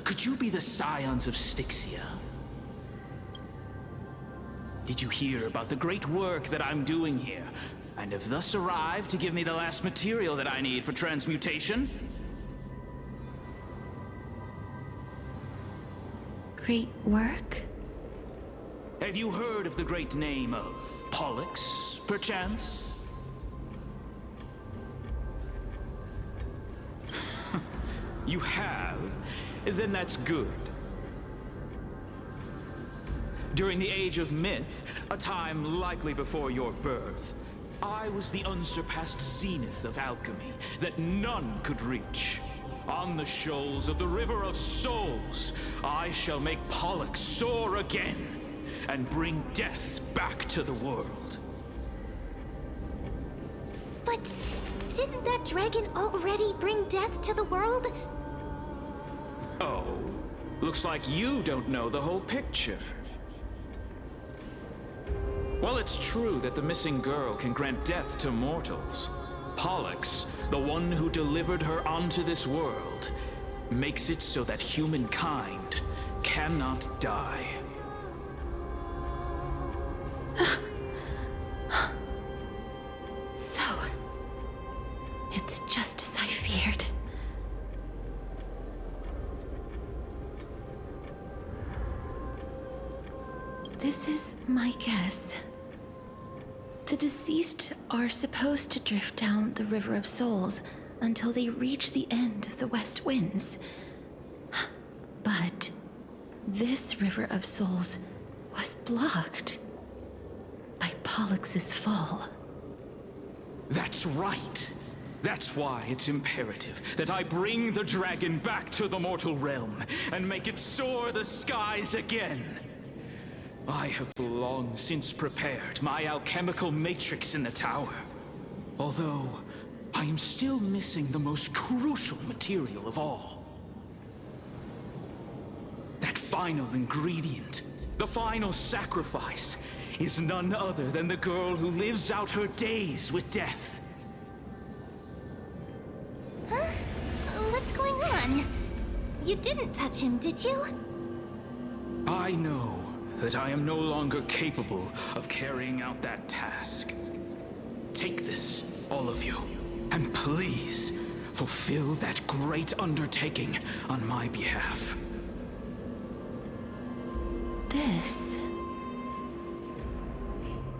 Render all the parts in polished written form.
could you be the scions of Styxia? Did you hear about the great work that I'm doing here, and have thus arrived to give me the last material that I need for transmutation? Great work? Have you heard of the great name of Pollux, perchance? You have? Then that's good. During the Age of Myth, a time likely before your birth, I was the unsurpassed zenith of alchemy that none could reach. On the shoals of the River of Souls, I shall make Pollux soar again and bring death back to the world. But didn't that dragon already bring death to the world? Oh, looks like you don't know the whole picture. Well, it's true that the missing girl can grant death to mortals. Pollux, the one who delivered her onto this world, makes it so that humankind cannot die. So, it's just as I feared. This is my guess. The deceased are supposed to drift down the River of Souls until they reach the end of the West Winds. But this River of Souls was blocked by Pollux's fall. That's right. That's why it's imperative that I bring the dragon back to the mortal realm and make it soar the skies again. I have long since prepared my alchemical matrix in the tower. Although, I am still missing the most crucial material of all. That final ingredient, the final sacrifice, is none other than the girl who lives out her days with death. Huh? What's going on? You didn't touch him, did you? I know that I am no longer capable of carrying out that task. Take this, all of you, and please fulfill that great undertaking on my behalf. This...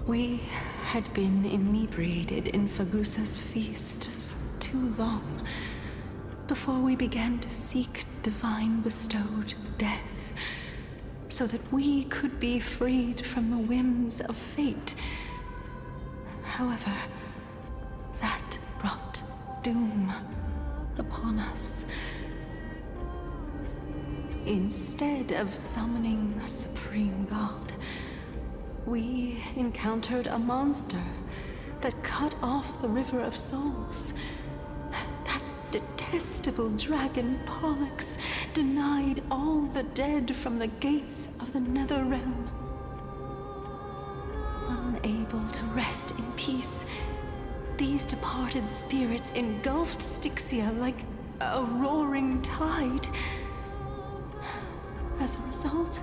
We had been inebriated in Fagusa's feast for too long before we began to seek divine bestowed death, so that we could be freed from the whims of fate. However, that brought doom upon us. Instead of summoning a supreme god, we encountered a monster that cut off the River of Souls. That detestable dragon Pollux denied all the dead from the gates of the Nether Realm. Unable to rest in peace, these departed spirits engulfed Styxia like a roaring tide. As a result,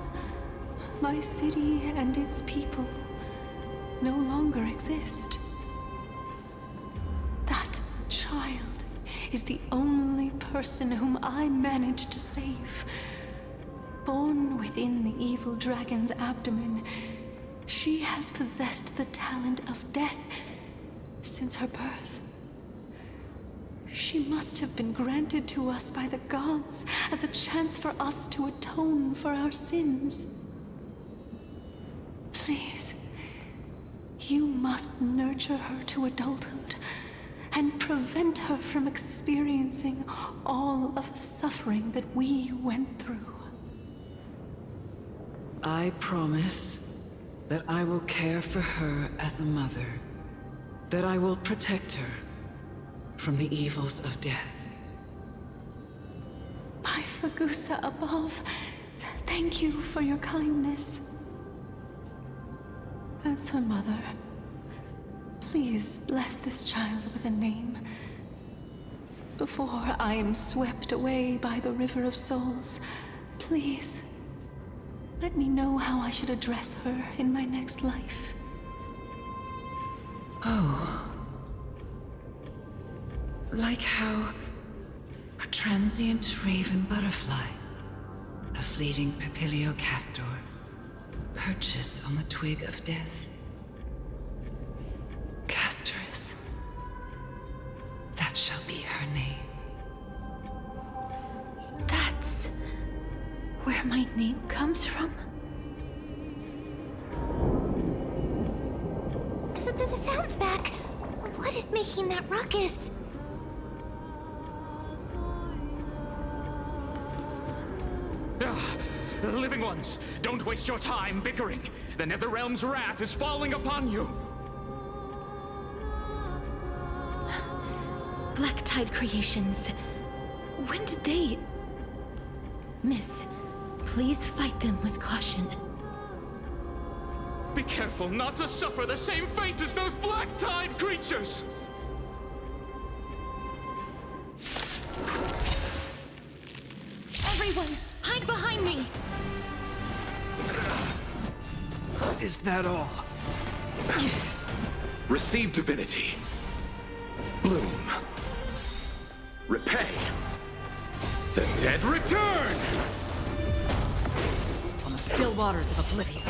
my city and its people no longer exist. That child is the only person whom I managed to save. Born within the evil dragon's abdomen, she has possessed the talent of death since her birth. She must have been granted to us by the gods as a chance for us to atone for our sins. Please, you must nurture her to adulthood and prevent her from experiencing all of the suffering that we went through. I promise that I will care for her as a mother, that I will protect her from the evils of death. By Fagusa above, thank you for your kindness. As her mother, please bless this child with a name before I am swept away by the River of Souls Please, let me know how I should address her in my next life. Oh. Like how a transient raven butterfly, a fleeting papilio castor, perches on the twig of death. Castoress. That shall be her name. That's where my name comes from? The sound's back. What is making that ruckus? Living ones, don't waste your time bickering. The Netherrealm's wrath is falling upon you. Black Tide creations. When did they... Miss, please fight them with caution. Be careful not to suffer the same fate as those Black Tide creatures! Everyone, hide behind me! Is that all? Receive divinity. Bloom. Repay. The dead return! On the still waters of oblivion.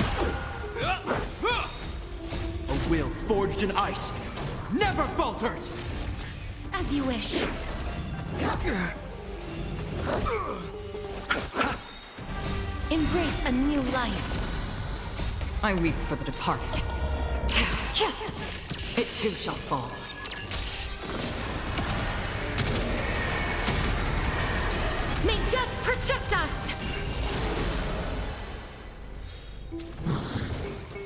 A will forged in ice never falters! As you wish. Embrace a new life. I weep for the departed. It too shall fall. May death protect us!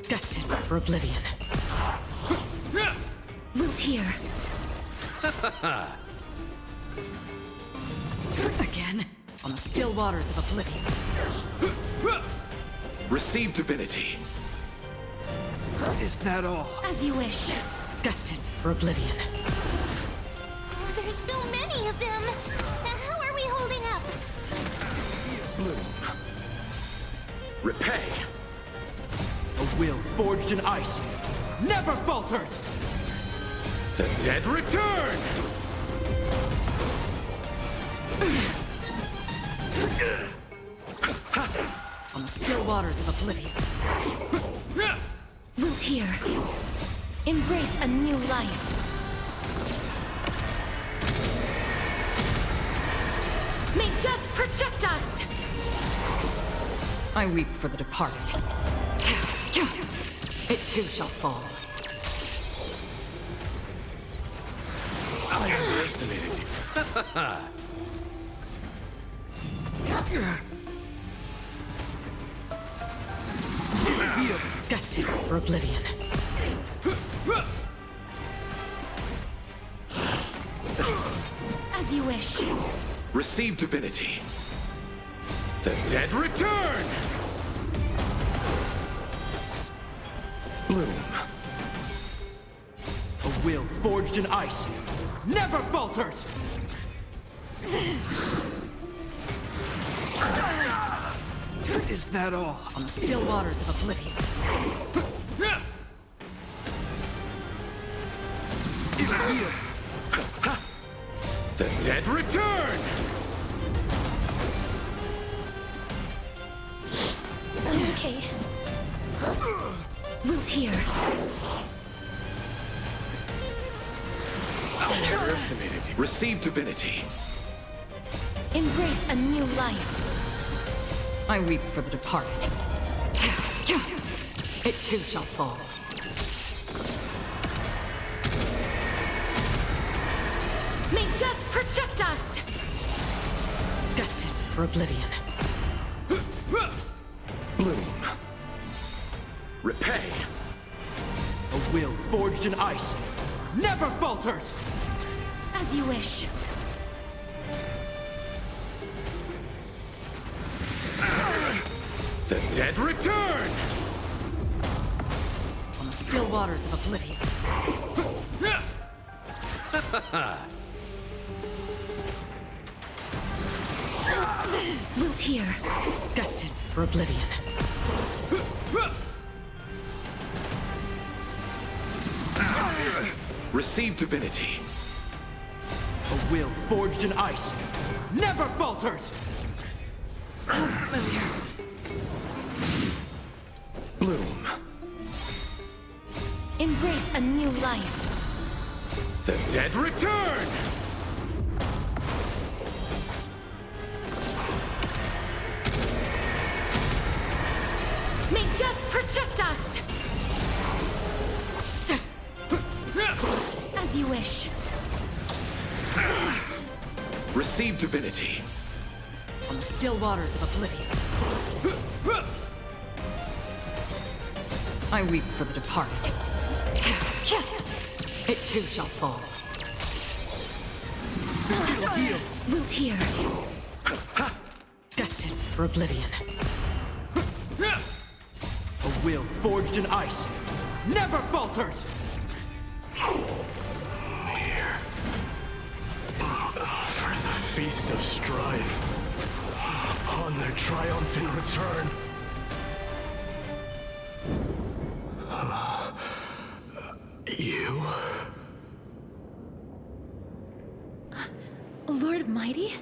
Destined for oblivion. Wilt hear. Again, on the still waters of oblivion. Receive divinity. Is that all? As you wish. Destined for oblivion. There's so many of them. How are we holding up? Bloom. Repay. A will forged in ice never falters! The dead return! On the still waters of oblivion. Wilt hear. Embrace a new life. May death protect us! I weep for the departed. It too shall fall. I underestimated you. Destined for oblivion. As you wish. Receive divinity. The dead return! Bloom. A will forged in ice never falters! Is that all? On the still waters of oblivion. The dead return! Okay. Wilt hear. I underestimated you. Receive divinity. Embrace a new life. I weep for the departed. It too shall fall. May death protect us! Destined for oblivion. Bloom. Repay. A will forged in ice never falters! As you wish. The dead return! On the still waters of oblivion. Wilt here. Destined for oblivion. Receive divinity. A will forged in ice never falters! How familiar. Bloom. Embrace a new life. The dead return! May death protect us! As you wish. Receive divinity. On the still waters of oblivion. I weep for the departed. It too shall fall. Wilt here. Destined for oblivion. A will forged in ice never falters! Here. For the feast of strife. On their triumphant return. You? Lord Mighty?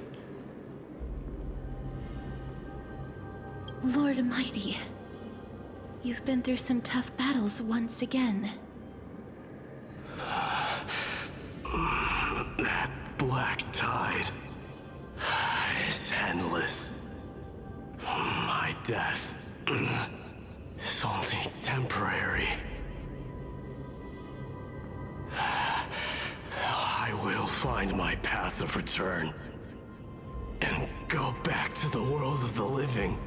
Lord Mighty. You've been through some tough battles once again. That black tide is endless. My death is only temporary. I will find my path of return and go back to the world of the living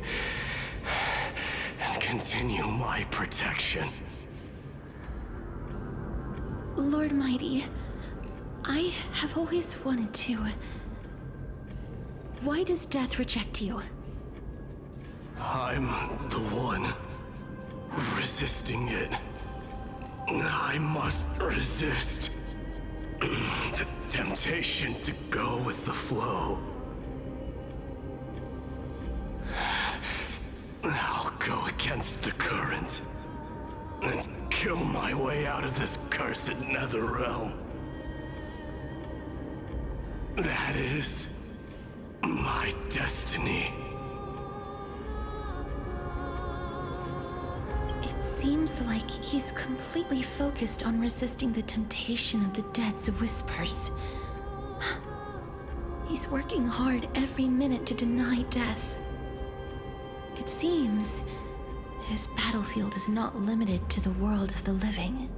and continue my protection. Lord Mighty, I have always wanted to. Why does death reject you? I'm the one resisting it. I must resist the temptation to go with the flow. I'll go against the current and kill my way out of this cursed nether realm. That is my destiny. It seems like he's completely focused on resisting the temptation of the dead's whispers. He's working hard every minute to deny death. It seems his battlefield is not limited to the world of the living.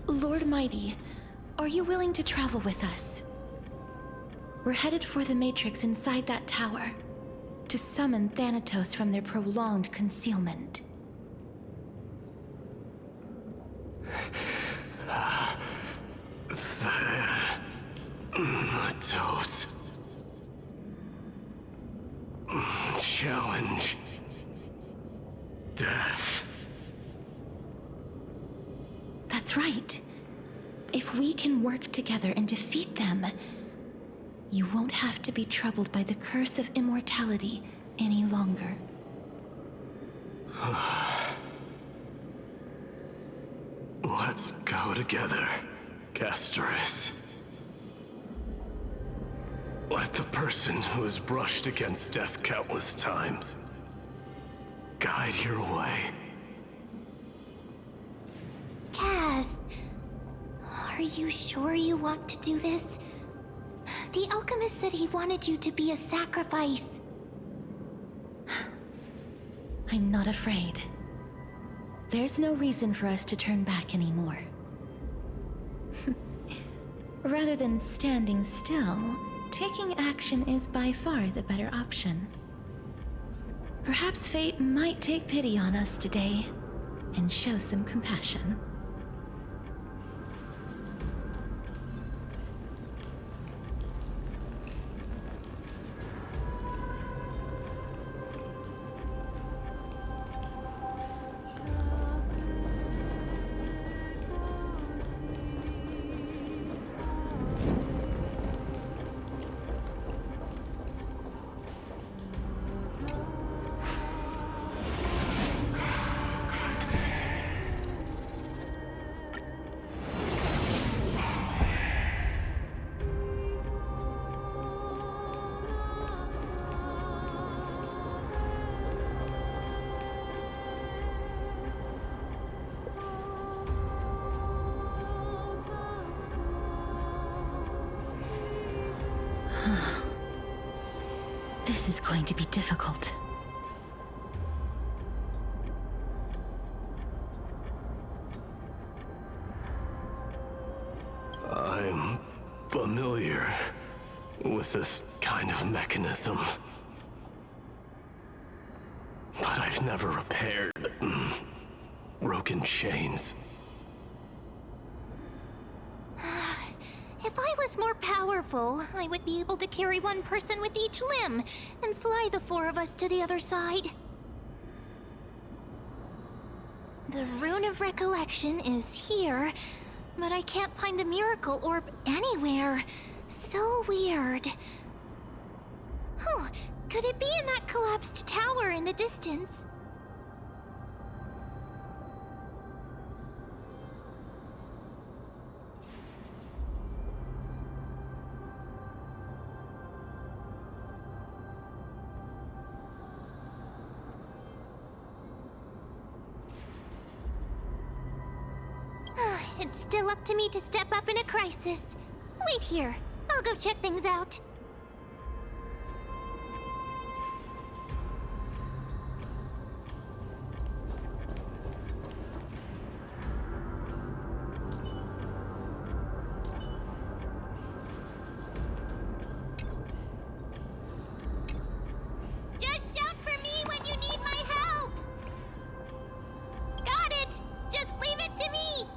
Lord Mighty, are you willing to travel with us? We're headed for the Matrix inside that tower, to summon Thanatos from their prolonged concealment. Thanatos. Challenge. Death. That's right. If we can work together and defeat them, you won't have to be troubled by the curse of immortality any longer. Let's go together, Castoris. Let the person who has brushed against death countless times guide your way. Cass, are you sure you want to do this? The alchemist said he wanted you to be a sacrifice. I'm not afraid. There's no reason for us to turn back anymore. Rather than standing still, taking action is by far the better option. Perhaps fate might take pity on us today and show some compassion. This is going to be difficult. I'm familiar with this kind of mechanism. But I've never repaired broken chains. If I was more powerful, I would be able to carry one person with each limb and fly the four of us to the other side. The Rune of Recollection is here, but I can't find the miracle orb anywhere. So weird. Oh, could it be in that collapsed tower in the distance? It's still up to me to step up in a crisis. Wait here. I'll go check things out. Just shout for me when you need my help! Got it! Just leave it to me!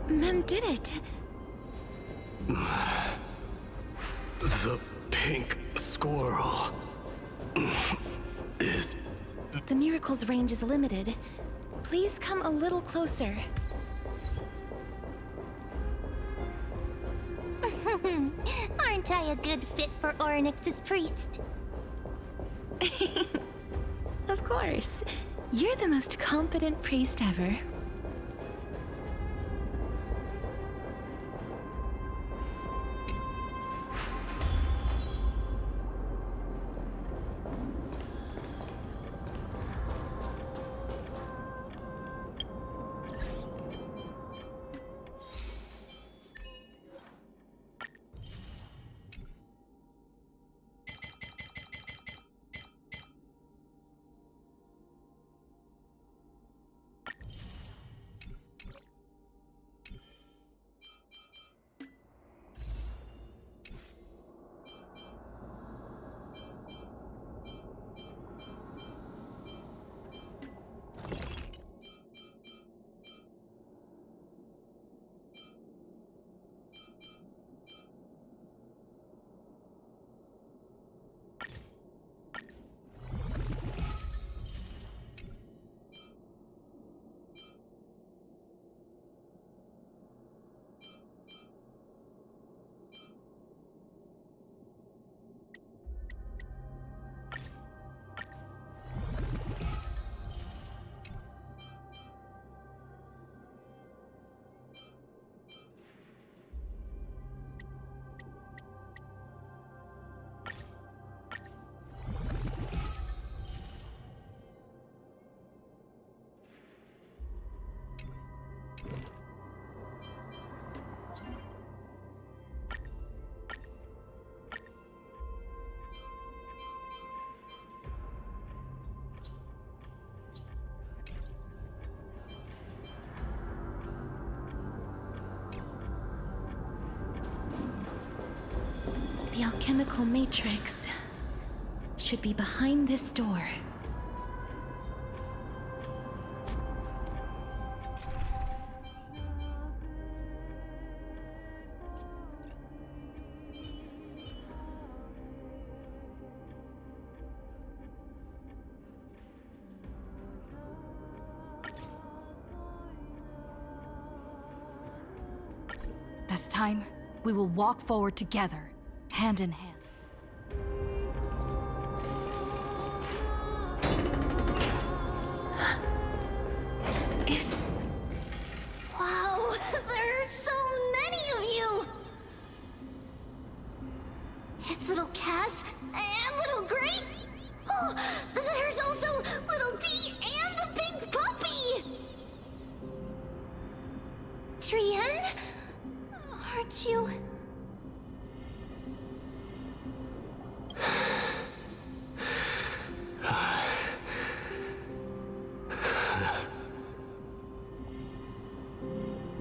Mem did it. The pink squirrel is... The miracle's range is limited. Please come a little closer. Aren't I a good fit for Orynyx's priest? Of course. You're the most competent priest ever. The alchemical matrix should be behind this door. This time, we will walk forward together, hand in hand. Wow, there are so many of you! It's little Cass and little Gray. Oh, there's also little D and the pink puppy! aren't you?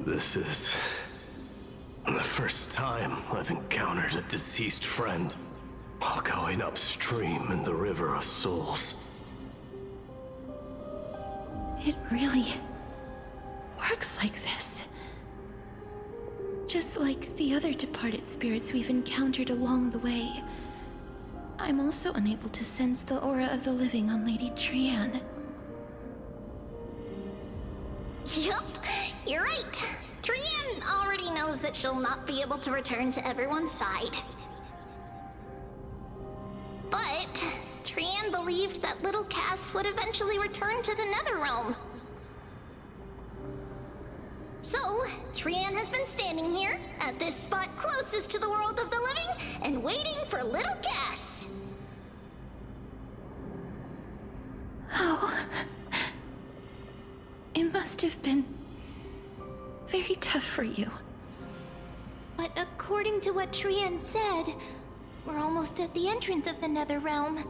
This is the first time I've encountered a deceased friend while going upstream in the River of Souls. It really works like this. Just like the other departed spirits we've encountered along the way. I'm also unable to sense the aura of the living on Lady Trian. Yup, you're right. Trian already knows that she'll not be able to return to everyone's side. But Trian believed that little Cass would eventually return to the Netherrealm. So, Trian has been standing here, at this spot closest to the world of the living, and waiting for little Cass. Oh. It must have been very tough for you. But according to what Trian said, we're almost at the entrance of the Netherrealm.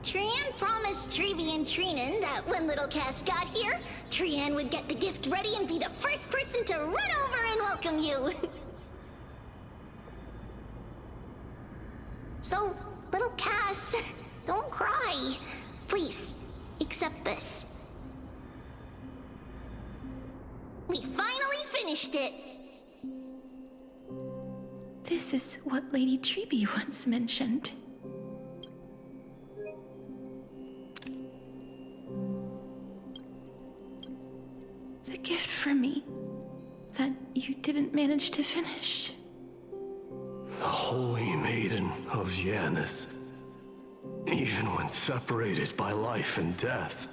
Trian promised Trevi and Trinan that when little Cass got here, Trian would get the gift ready and be the first person to run over and welcome you. So, little Cass, don't cry. Please, accept this. We finally finished it. This is what Lady Trebi once mentioned. The gift for me that you didn't manage to finish. The Holy Maiden of Yanis. Even when separated by life and death,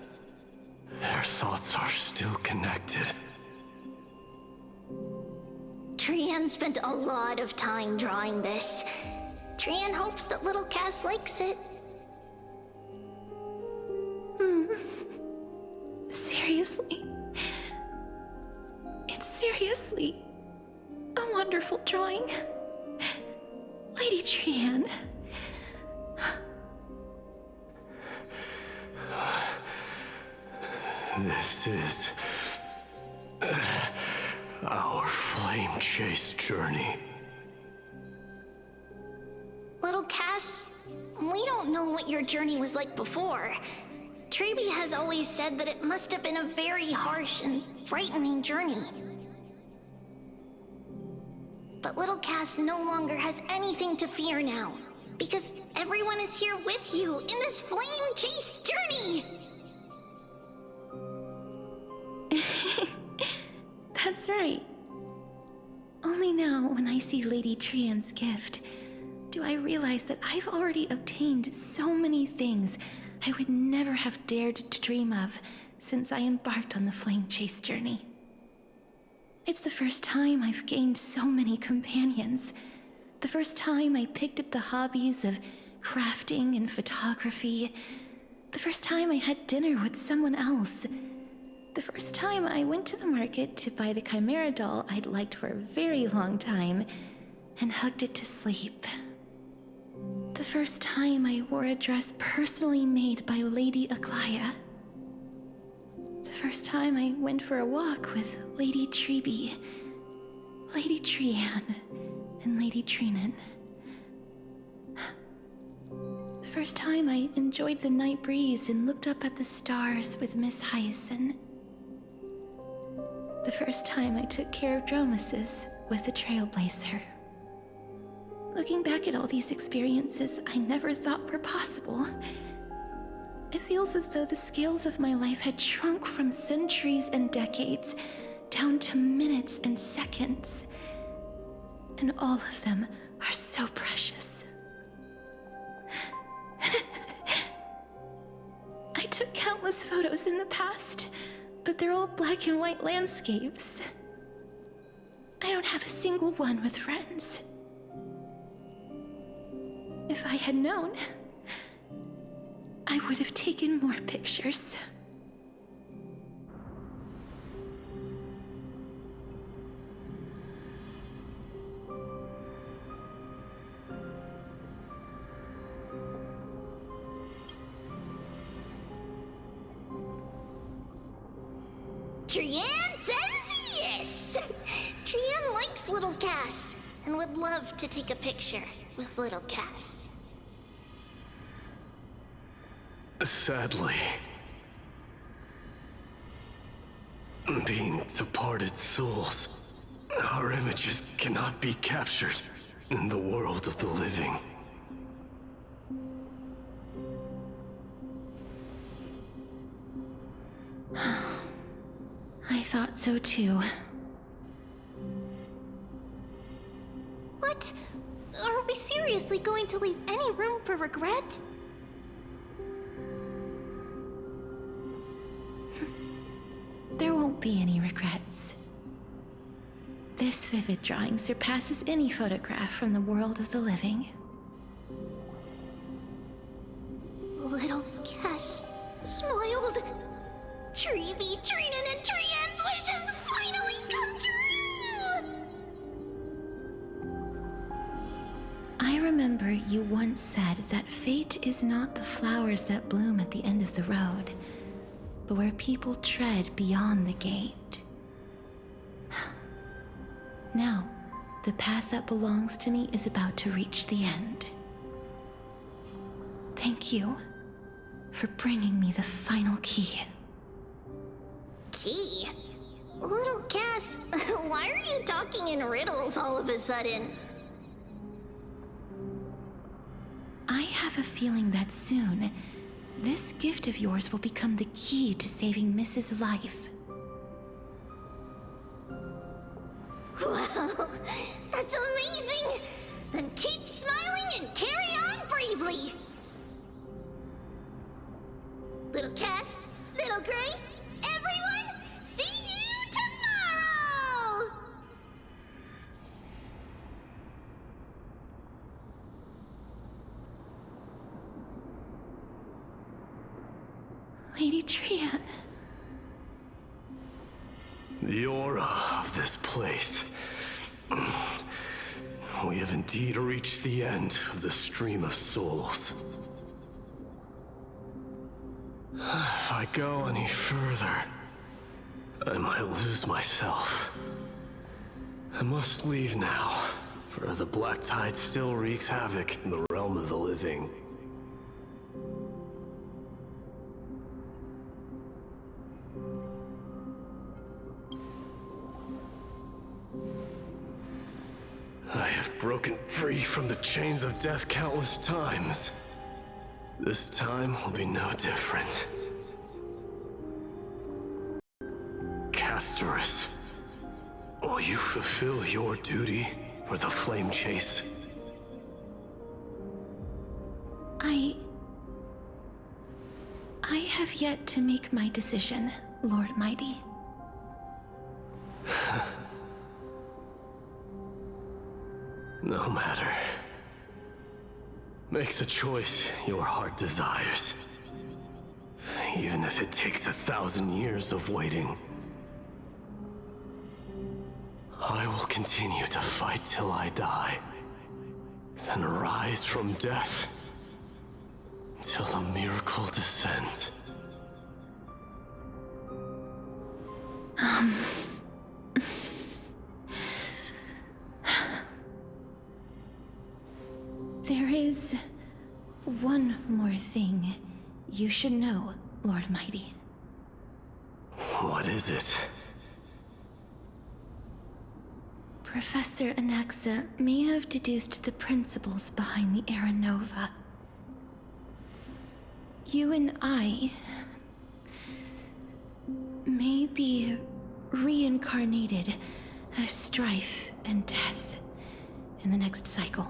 their thoughts are still connected. Trian spent a lot of time drawing this. Trian hopes that little Cass likes it. Seriously? It's seriously a wonderful drawing. Lady Trian. This is our flame chase journey. Little Cass, we don't know what your journey was like before. Trevi has always said that it must have been a very harsh and frightening journey. But little Cass no longer has anything to fear now, because everyone is here with you in this flame chase journey! That's right. Only now, when I see Lady Trian's gift, do I realize that I've already obtained so many things I would never have dared to dream of since I embarked on the flame chase journey. It's the first time I've gained so many companions. The first time I picked up the hobbies of crafting and photography. The first time I had dinner with someone else. The first time I went to the market to buy the Chimera doll I'd liked for a very long time and hugged it to sleep. The first time I wore a dress personally made by Lady Aglaya. The first time I went for a walk with Lady Trebi, Lady Trian, and Lady Trinan. The first time I enjoyed the night breeze and looked up at the stars with Miss Hyacin. The first time I took care of Dromasis with the Trailblazer. Looking back at all these experiences I never thought were possible, it feels as though the scales of my life had shrunk from centuries and decades down to minutes and seconds. And all of them are so precious. I took countless photos in the past, but they're all black and white landscapes. I don't have a single one with friends. If I had known, I would have taken more pictures. Trian says yes! Trian likes little Cass and would love to take a picture with little Cass. Sadly, being departed souls, our images cannot be captured in the world of the living. I thought so too. What? Are we seriously going to leave any room for regret? There won't be any regrets. This vivid drawing surpasses any photograph from the world of the living. Little Cass smiled. Treevee, Trinan, and Trian's wishes finally come true! I remember you once said that fate is not the flowers that bloom at the end of the road, but where people tread beyond the gate. Now, the path that belongs to me is about to reach the end. Thank you for bringing me the final key. Key? Little Cass, why are you talking in riddles all of a sudden? I have a feeling that soon, this gift of yours will become the key to saving Mrs. Life. Wow, that's amazing! Then keep smiling and carry on bravely! Little Cass, Little Gray, everyone, see you tomorrow! Lady Trian. The aura of this place. We have indeed reached the end of the stream of souls. If I go any further, I might lose myself. I must leave now, for the black tide still wreaks havoc in the realm of the living. I have broken free from the chains of death countless times. This time will be no different. Castorus, will you fulfill your duty for the flame chase? I have yet to make my decision, Lord Mighty. No matter. Make the choice your heart desires. Even if it takes 1,000 years of waiting. I will continue to fight till I die. Then rise from death. Till the miracle descends. There is one more thing you should know, Lord Mighty. What is it? Professor Anaxa may have deduced the principles behind the Era Nova. You and I may be reincarnated as strife and death in the next cycle,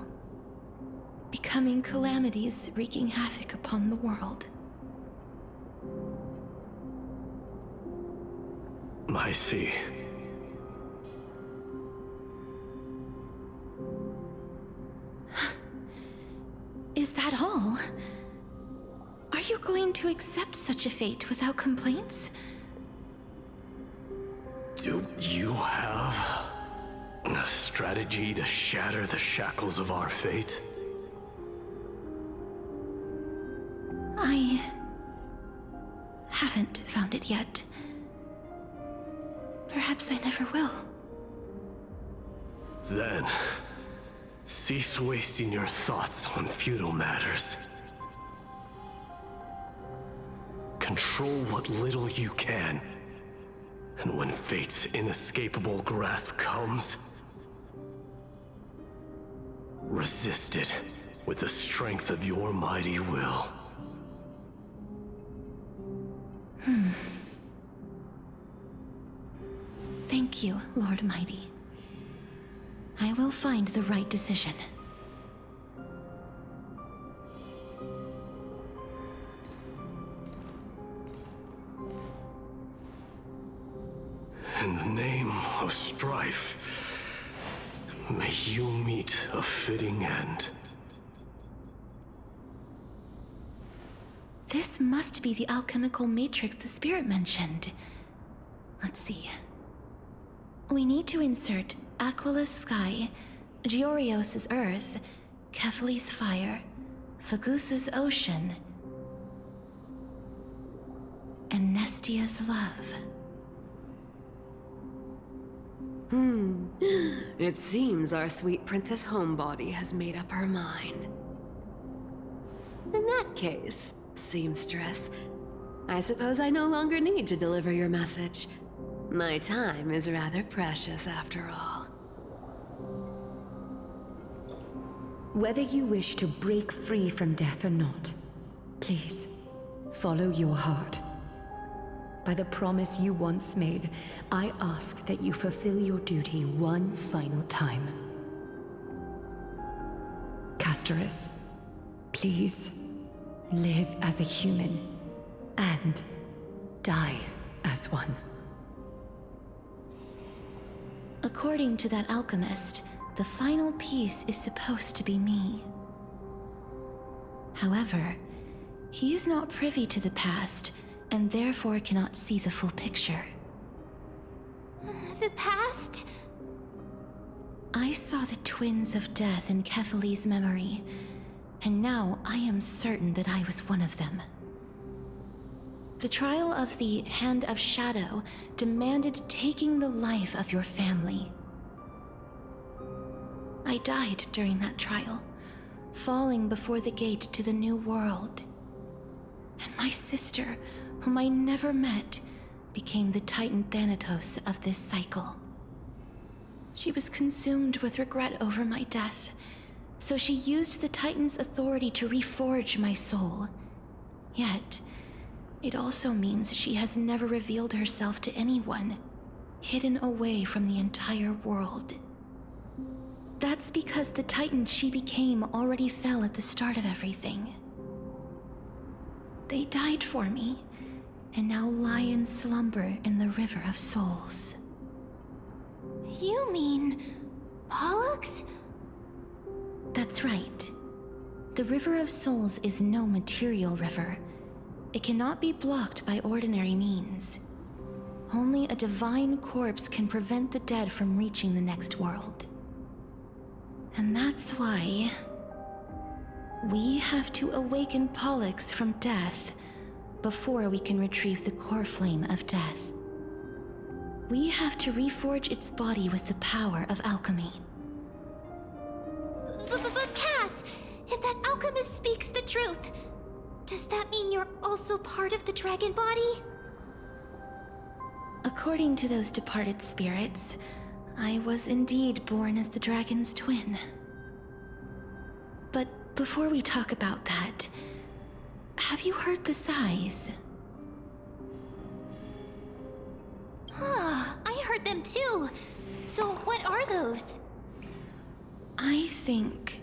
becoming calamities wreaking havoc upon the world. I see. Is that all? Are you going to accept such a fate without complaints? Do you have a strategy to shatter the shackles of our fate? I haven't found it yet. Perhaps I never will. Then, cease wasting your thoughts on futile matters. Control what little you can. And when fate's inescapable grasp comes, resist it with the strength of your mighty will. Thank you, Lord Mighty. I will find the right decision. In the name of strife, may you meet a fitting end. This must be the alchemical matrix the spirit mentioned. Let's see. We need to insert Aquila's sky, Giorios' earth, Kethali's fire, Fagusa's ocean, and Nestia's love. It seems our sweet Princess Homebody has made up her mind. In that case, seamstress, I suppose I no longer need to deliver your message. My time is rather precious after all. Whether you wish to break free from death or not, please, follow your heart. By the promise you once made, I ask that you fulfill your duty one final time. Castorus, please, live as a human, and die as one. According to that alchemist, the final piece is supposed to be me. However, he is not privy to the past, and therefore cannot see the full picture. The past? I saw the twins of death in Kethali's memory, and now I am certain that I was one of them. The trial of the Hand of Shadow demanded taking the life of your family. I died during that trial, falling before the gate to the new world. And my sister, whom I never met, became the Titan Thanatos of this cycle. She was consumed with regret over my death, so she used the Titan's authority to reforge my soul. Yet, it also means she has never revealed herself to anyone, hidden away from the entire world. That's because the Titan she became already fell at the start of everything. They died for me, and now lie in slumber in the River of Souls. You mean Pollux? That's right. The River of Souls is no material river. It cannot be blocked by ordinary means. Only a divine corpse can prevent the dead from reaching the next world. And that's why we have to awaken Pollux from death before we can retrieve the core flame of death. We have to reforge its body with the power of alchemy. But Cass, if that alchemist speaks the truth, does that mean you're also part of the dragon body? According to those departed spirits, I was indeed born as the dragon's twin. But before we talk about that, have you heard the sighs? I heard them too. So what are those? I think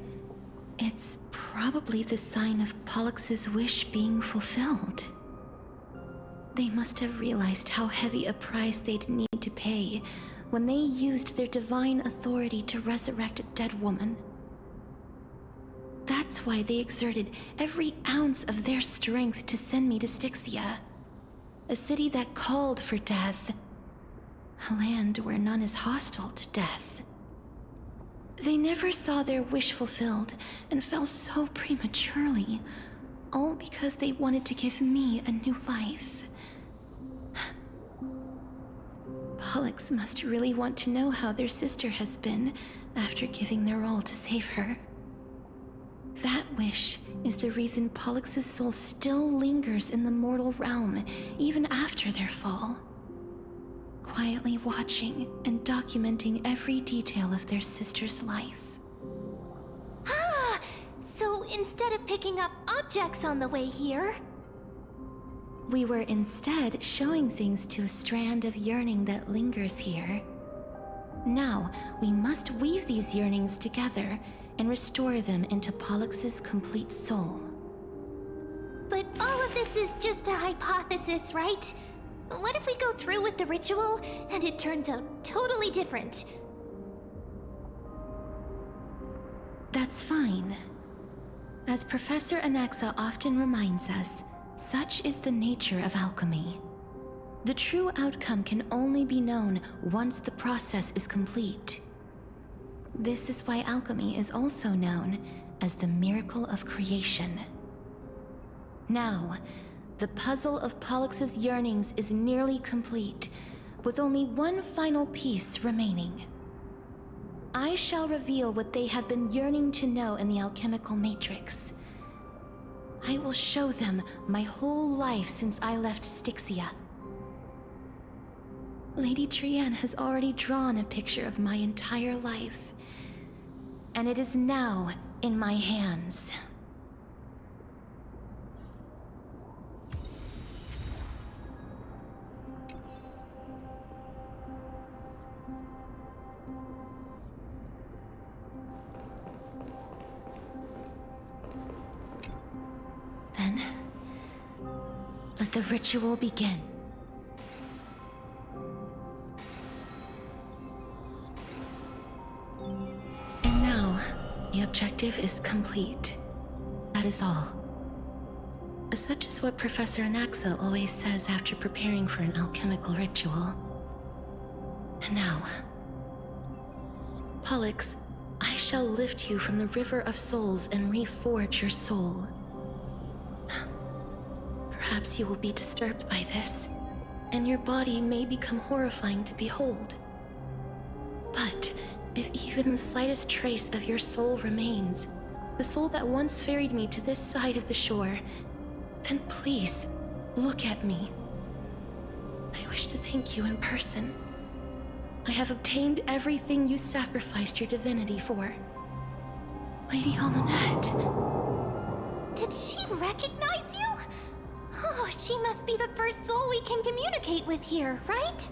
it's probably the sign of Pollux's wish being fulfilled. They must have realized how heavy a price they'd need to pay when they used their divine authority to resurrect a dead woman. That's why they exerted every ounce of their strength to send me to Styxia, a city that called for death, a land where none is hostile to death. They never saw their wish fulfilled and fell so prematurely, all because they wanted to give me a new life. Pollux must really want to know how their sister has been after giving their all to save her. That wish is the reason Pollux's soul still lingers in the mortal realm, even after their fall. Quietly watching and documenting every detail of their sister's life. Ah! So instead of picking up objects on the way here, we were instead showing things to a strand of yearning that lingers here. Now, we must weave these yearnings together and restore them into Pollux's complete soul. but all of this is just a hypothesis, right? What if we go through with the ritual and it turns out totally different? That's fine. As Professor Anaxa often reminds us, such is the nature of alchemy. The true outcome can only be known once the process is complete. This is why alchemy is also known as the miracle of creation. Now, the puzzle of Pollux's yearnings is nearly complete, with only one final piece remaining. I shall reveal what they have been yearning to know in the alchemical matrix. I will show them my whole life since I left Styxia. Lady Trianne has already drawn a picture of my entire life, and it is now in my hands. Then, let the ritual begin. And now, the objective is complete. That is all. Such is what Professor Anaxa always says after preparing for an alchemical ritual. And now, Pollux, I shall lift you from the river of souls and reforge your soul. Perhaps you will be disturbed by this, and your body may become horrifying to behold. But if even the slightest trace of your soul remains, the soul that once ferried me to this side of the shore, then please, look at me. I wish to thank you in person. I have obtained everything you sacrificed your divinity for. Lady Almanette. Did she recognize you? Oh, she must be the first soul we can communicate with here, right?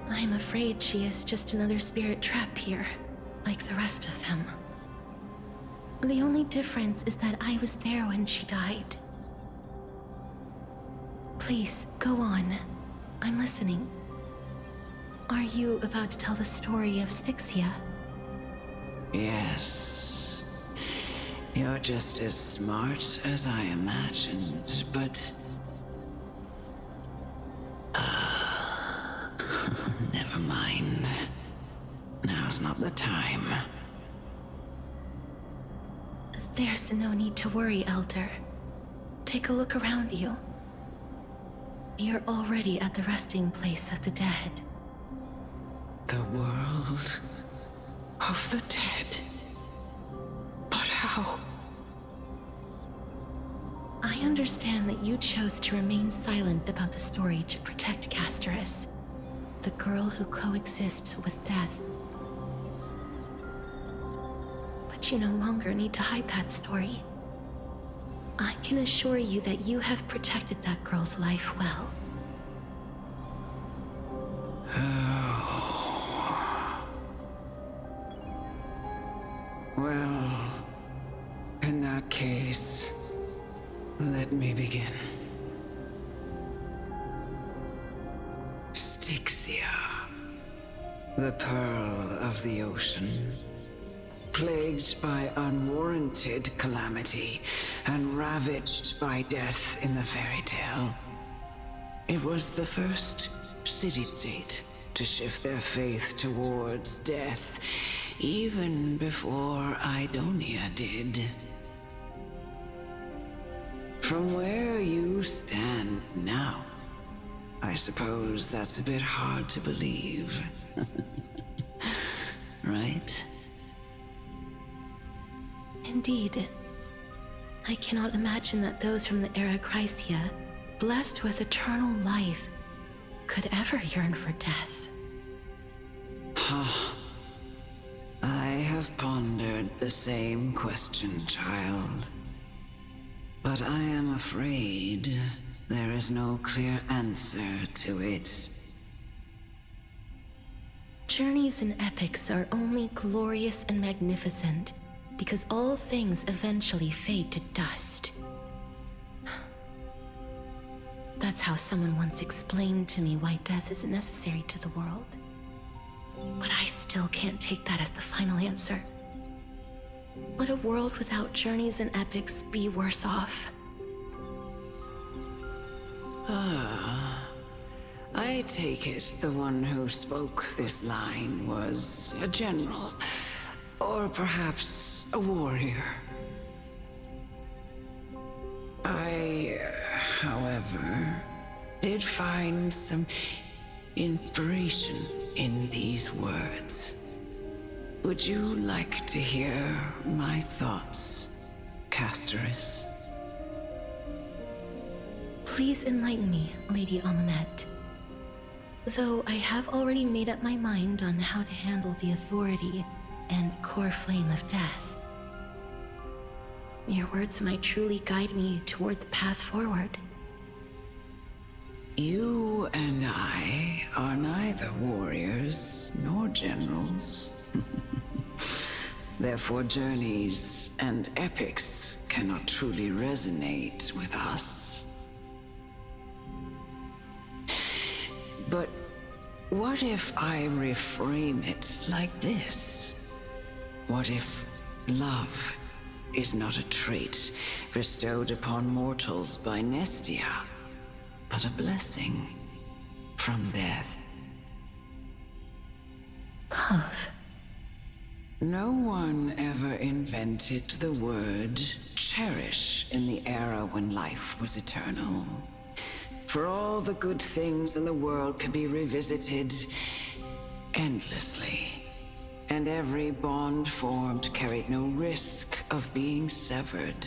I'm afraid she is just another spirit trapped here, like the rest of them. The only difference is that I was there when she died. Please, go on. I'm listening. Are you about to tell the story of Styxia? Yes. You're just as smart as I imagined, but... never mind. Now's not the time. There's no need to worry, Elder. Take a look around you. You're already at the resting place of the dead. The world of the dead. But how? I understand that you chose to remain silent about the story to protect Casterus, the girl who coexists with death. But you no longer need to hide that story. I can assure you that you have protected that girl's life well. Well, in that case, let me begin. Styxia, the pearl of the ocean, plagued by unwarranted calamity and ravaged by death in the fairy tale. It was the first city-state to shift their faith towards death, even before Idonia did. From where you stand now, I suppose that's a bit hard to believe. Right? Indeed. I cannot imagine that those from the era Chrysia, blessed with eternal life, could ever yearn for death. I have pondered the same question, child. But I am afraid there is no clear answer to it. Journeys and epics are only glorious and magnificent because all things eventually fade to dust. That's how someone once explained to me why death is necessary to the world. But I still can't take that as the final answer. Would a world without journeys and epics be worse off? I take it the one who spoke this line was a general, or perhaps a warrior. I, however, did find some inspiration in these words. Would you like to hear my thoughts, Castoris? Please enlighten me, Lady Amunet. Though I have already made up my mind on how to handle the authority and core flame of death. Your words might truly guide me toward the path forward. You and I are neither warriors nor generals. Therefore, journeys and epics cannot truly resonate with us. But what if I reframe it like this? What if love is not a trait bestowed upon mortals by Nestia, but a blessing from death? Love. No one ever invented the word cherish in the era when life was eternal. For all the good things in the world can be revisited endlessly, and every bond formed carried no risk of being severed.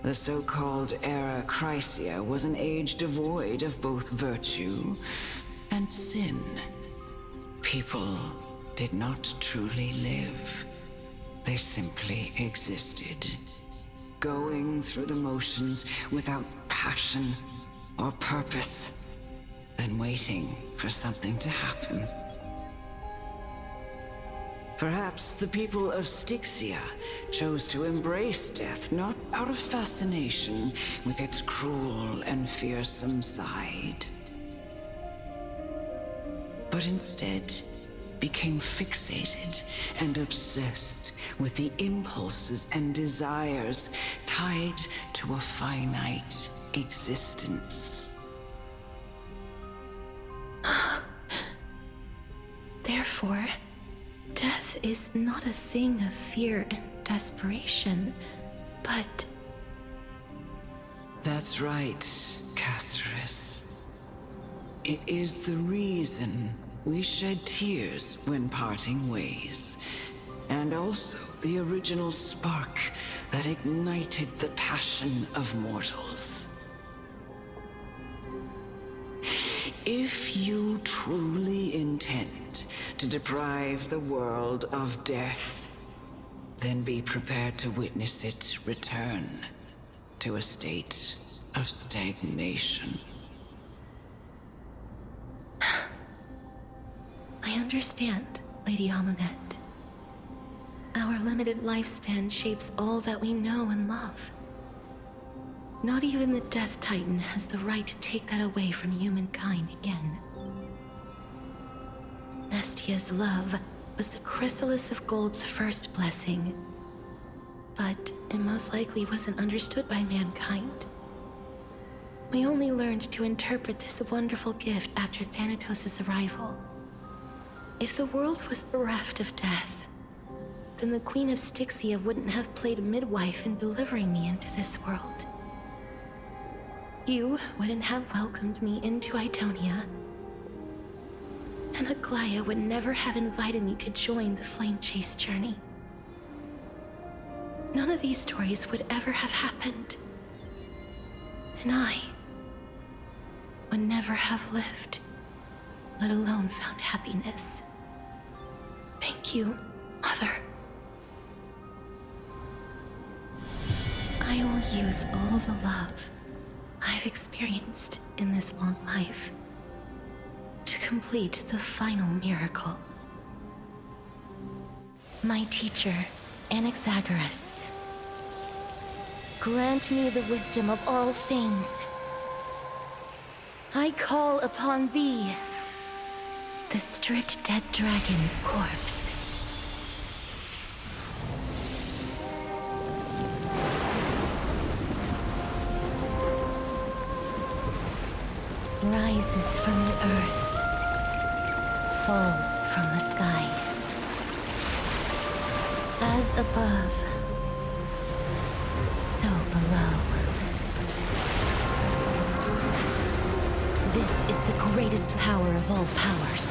The so-called Era Chrysia was an age devoid of both virtue and sin. People did not truly live. They simply existed, going through the motions without passion or purpose, then waiting for something to happen. Perhaps the people of Styxia chose to embrace death not out of fascination with its cruel and fearsome side, but instead became fixated and obsessed with the impulses and desires tied to a finite existence. Therefore, death is not a thing of fear and desperation, but... That's right, Castoris. It is the reason we shed tears when parting ways, and also the original spark that ignited the passion of mortals. If you truly intend to deprive the world of death, then be prepared to witness it return to a state of stagnation. I understand, Lady Amunet. Our limited lifespan shapes all that we know and love. Not even the Death Titan has the right to take that away from humankind again. Nestia's love was the chrysalis of gold's first blessing, but it most likely wasn't understood by mankind. We only learned to interpret this wonderful gift after Thanatos' arrival. If the world was bereft of death, then the Queen of Styxia wouldn't have played midwife in delivering me into this world. You wouldn't have welcomed me into Idonia. And Aglaya would never have invited me to join the Flame Chase journey. None of these stories would ever have happened. And I would never have lived, let alone found happiness. Thank you, Mother. I will use all the love I've experienced in this long life to complete the final miracle. My teacher, Anaxagoras, grant me the wisdom of all things. I call upon thee, the stripped dead dragon's corpse. Rises from the earth, falls from the sky. As above, so below. This is the greatest power of all powers.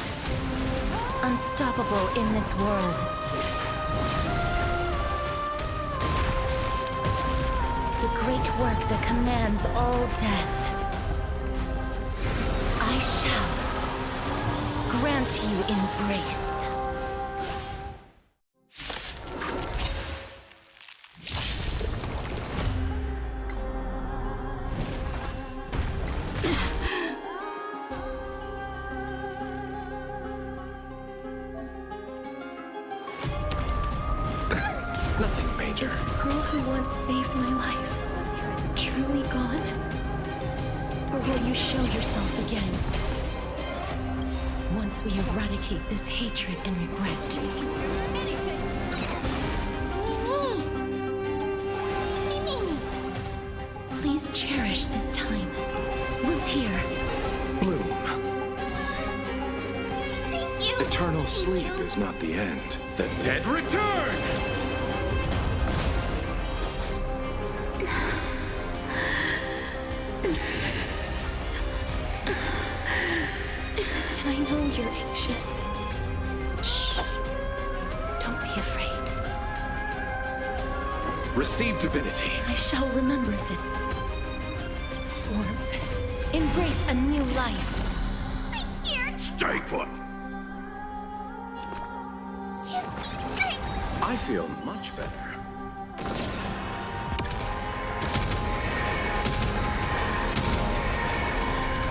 Unstoppable in this world. The great work that commands all death. I shall grant you embrace. Nothing major. Is the girl who once saved my life truly gone? Or will you show yourself again? Once we eradicate this hatred and regret. Mimi! Please cherish this time. Routier. Bloom. Thank you! Eternal sleep is not the end. The dead return! And I know you're anxious. Shh. Don't be afraid. Receive divinity. I shall remember this warmth. Embrace a new life. I'm scared! Stay put. Give me strength! I feel much better.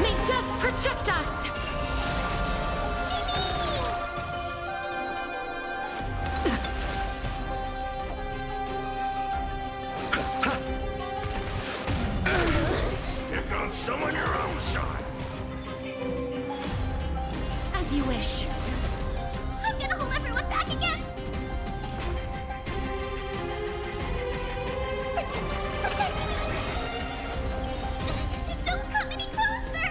May death protect us! Here comes someone your own side. As you wish. I'm gonna hold everyone back again! Protect me! Don't come any closer!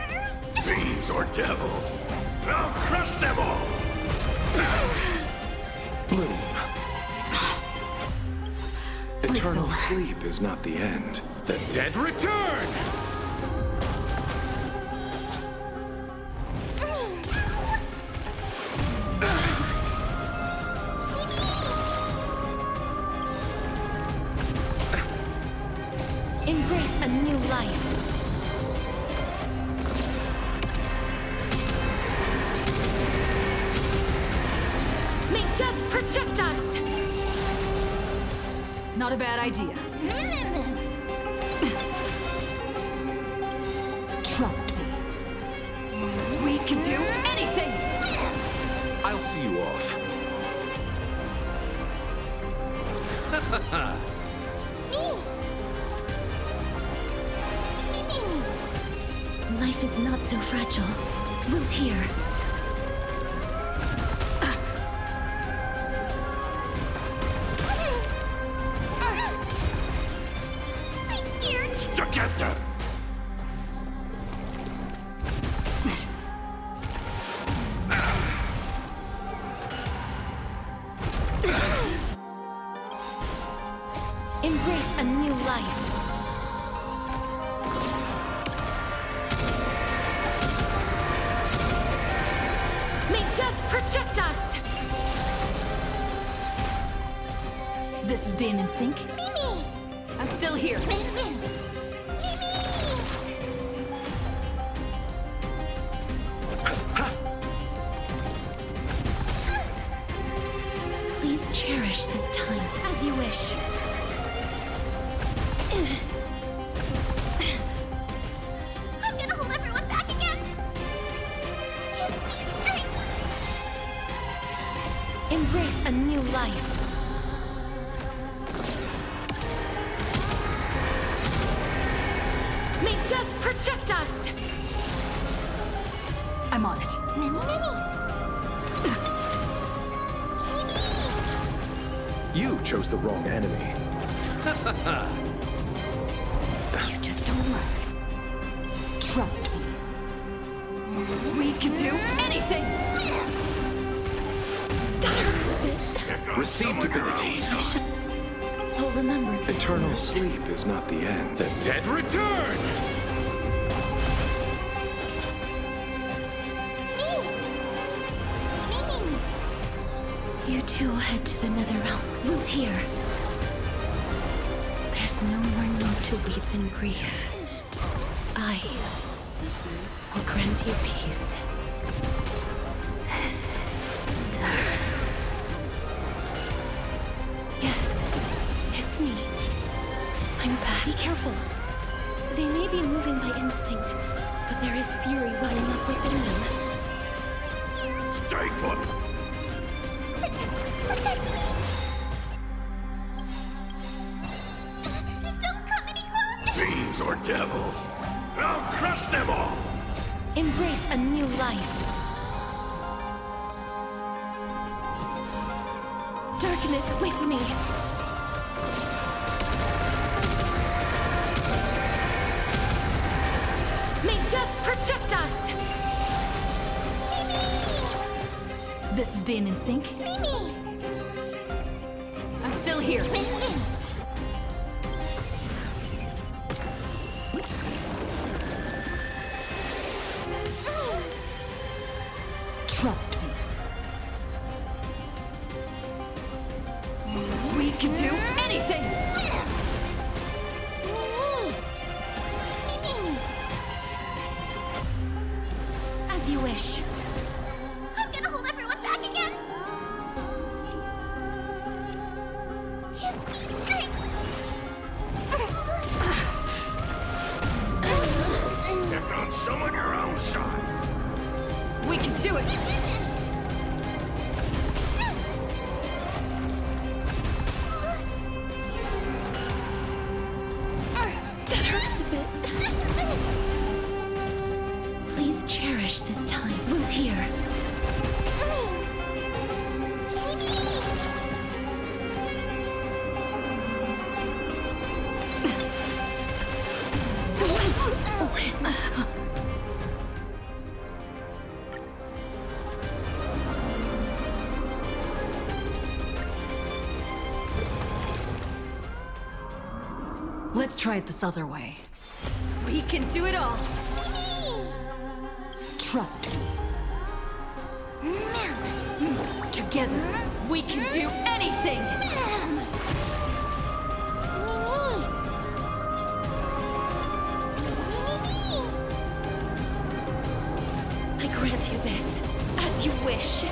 Fiends or devils. I'll crush them all. Bloom. Eternal sleep is not the end. The dead return! Embrace a new life. May death protect us! Not a bad idea. Trust me. We can do anything! I'll see you off. Life is not so fragile. Routier. I'm scared! Together! Embrace a new life. This is being in sync? Mimi! I'm still here. Mimi! Please cherish this time as you wish. I'm gonna hold everyone back again! Give me strength! Embrace a new life. May death protect us! I'm on it. Mimi, Mimi! You chose the wrong enemy. You just don't learn. Trust me. We can do anything! That hurts a bit. Receive divinity. I'll remember this. Eternal sleep is not the end. The dead return! Mimi! You two will head to the nether realm. We'll hear. There's no more need to weep in grief. I will grant you peace. Yes, it's me. I'm back. Be careful. They may be moving by instinct, but there is fury welling up within them. Stay put! Protect me! Don't come any closer! Fiends or devils! I'll crush them all! Embrace a new life. Darkness with me. May death protect us! This is being in sync? Mimi! I'm still here. Mimi! Trust me. We can do anything! Mimi! Mimi! As you wish. I'm gonna hold everyone back again! Give me strength! You found someone your own size! We can do it! That hurts a bit. Please cherish this time. We'll hear. Let's try it this other way. We can do it all! Trust me. Together, we can do anything! I grant you this, as you wish.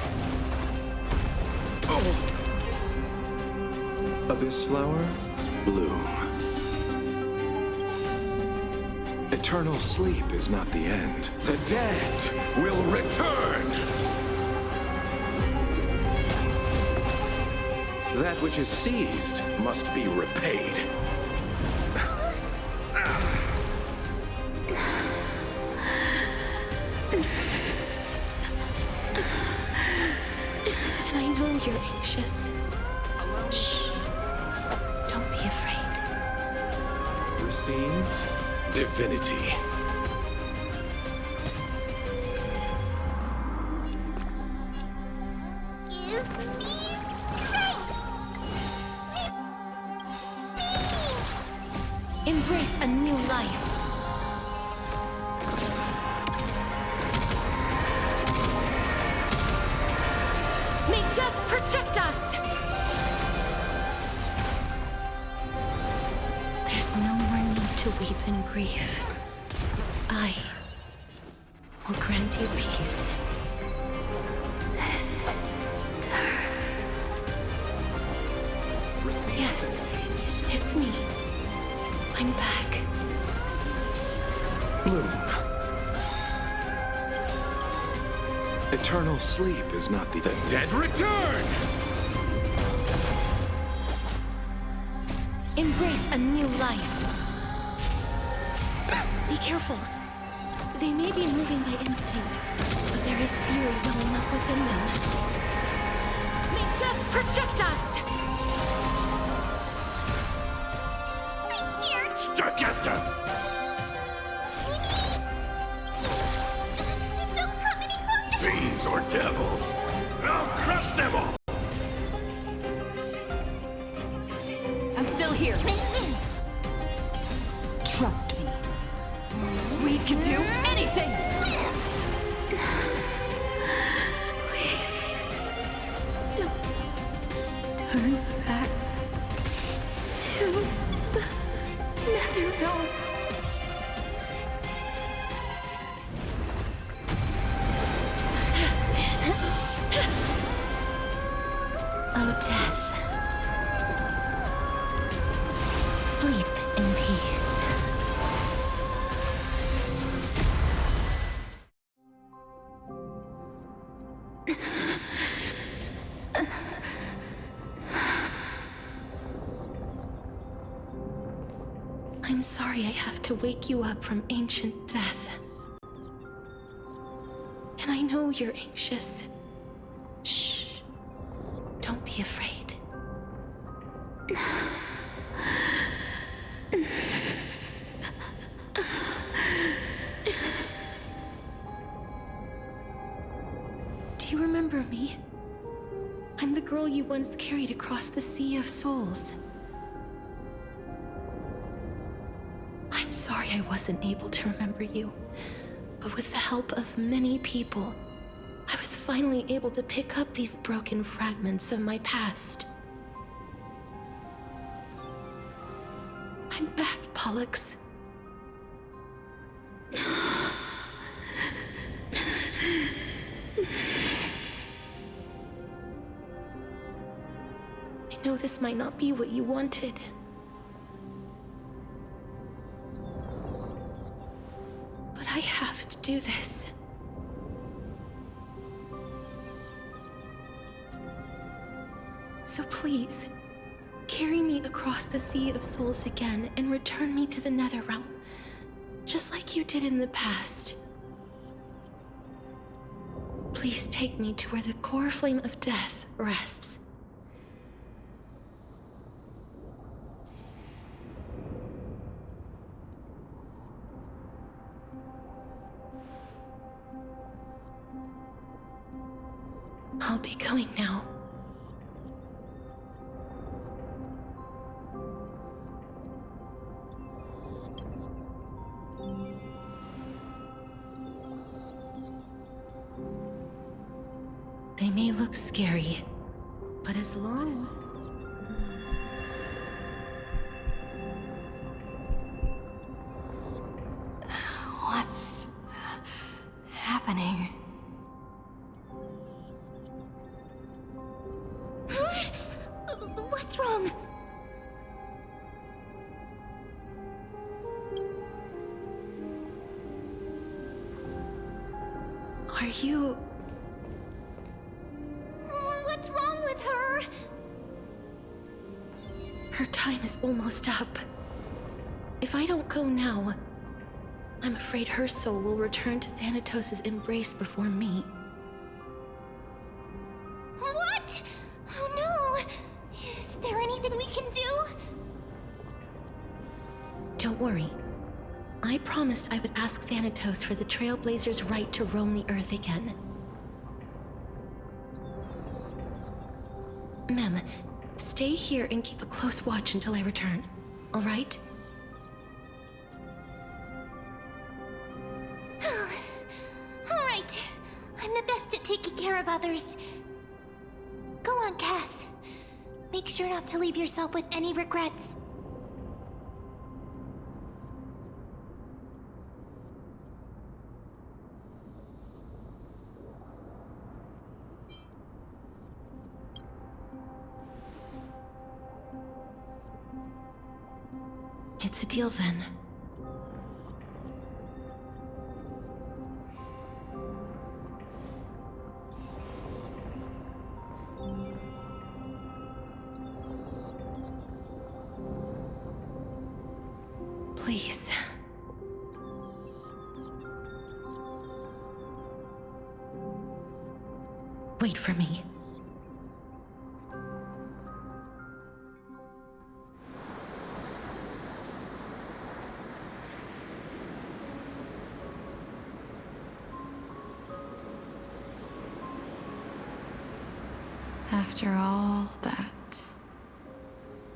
Abyss flower, bloom. Eternal sleep is not the end. The dead will return! That which is seized must be repaid. And I know you're anxious. Shh. Don't be afraid. Receive divinity. Give me strength! Embrace a new life. May death protect us! is no more need to weep in grief. I will grant you peace. Yes, it's me. I'm back. Bloom. Eternal sleep is not the Dead return! Embrace a new life. Be careful. They may be moving by instinct, but there is fury welling up within them. May death protect us! I'm scared! Stagetta! Don't come any closer! Fiends or devils? I'll crush them all! I'm still here. Make me! Trust me. We can do anything! Please, don't turn back to the Netherrealm. Oh, death. Sleep in peace. I'm sorry I have to wake you up from ancient death. And I know you're anxious. Shh. Don't be afraid. Do you remember me? I'm the girl you once carried across the Sea of Souls. I'm sorry I wasn't able to remember you, but with the help of many people, I was finally able to pick up these broken fragments of my past. I'm back, Pollux. I know this might not be what you wanted. But I have to do this. So please, carry me across the Sea of Souls again and return me to the Netherrealm, just like you did in the past. Please take me to where the core flame of death rests. I'll be going now. They may look scary, but as long... What's happening? What's wrong? Are you... What's wrong with her? Her time is almost up. If I don't go now, I'm afraid her soul will return to Thanatos' embrace before me. What? Oh no! Is there anything we can do? Don't worry. I promised I would ask Thanatos for the Trailblazers' right to roam the Earth again. Mem, stay here and keep a close watch until I return, all right? All right. I'm the best at taking care of others. Go on, Cass. Make sure not to leave yourself with any regrets. It's a deal then. Please. Wait for me. After all that,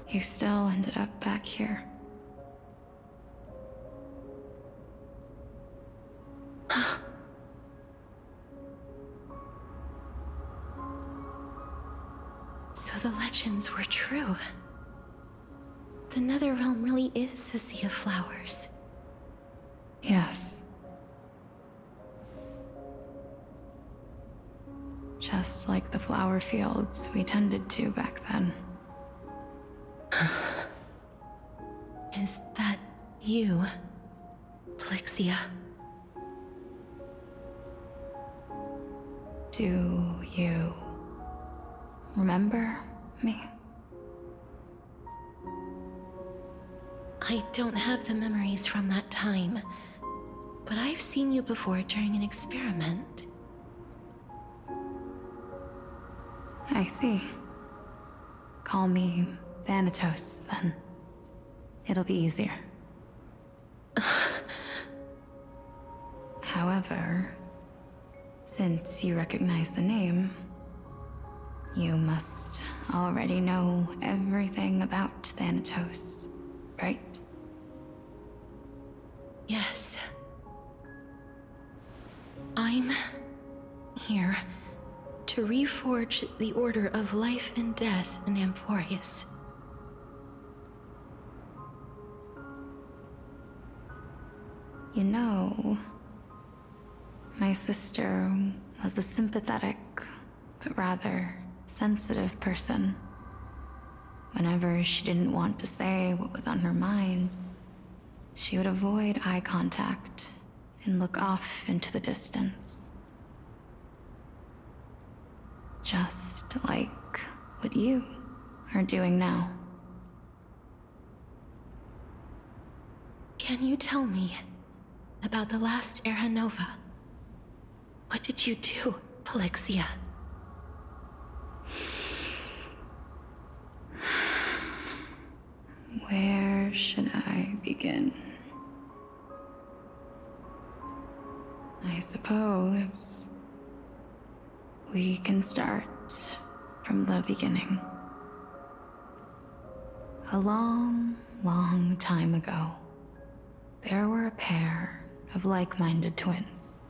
you still ended up back here. So the legends were true. The Netherrealm really is a sea of flowers. Yes. Just like the flower fields we tended to back then. Is that you, Plixia? Do you remember me? I don't have the memories from that time, but I've seen you before during an experiment. I see. Call me Thanatos, then. It'll be easier. However, since you recognize the name, you must already know everything about Thanatos, right? Yes. I'm here to reforge the order of life and death in Amphorius. You know, my sister was a sympathetic, but rather sensitive person. Whenever she didn't want to say what was on her mind, she would avoid eye contact and look off into the distance. Just like what you are doing now. Can you tell me about the last Era Nova? What did you do, Plixia? Where should I begin? I suppose we can start from the beginning. A long, long time ago, there were a pair of like-minded twins.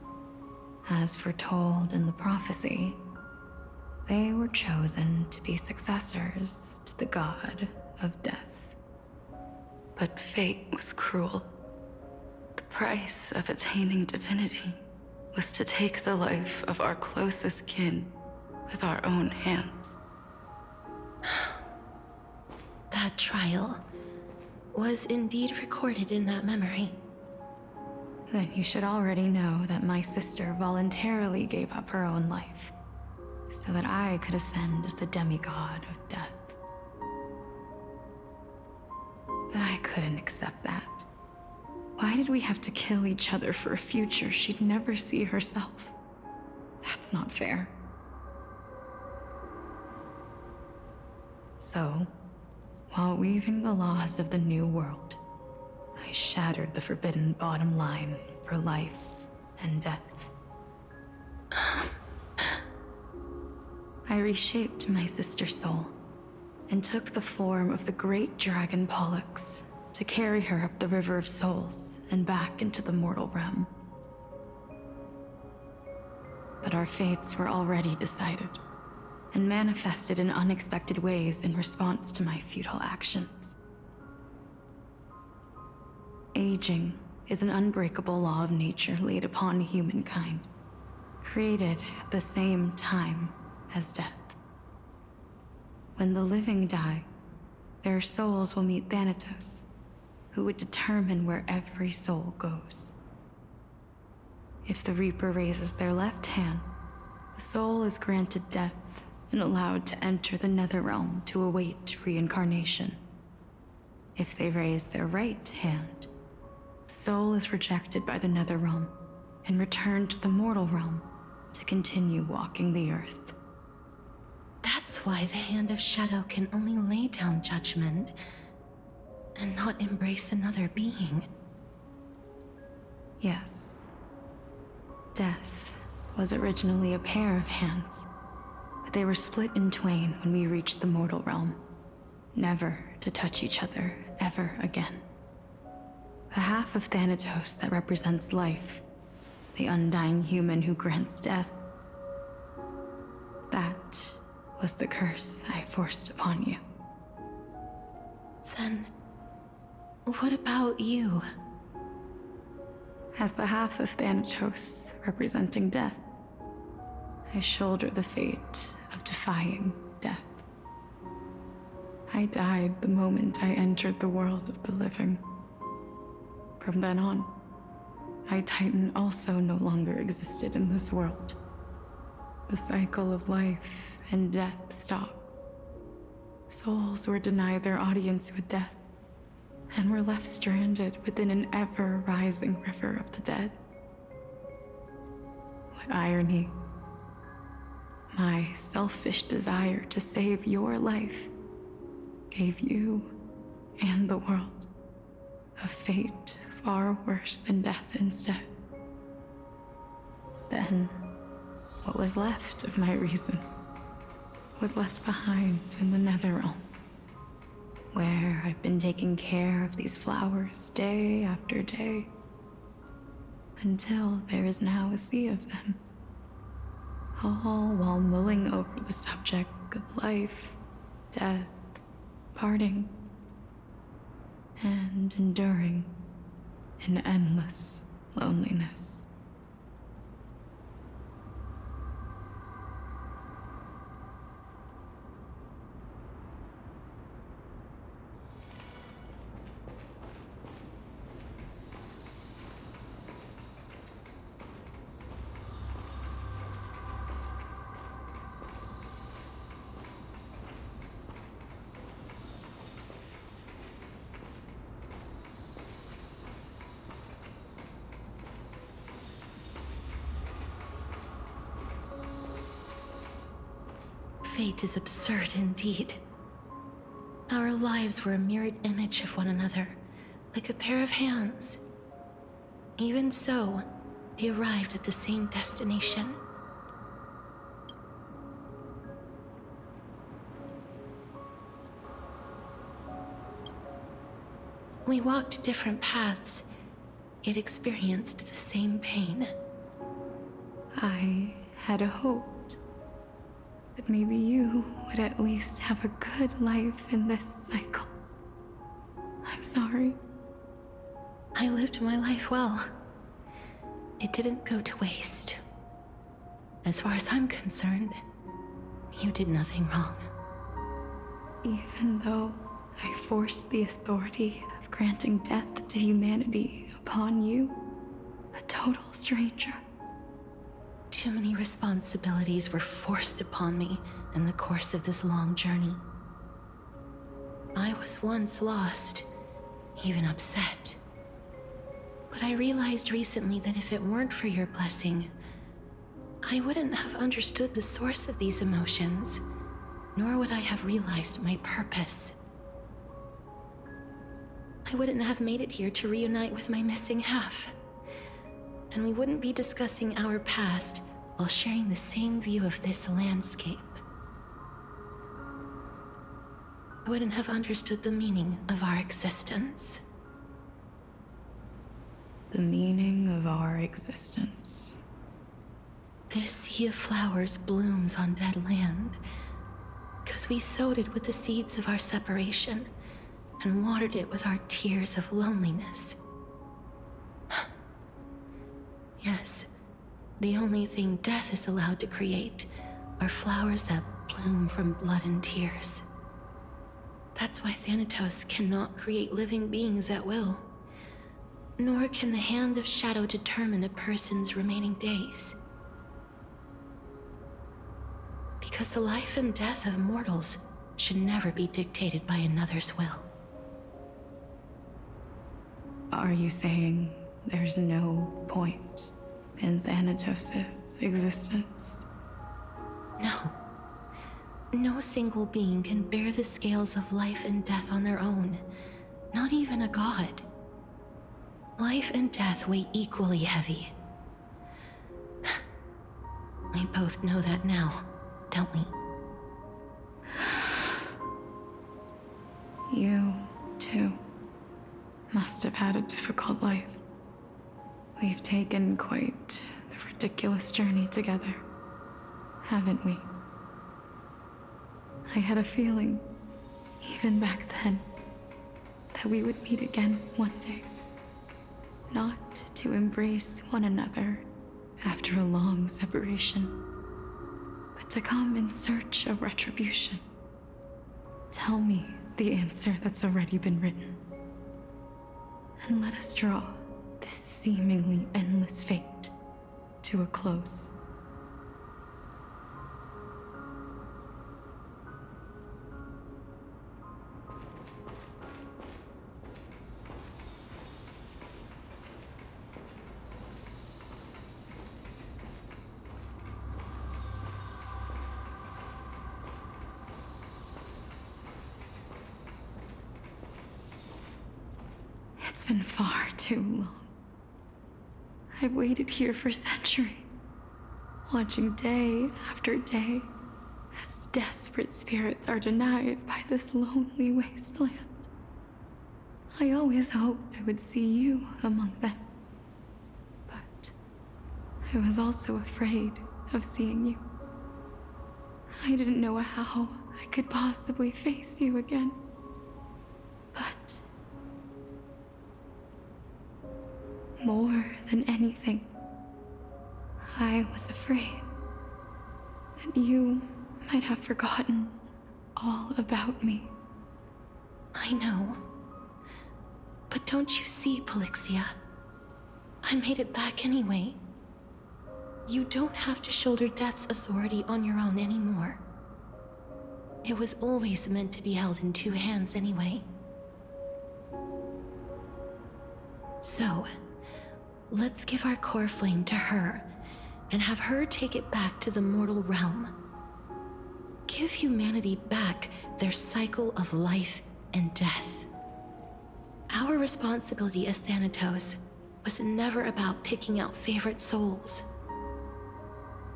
As foretold in the prophecy, they were chosen to be successors to the god of death. But fate was cruel. The price of attaining divinity was to take the life of our closest kin with our own hands. That trial was indeed recorded in that memory. Then you should already know that my sister voluntarily gave up her own life, so that I could ascend as the demigod of death. But I couldn't accept that. Why did we have to kill each other for a future she'd never see herself? That's not fair. So, while weaving the laws of the new world, I shattered the forbidden bottom line for life and death. I reshaped my sister's soul and took the form of the great dragon Pollux to carry her up the River of Souls and back into the mortal realm. But our fates were already decided and manifested in unexpected ways in response to my futile actions. Aging is an unbreakable law of nature laid upon humankind, created at the same time as death. When the living die, their souls will meet Thanatos, who would determine where every soul goes. If the Reaper raises their left hand, the soul is granted death and allowed to enter the Netherrealm to await reincarnation. If they raise their right hand, the soul is rejected by the Netherrealm and returned to the mortal realm to continue walking the earth. That's why the Hand of Shadow can only lay down judgment and not embrace another being. Yes. Death was originally a pair of hands, but they were split in twain when we reached the mortal realm, never to touch each other ever again. The half of Thanatos that represents life, the undying human who grants death, that was the curse I forced upon you. Then, what about you? As the half of Thanatos representing death, I shoulder the fate of defying death. I died the moment I entered the world of the living. From then on, my Titan also no longer existed in this world. The cycle of life and death stopped. Souls were denied their audience with death, and were left stranded within an ever-rising river of the dead. What irony. My selfish desire to save your life gave you and the world a fate far worse than death instead. Then, what was left of my reason was left behind in the Netherrealm, where I've been taking care of these flowers day after day, until there is now a sea of them, all while mulling over the subject of life, death, parting, and enduring in endless loneliness. Fate is absurd indeed. Our lives were a mirrored image of one another, like a pair of hands. Even so, we arrived at the same destination. We walked different paths, yet experienced the same pain. I had hoped that maybe you would at least have a good life in this cycle. I'm sorry. I lived my life well. It didn't go to waste. As far as I'm concerned, you did nothing wrong. Even though I forced the authority of granting death to humanity upon you, a total stranger. Too many responsibilities were forced upon me in the course of this long journey. I was once lost, even upset. But I realized recently that if it weren't for your blessing, I wouldn't have understood the source of these emotions, nor would I have realized my purpose. I wouldn't have made it here to reunite with my missing half. And we wouldn't be discussing our past while sharing the same view of this landscape. I wouldn't have understood the meaning of our existence. The meaning of our existence. This sea of flowers blooms on dead land, because we sowed it with the seeds of our separation and watered it with our tears of loneliness. Yes, the only thing death is allowed to create are flowers that bloom from blood and tears. That's why Thanatos cannot create living beings at will. Nor can the Hand of Shadow determine a person's remaining days. Because the life and death of mortals should never be dictated by another's will. Are you saying there's no point in Thanatos' existence? No. No single being can bear the scales of life and death on their own. Not even a god. Life and death weigh equally heavy. We both know that now, don't we? You, too, must have had a difficult life. We've taken quite the ridiculous journey together, haven't we? I had a feeling, even back then, that we would meet again one day. Not to embrace one another after a long separation, but to come in search of retribution. Tell me the answer that's already been written, and let us draw this seemingly endless fate to a close. It's been far too long. I've waited here for centuries, watching day after day as desperate spirits are denied by this lonely wasteland. I always hoped I would see you among them, but I was also afraid of seeing you. I didn't know how I could possibly face you again, but more than anything, I was afraid that you might have forgotten all about me. I know. But don't you see, Polixia? I made it back anyway. You don't have to shoulder death's authority on your own anymore. It was always meant to be held in two hands anyway. So, let's give our core flame to her, and have her take it back to the mortal realm. Give humanity back their cycle of life and death. Our responsibility as Thanatos was never about picking out favorite souls.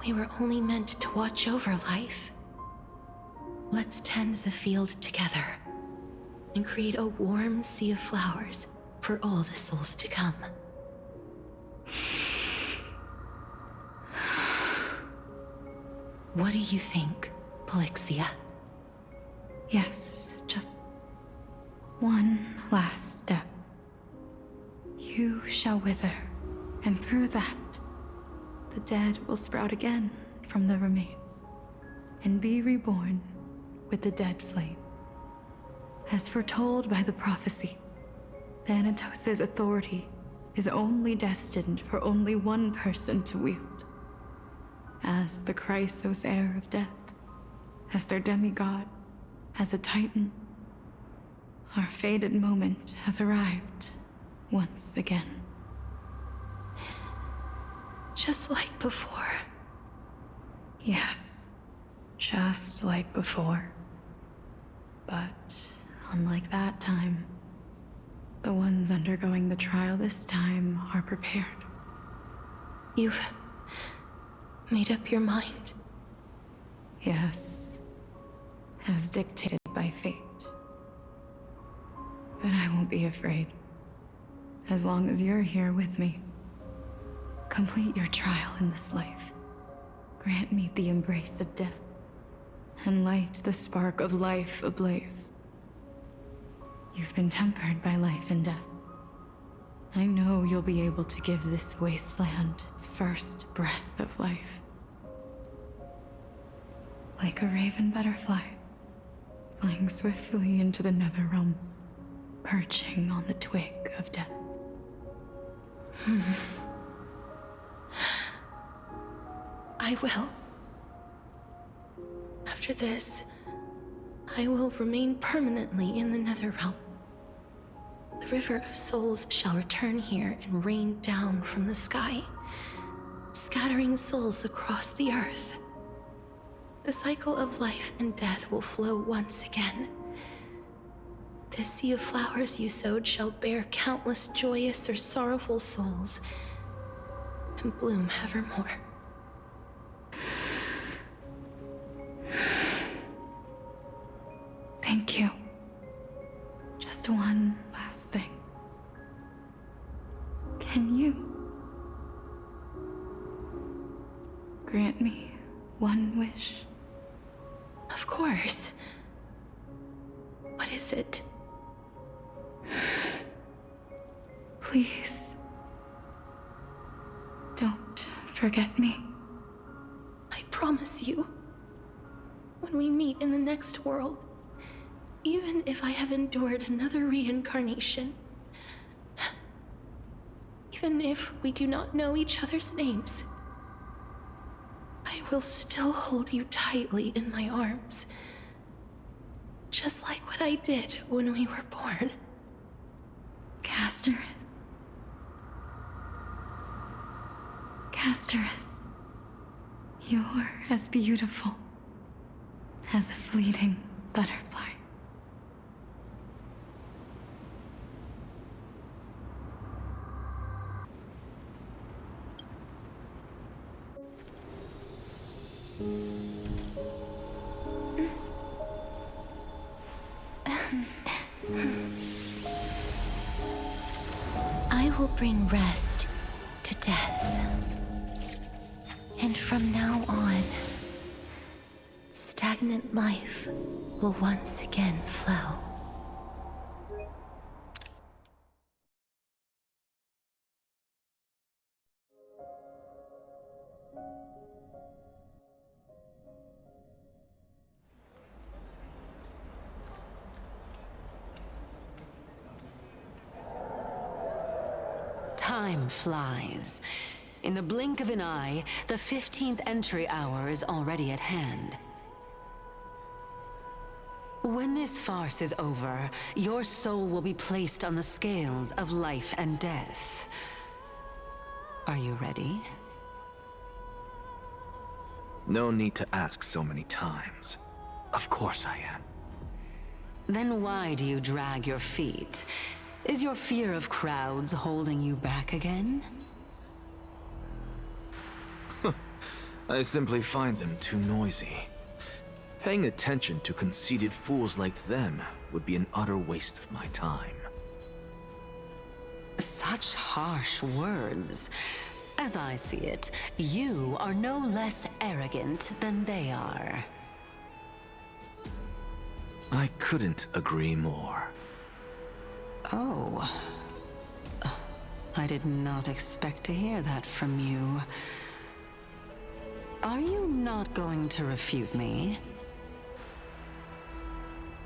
We were only meant to watch over life. Let's tend the field together, and create a warm sea of flowers for all the souls to come. What do you think, Polixia? Yes, just one last step. You shall wither, and through that, the dead will sprout again from the remains, and be reborn with the dead flame. As foretold by the prophecy, Thanatos' authority is only destined for only one person to wield. As the Chrysos heir of death, as their demigod, as a titan, our fated moment has arrived once again. Just like before. Yes, just like before. But unlike that time, the ones undergoing the trial this time are prepared. You've made up your mind? Yes, as dictated by fate. But I won't be afraid, as long as you're here with me. Complete your trial in this life. Grant me the embrace of death, and light the spark of life ablaze. You've been tempered by life and death. I know you'll be able to give this wasteland its first breath of life. Like a raven butterfly, flying swiftly into the Netherrealm, perching on the twig of death. I will. After this, I will remain permanently in the Netherrealm. The River of Souls shall return here and rain down from the sky, scattering souls across the earth. The cycle of life and death will flow once again. This sea of flowers you sowed shall bear countless joyous or sorrowful souls, and bloom evermore. Thank you. Just one last thing. Can you grant me one wish? Of course. What is it? Please, don't forget me. I promise you, when we meet in the next world, even if I have endured another reincarnation, even if we do not know each other's names, I will still hold you tightly in my arms, just like what I did when we were born. Casterus. Casterus. You're as beautiful as a fleeting butterfly. I will bring rest to death. And from now on, stagnant life will once again flow. Time flies. In the blink of an eye, the 15th entry hour is already at hand. When this farce is over, your soul will be placed on the scales of life and death. Are you ready? No need to ask so many times. Of course I am. Then why do you drag your feet? Is your fear of crowds holding you back again? I simply find them too noisy. Paying attention to conceited fools like them would be an utter waste of my time. Such harsh words. As I see it, you are no less arrogant than they are. I couldn't agree more. Oh. I did not expect to hear that from you. Are you not going to refute me?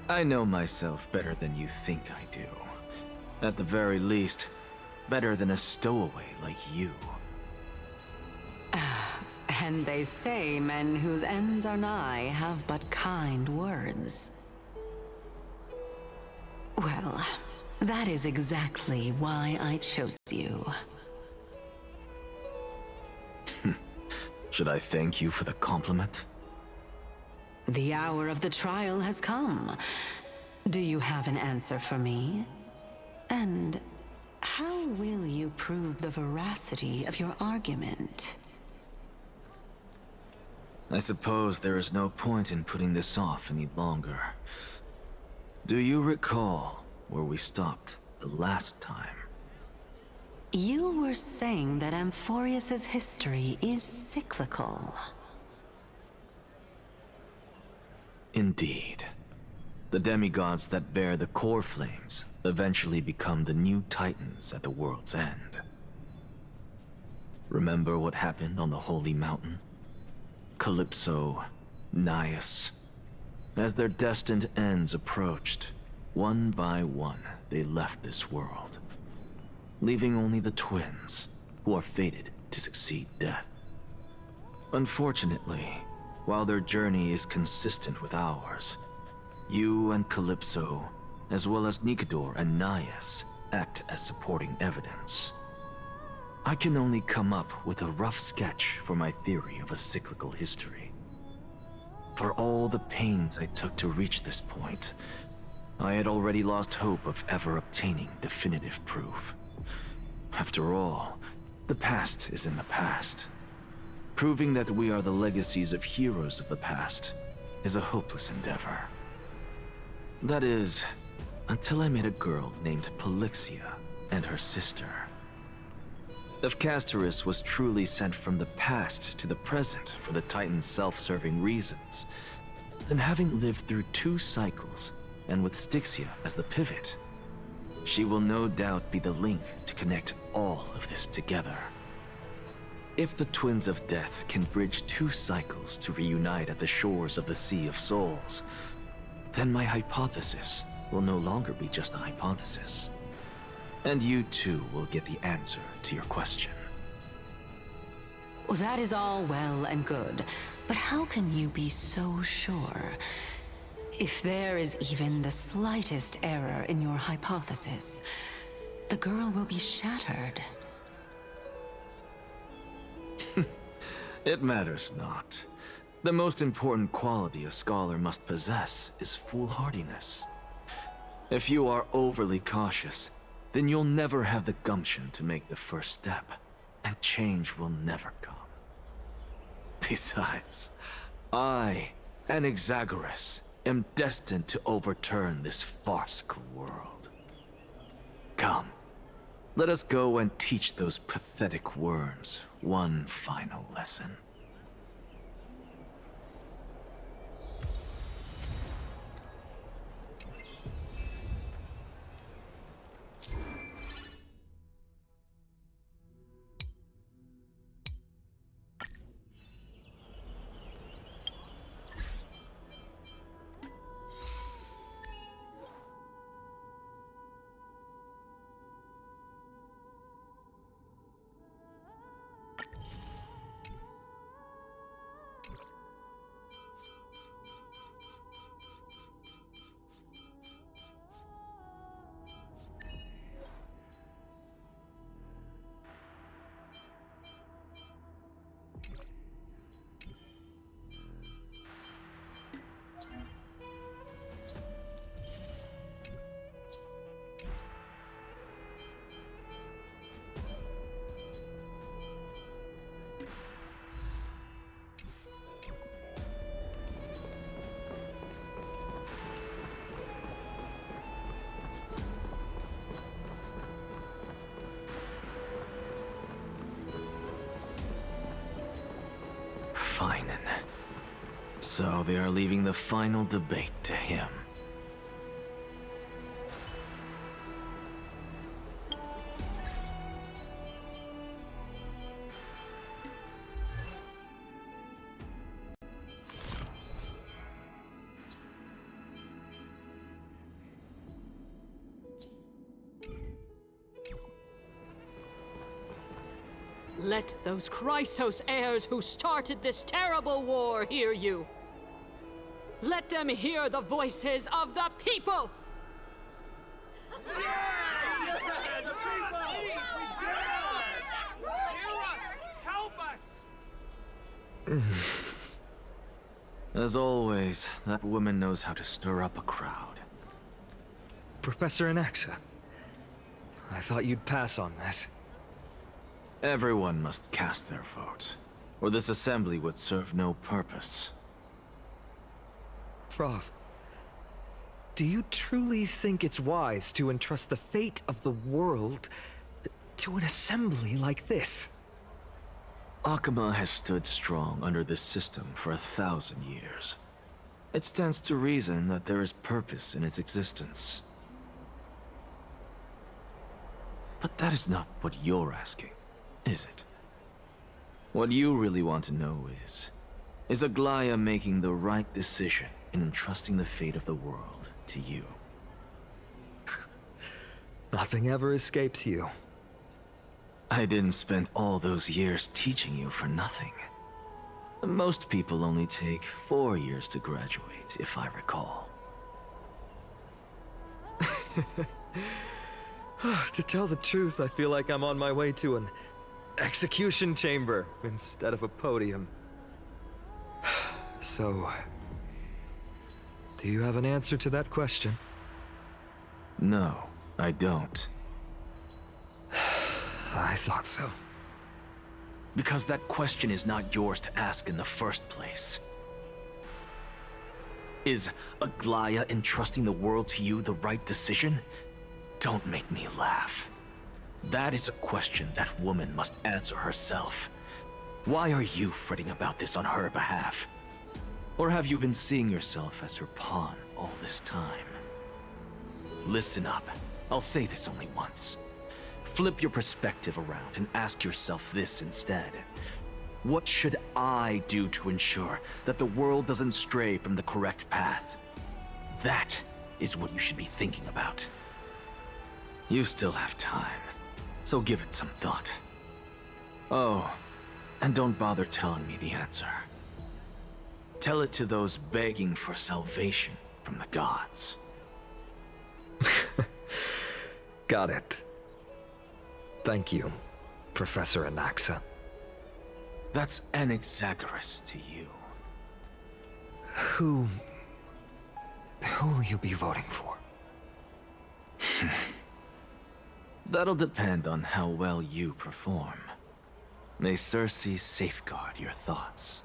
I know myself better than you think I do. At the very least, better than a stowaway like you. And they say men whose ends are nigh have but kind words. Well, that is exactly why I chose you. Should I thank you for the compliment? The hour of the trial has come. Do you have an answer for me? And how will you prove the veracity of your argument? I suppose there is no point in putting this off any longer. Do you recall where we stopped the last time? You were saying that Amphorius's history is cyclical. Indeed. The demigods that bear the core flames eventually become the new titans at the world's end. Remember what happened on the Holy Mountain? Calypso, Naias, As their destined ends approached, one by one, they left this world, leaving only the twins, who are fated to succeed death. Unfortunately, while their journey is consistent with ours, you and Calypso, as well as Nikador and Naias, act as supporting evidence. I can only come up with a rough sketch for my theory of a cyclical history. For all the pains I took to reach this point, I had already lost hope of ever obtaining definitive proof. After all, the past is in the past. Proving that we are the legacies of heroes of the past is a hopeless endeavor. That is, until I met a girl named Polixia and her sister. If Castoris was truly sent from the past to the present for the Titan's self-serving reasons, then having lived through 2 cycles, and with Styxia as the pivot, she will no doubt be the link to connect all of this together. If the Twins of Death can bridge 2 cycles to reunite at the shores of the Sea of Souls, then my hypothesis will no longer be just a hypothesis. And you too will get the answer to your question. Well, that is all well and good, but how can you be so sure? If there is even the slightest error in your hypothesis, the girl will be shattered. It matters not. The most important quality a scholar must possess is foolhardiness. If you are overly cautious, then you'll never have the gumption to make the first step, and change will never come. Besides, I, an Exagoras, am destined to overturn this farcical world. Come, let us go and teach those pathetic worms one final lesson. Fine. So they are leaving the final debate to him. Let those Chrysos heirs who started this terrible war hear you. Let them hear the voices of the people! As always, that woman knows how to stir up a crowd. Professor Anaxa, I thought you'd pass on this. Everyone must cast their vote, or this assembly would serve no purpose. Prof, do you truly think it's wise to entrust the fate of the world to an assembly like this? Akama has stood strong under this system for 1,000 years. It stands to reason that there is purpose in its existence. But that is not what you're asking, is it? What you really want to know is Aglaya making the right decision in entrusting the fate of the world to you. Nothing ever escapes you. I didn't spend all those years teaching you for nothing. Most people only take 4 years to graduate, if I recall. To tell the truth, I feel like I'm on my way to an execution chamber instead of a podium. So, do you have an answer to that question? No, I don't. I thought so. Because that question is not yours to ask in the first place. Is Aglaya entrusting the world to you the right decision? Don't make me laugh. That is a question that woman must answer herself. Why are you fretting about this on her behalf? Or have you been seeing yourself as her pawn all this time? Listen up. I'll say this only once. Flip your perspective around and ask yourself this instead. What should I do to ensure that the world doesn't stray from the correct path? That is what you should be thinking about. You still have time, so give it some thought. Oh, and don't bother telling me the answer. Tell it to those begging for salvation from the gods. Got it. Thank you, Professor Anaxa. That's Anaxagoras to you. Who will you be voting for? That'll depend on how well you perform. May Circe safeguard your thoughts.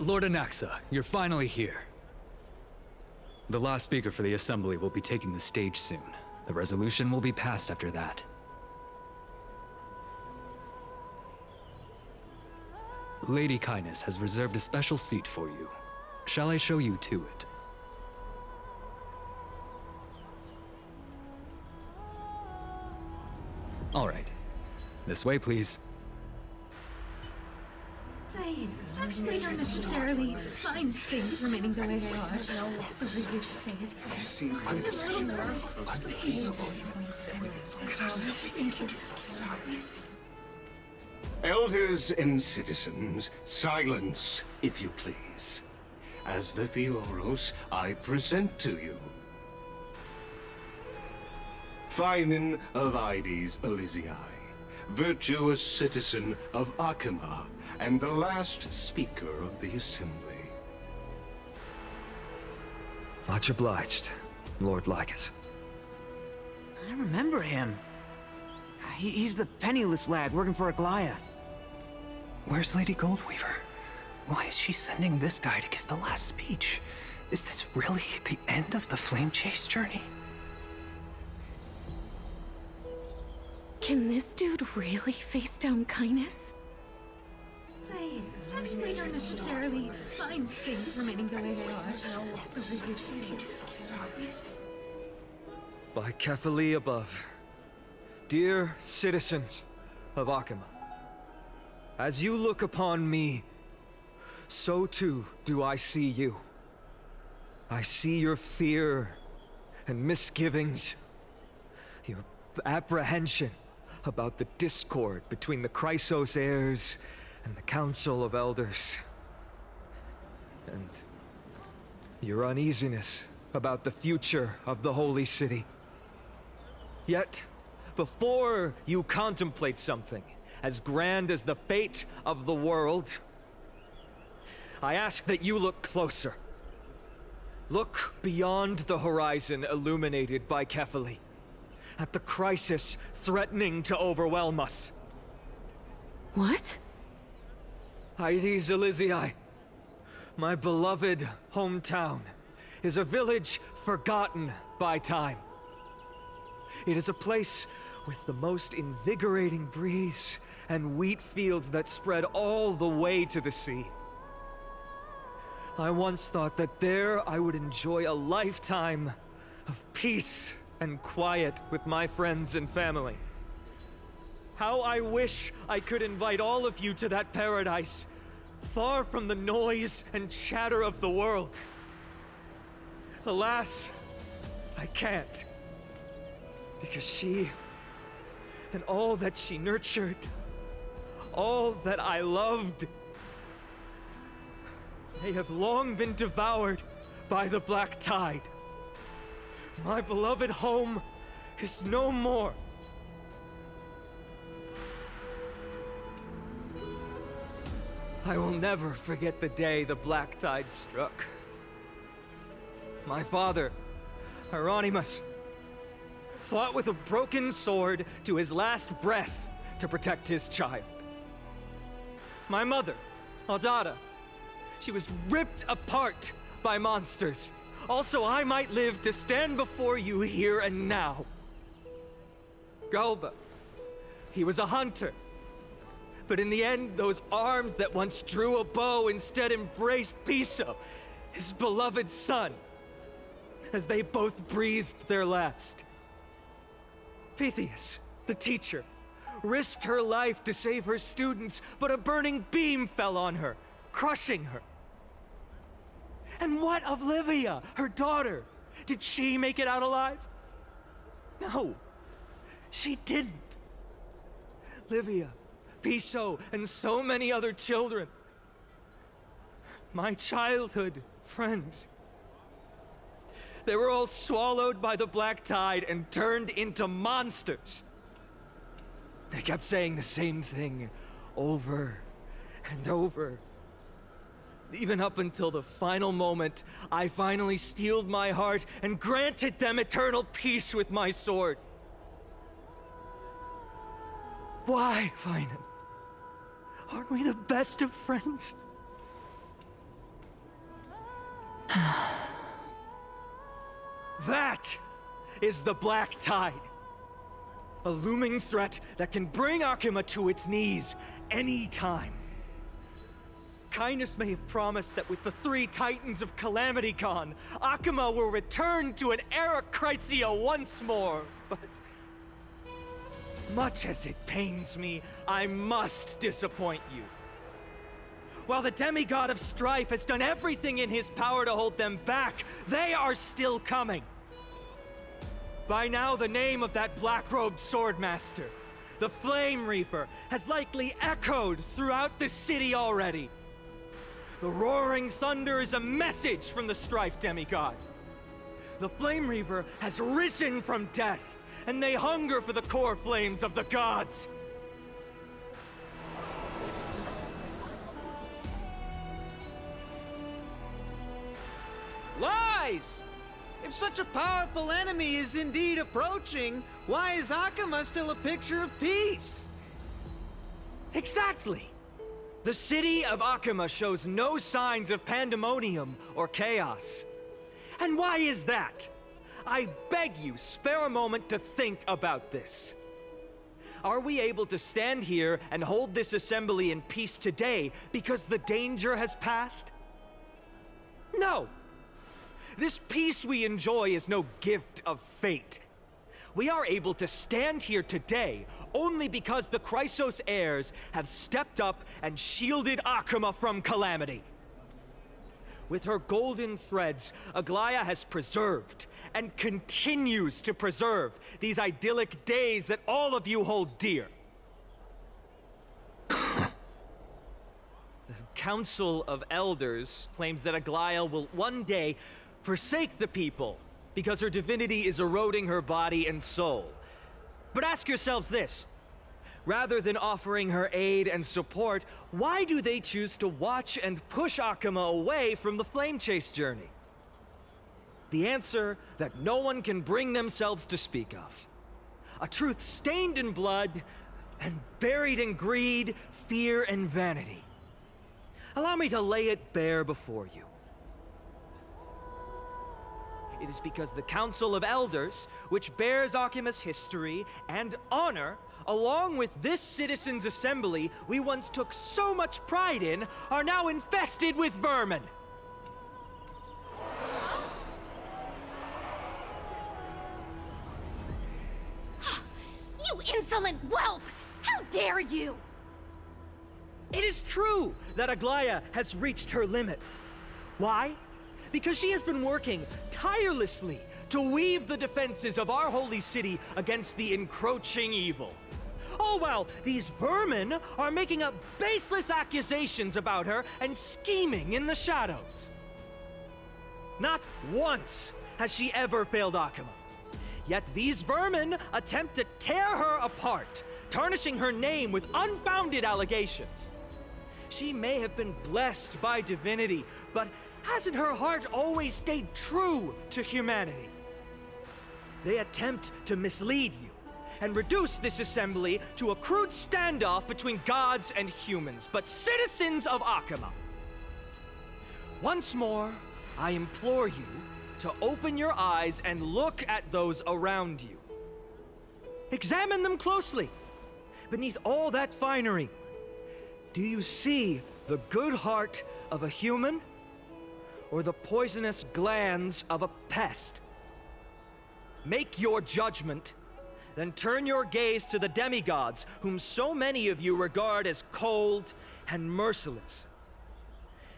Lord Anaxa, you're finally here. The last speaker for the Assembly will be taking the stage soon. The resolution will be passed after that. Lady Kindness has reserved a special seat for you. Shall I show you to it? All right. This way, please. I actually don't necessarily mind things remaining the way they are. Whatever you say it. I'm a little nervous. Thank you. Elders and citizens, silence, if you please. As the Theoros, I present to you Finan of Ides Elysiae, virtuous citizen of Akima, and the last speaker of the Assembly. Much obliged, Lord Lycus. I remember him. He's the penniless lad working for Aglaya. Where's Lady Goldweaver? Why is she sending this guy to give the last speech? Is this really the end of the Flame Chase journey? Can this dude really face down Kindness? I actually don't necessarily mind things remaining the way they are. Whatever you say it. By Kefali above, dear citizens of Akima, as you look upon me, so too do I see you. I see your fear and misgivings, your apprehension about the discord between the Chrysos heirs and the Council of Elders, and your uneasiness about the future of the Holy City. Yet, before you contemplate something as grand as the fate of the world, I ask that you look closer. Look beyond the horizon illuminated by Kefali, at the crisis threatening to overwhelm us. What? Ides Elysiae, my beloved hometown, is a village forgotten by time. It is a place with the most invigorating breeze and wheat fields that spread all the way to the sea. I once thought that there I would enjoy a lifetime of peace and quiet with my friends and family. How I wish I could invite all of you to that paradise, far from the noise and chatter of the world. Alas, I can't. Because she, and all that she nurtured, all that I loved, they have long been devoured by the black tide. My beloved home is no more. I will never forget the day the black tide struck. My father, Hieronymus, fought with a broken sword to his last breath to protect his child. My mother, Aldada, she was ripped apart by monsters. Also, I might live to stand before you here and now. Galba, he was a hunter. But in the end, those arms that once drew a bow instead embraced Piso, his beloved son, as they both breathed their last. Pythias, the teacher, risked her life to save her students, but a burning beam fell on her, crushing her. And what of Livia, her daughter? Did she make it out alive? No, she didn't. Livia, Piso, and so many other children. My childhood friends. They were all swallowed by the black tide and turned into monsters. They kept saying the same thing over and over. Even up until the final moment, I finally steeled my heart and granted them eternal peace with my sword. Why, Finan? Aren't we the best of friends? That is the black tide. A looming threat that can bring Akima to its knees any time. Kindness may have promised that with the 3 Titans of Calamity Con, Akima will return to an era Chrysia once more, but much as it pains me, I must disappoint you. While the demigod of strife has done everything in his power to hold them back, they are still coming. By now, the name of that black-robed swordmaster, the Flame Reaper, has likely echoed throughout the city already. The roaring thunder is a message from the strife demigod. The Flame Reaper has risen from death, and they hunger for the core flames of the gods. Lies! If such a powerful enemy is indeed approaching, why is Akima still a picture of peace? Exactly! The city of Akima shows no signs of pandemonium or chaos. And why is that? I beg you, spare a moment to think about this. Are we able to stand here and hold this assembly in peace today because the danger has passed? No! This peace we enjoy is no gift of fate. We are able to stand here today only because the Chrysos heirs have stepped up and shielded Akima from calamity. With her golden threads, Aglaya has preserved and continues to preserve these idyllic days that all of you hold dear. The Council of Elders claims that Aglaya will one day forsake the people because her divinity is eroding her body and soul. But ask yourselves this. Rather than offering her aid and support, why do they choose to watch and push Akima away from the Flame Chase journey? The answer that no one can bring themselves to speak of. A truth stained in blood and buried in greed, fear, and vanity. Allow me to lay it bare before you. It is because the Council of Elders, which bears Akima's history and honor, along with this citizens' assembly we once took so much pride in, are now infested with vermin. You insolent whelp! How dare you! It is true that Aglaya has reached her limit. Why? Because she has been working tirelessly to weave the defenses of our holy city against the encroaching evil. All while these vermin are making up baseless accusations about her and scheming in the shadows. Not once has she ever failed Akuma. Yet these vermin attempt to tear her apart, tarnishing her name with unfounded allegations. She may have been blessed by divinity, but hasn't her heart always stayed true to humanity? They attempt to mislead you and reduce this assembly to a crude standoff between gods and humans, but citizens of Akuma. Once more, I implore you to open your eyes and look at those around you. Examine them closely. Beneath all that finery, do you see the good heart of a human or the poisonous glands of a pest? Make your judgment, then turn your gaze to the demigods whom so many of you regard as cold and merciless.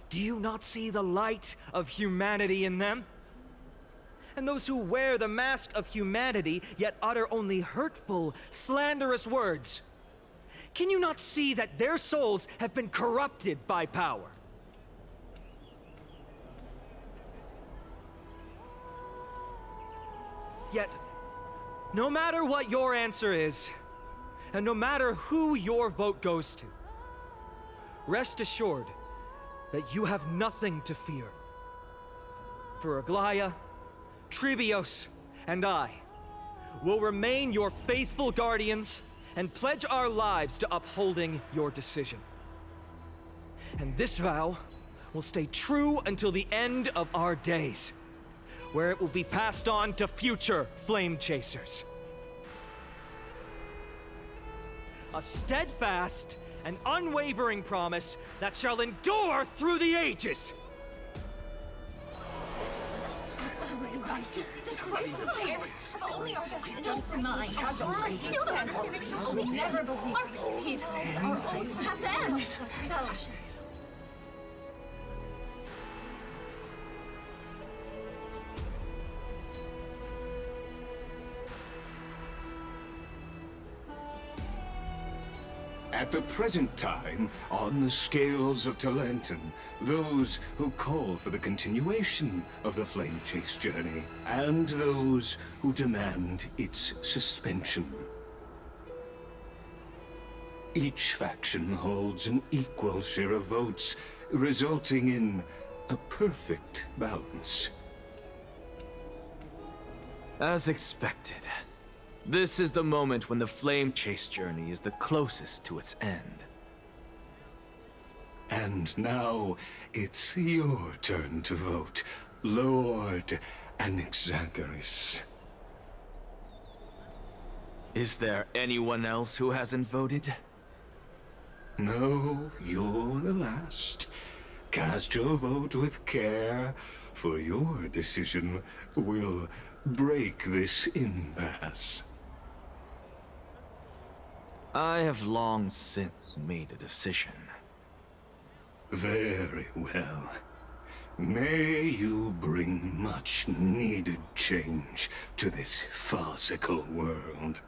Do you not see the light of humanity in them? And those who wear the mask of humanity yet utter only hurtful, slanderous words. Can you not see that their souls have been corrupted by power? Yet, no matter what your answer is, and no matter who your vote goes to, rest assured that you have nothing to fear. For Aglaya, Tribios, and I will remain your faithful guardians and pledge our lives to upholding your decision. And this vow will stay true until the end of our days, where it will be passed on to future flame chasers. A steadfast and unwavering promise that shall endure through the ages. This crisis airs have only our best interests in mind. I still don't understand it. Can only never believe our succeed. Our lives have to end. So. At the present time, on the scales of Talenton, those who call for the continuation of the Flame Chase journey, and those who demand its suspension. Each faction holds an equal share of votes, resulting in a perfect balance. As expected. This is the moment when the Flame Chase journey is the closest to its end. And now, it's your turn to vote, Lord Anaxagoras. Is there anyone else who hasn't voted? No, you're the last. Cast your vote with care, for your decision will break this impasse. I have long since made a decision. Very well. May you bring much needed change to this farcical world.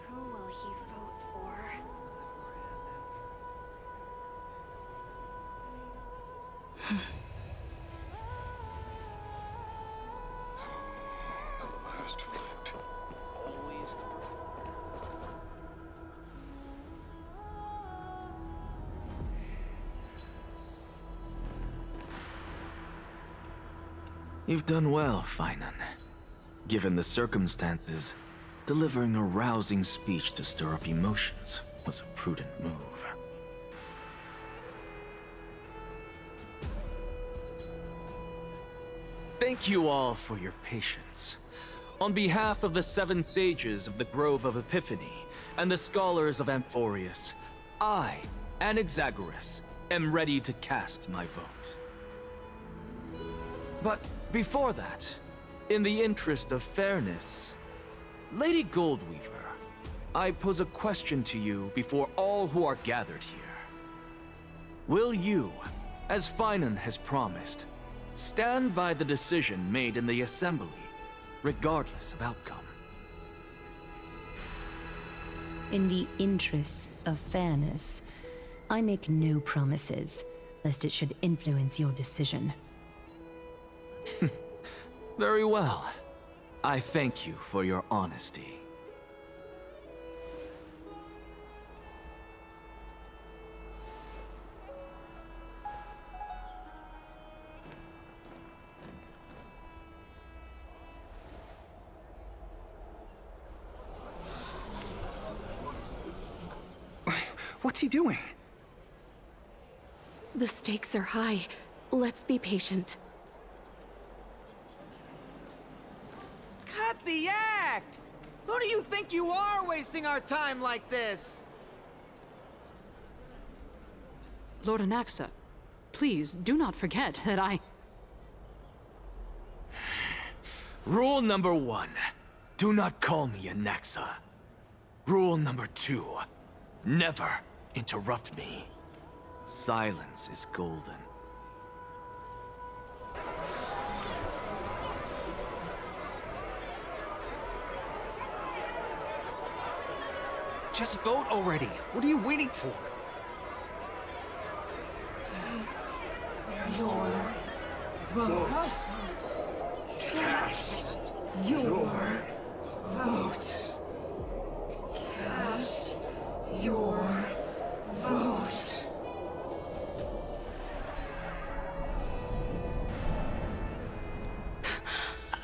Who will he vote for? Last vote. Always the You've done well, Finan. Given the circumstances, delivering a rousing speech to stir up emotions was a prudent move. Thank you all for your patience. On behalf of the 7 sages of the Grove of Epiphany and the scholars of Amphorius, I, Anaxagoras, am ready to cast my vote. But before that, in the interest of fairness, Lady Goldweaver, I pose a question to you before all who are gathered here. Will you, as Finan has promised, stand by the decision made in the Assembly, regardless of outcome? In the interests of fairness, I make no promises, lest it should influence your decision. Very well. I thank you for your honesty. What's he doing? The stakes are high. Let's be patient. Cut the act! Who do you think you are wasting our time like this? Lord Anaxa, please do not forget that I... Rule number 1, do not call me Anaxa. Rule number 2, never interrupt me. Silence is golden. Just vote already. What are you waiting for? Your vote. Cast your vote. Cast your vote.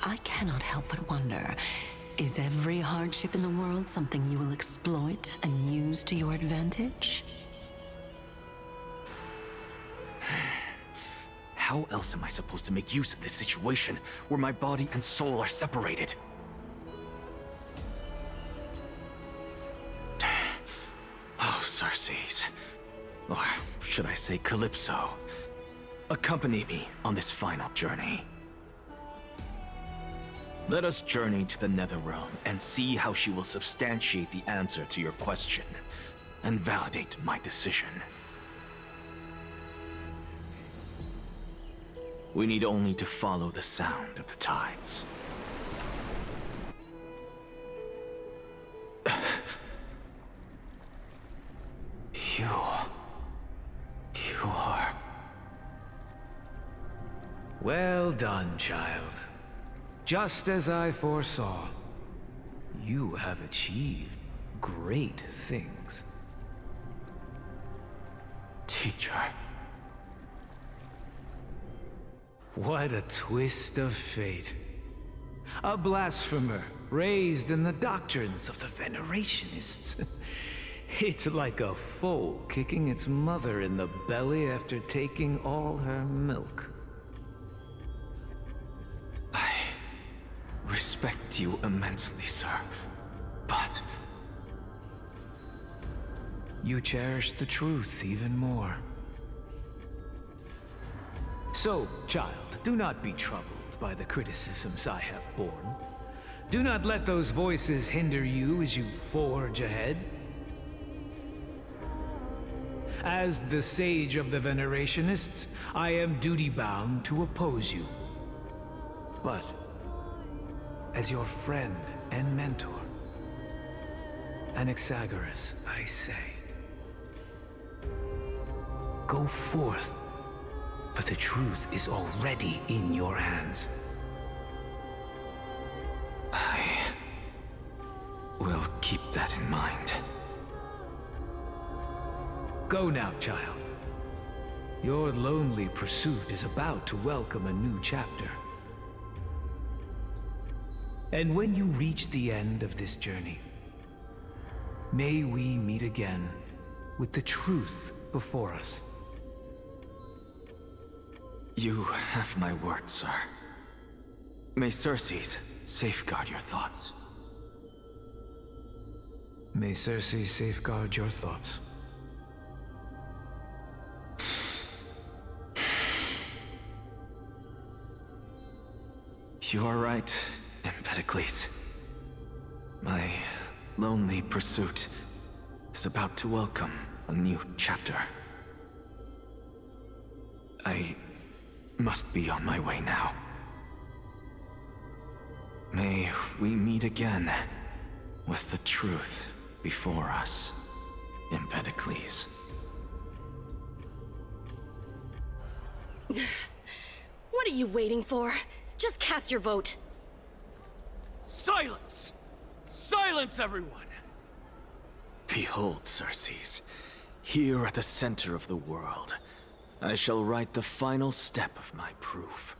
I cannot help but wonder, is every hardship in the world something you will exploit and use to your advantage? How else am I supposed to make use of this situation where my body and soul are separated? Oh, Circes. Or should I say Calypso? Accompany me on this final journey. Let us journey to the Netherrealm and see how she will substantiate the answer to your question and validate my decision. We need only to follow the sound of the tides. You are... Well done, child. Just as I foresaw, you have achieved great things. Teacher. What a twist of fate. A blasphemer raised in the doctrines of the Venerationists. It's like a foal kicking its mother in the belly after taking all her milk. I respect you immensely, sir, but... You cherish the truth even more. So, child, do not be troubled by the criticisms I have borne. Do not let those voices hinder you as you forge ahead. As the sage of the Venerationists, I am duty-bound to oppose you. But, as your friend and mentor, Anaxagoras, I say, go forth, for the truth is already in your hands. I will keep that in mind. Go now, child. Your lonely pursuit is about to welcome a new chapter. And when you reach the end of this journey, may we meet again with the truth before us. You have my word, sir. May Circes safeguard your thoughts. May Circe safeguard your thoughts. You are right, Empedocles. My lonely pursuit is about to welcome a new chapter. I must be on my way now. May we meet again with the truth before us, Empedocles. What are you waiting for? Just cast your vote. Silence! Silence, everyone! Behold, Circes, here at the center of the world, I shall write the final step of my proof.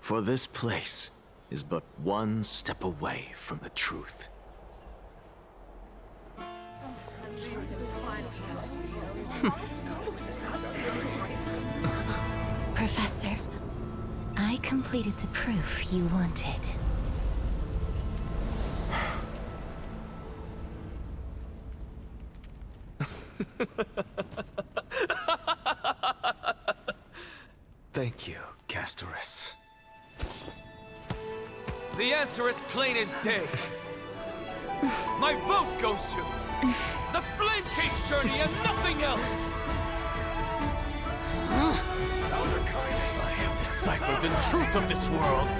For this place is but one step away from the truth. Professor, I completed the proof you wanted. Thank you, Castorus. The answer is plain as day. My vote goes to the Flame Chase journey and nothing else! Elder Kindness, I have deciphered the truth of this world!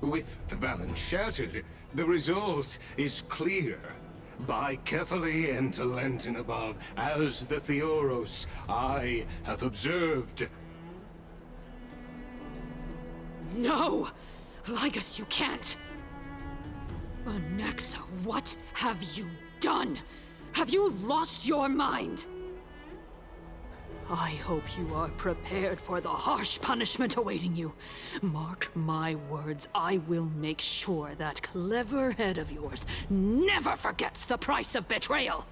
With the balance shattered, the result is clear. By Kephaly and Talenton above, as the Theoros, I have observed. No! Ligus, you can't! Onyxa, what have you done? Have you lost your mind? I hope you are prepared for the harsh punishment awaiting you. Mark my words, I will make sure that clever head of yours never forgets the price of betrayal.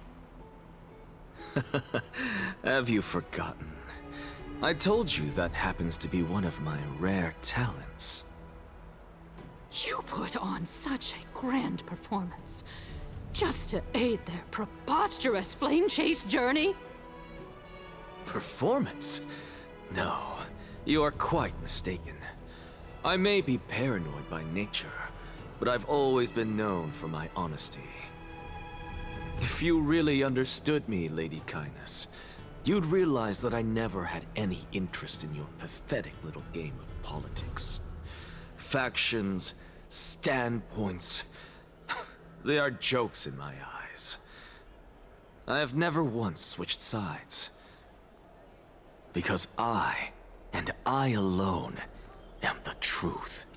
Have you forgotten? I told you that happens to be one of my rare talents. You put on such a grand performance, just to aid their preposterous flame chase journey? Performance? No, you are quite mistaken. I may be paranoid by nature, but I've always been known for my honesty. If you really understood me, Lady Kindness, you'd realize that I never had any interest in your pathetic little game of politics. Factions, standpoints, they are jokes in my eyes. I have never once switched sides. Because I, and I alone, am the truth.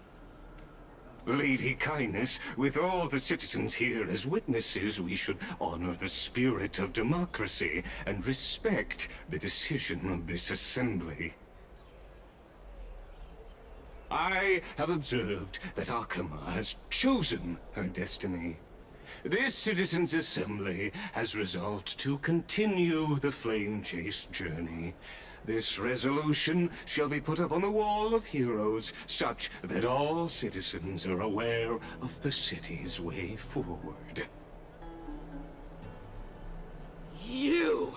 Lady Kindness, with all the citizens here as witnesses, we should honor the spirit of democracy and respect the decision of this assembly. I have observed that Akama has chosen her destiny. This citizens' assembly has resolved to continue the flame chase journey. This resolution shall be put up on the Wall of Heroes, such that all citizens are aware of the city's way forward. You!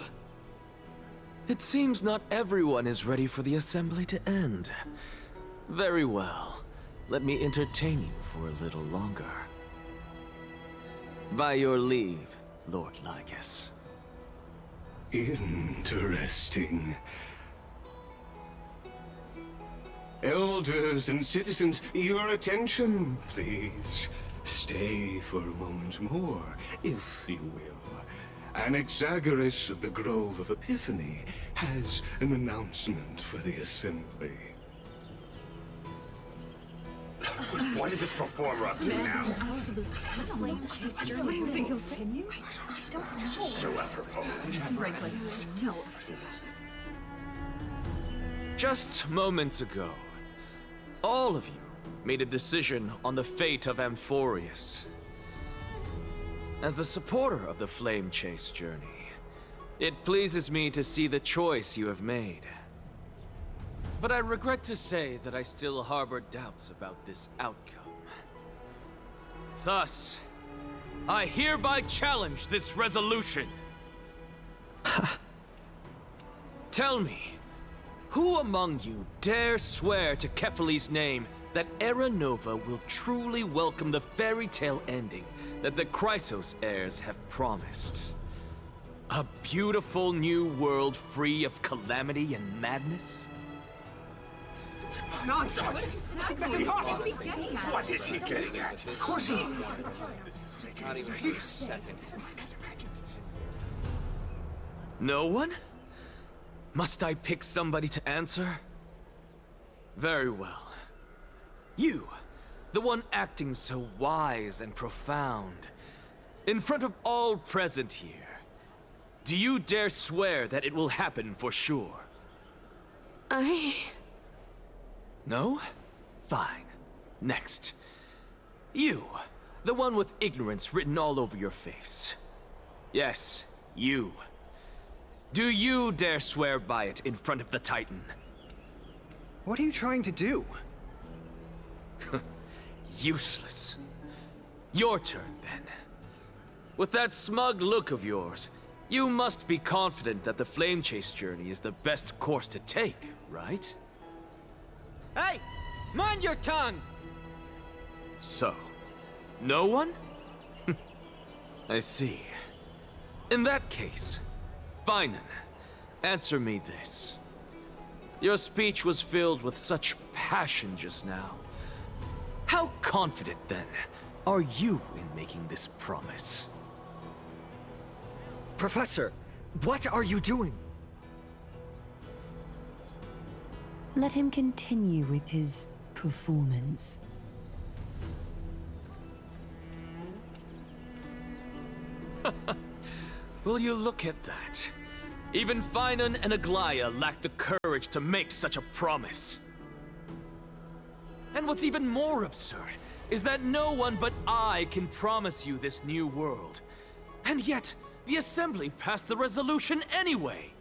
It seems not everyone is ready for the assembly to end. Very well. Let me entertain you for a little longer. By your leave, Lord Ligus. Interesting. Elders and citizens, your attention, please. Stay for a moment more, if you will. Anaxagoras of the Grove of Epiphany has an announcement for the assembly. What is this performer up to now? Flame chase journey. What do you think he'll continue? I don't know. So apropos. Frankly, still. Just moments ago, all of you made a decision on the fate of Amphorius. As a supporter of the Flame Chase journey, it pleases me to see the choice you have made. But I regret to say that I still harbor doubts about this outcome. Thus, I hereby challenge this resolution. Tell me, who among you dare swear to Kefali's name that Era Nova will truly welcome the fairy tale ending that the Chrysos heirs have promised? A beautiful new world free of calamity and madness? Nonsense! That's impossible! What is he getting at? Of course he... Not even for a second. No one? Must I pick somebody to answer? Very well. You, the one acting so wise and profound, in front of all present here, do you dare swear that it will happen for sure? No? Fine. Next. You, the one with ignorance written all over your face. Yes, you. Do you dare swear by it in front of the Titan? What are you trying to do? Useless. Your turn, then. With that smug look of yours, you must be confident that the Flame Chase journey is the best course to take, right? Hey! Mind your tongue! So, no one? I see. In that case, Finan, answer me this. Your speech was filled with such passion just now. How confident, then, are you in making this promise? Professor, what are you doing? Let him continue with his performance. Will you look at that? Even Finan and Aglaya lack the courage to make such a promise. And what's even more absurd is that no one but I can promise you this new world. And yet, the Assembly passed the resolution anyway.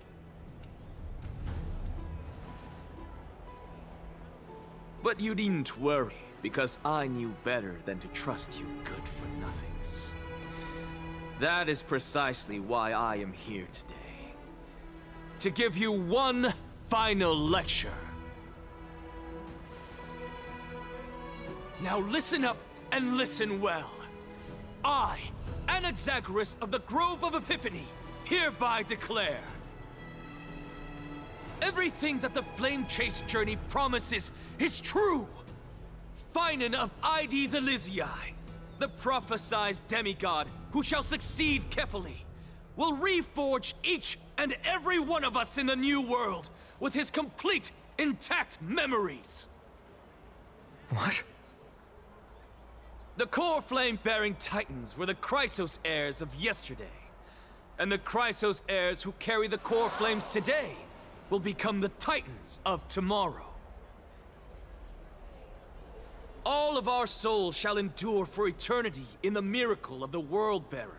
But you needn't worry, because I knew better than to trust you good-for-nothings. That is precisely why I am here today. To give you one final lecture. Now listen up and listen well. I, Anaxagoras of the Grove of Epiphany, hereby declare everything that the Flame Chase journey promises is true. Finan of Ides Elysiae, the prophesied demigod who shall succeed Kefali, will reforge each and every one of us in the new world with his complete, intact memories. What? The core flame-bearing titans were the Chrysos heirs of yesterday. And the Chrysos heirs who carry the core flames today will become the titans of tomorrow. All of our souls shall endure for eternity in the miracle of the World-Bearer.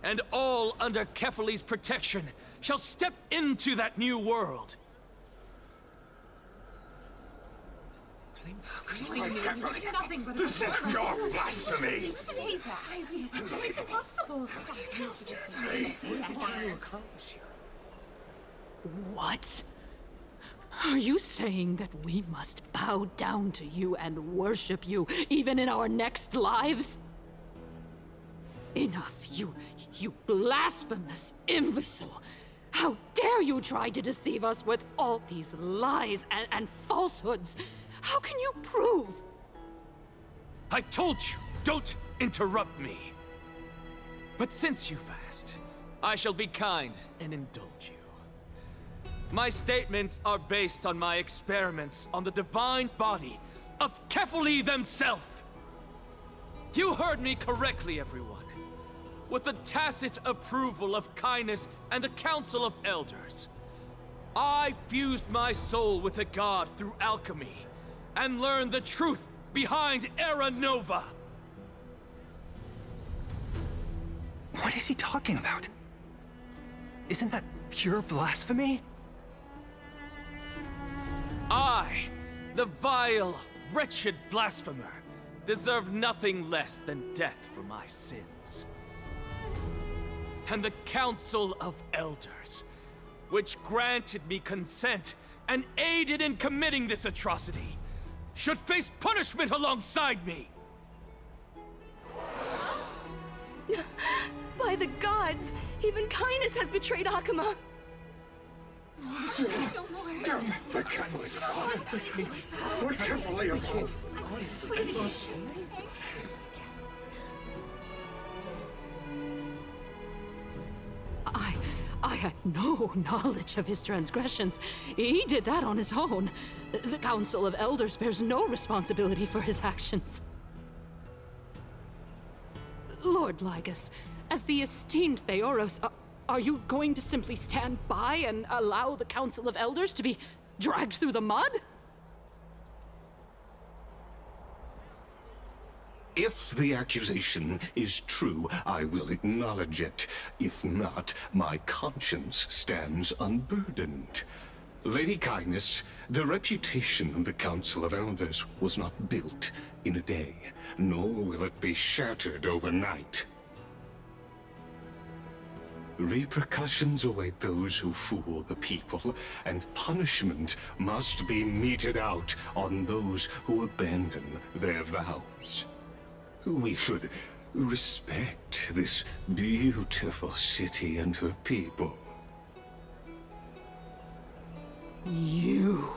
And all under Kefali's protection shall step into that new world. This is pure blasphemy! It's impossible! What? Are you saying that we must bow down to you and worship you, even in our next lives? Enough, you blasphemous imbecile! How dare you try to deceive us with all these lies and falsehoods? How can you prove? I told you, don't interrupt me. But since you've asked, I shall be kind and indulge you. My statements are based on my experiments on the divine body of Kefali themselves. You heard me correctly, everyone. With the tacit approval of Kindness and the Council of Elders, I fused my soul with the god through alchemy and learned the truth behind Era Nova. What is he talking about? Isn't that pure blasphemy? I, the vile, wretched blasphemer, deserve nothing less than death for my sins. and the Council of Elders, which granted me consent and aided in committing this atrocity, should face punishment alongside me. By the gods, even kindness has betrayed Akuma. The catalyst. What carefully above. I had no knowledge of his transgressions. He did that on his own. The Council of Elders bears no responsibility for his actions. Lord Lygus, as the esteemed Theoros, are you going to simply stand by and allow the Council of Elders to be dragged through the mud? If the accusation is true, I will acknowledge it. If not, my conscience stands unburdened. Lady Kindness, the reputation of the Council of Elders was not built in a day, nor will it be shattered overnight. Repercussions await those who fool the people, and punishment must be meted out on those who abandon their vows. We should respect this beautiful city and her people. You...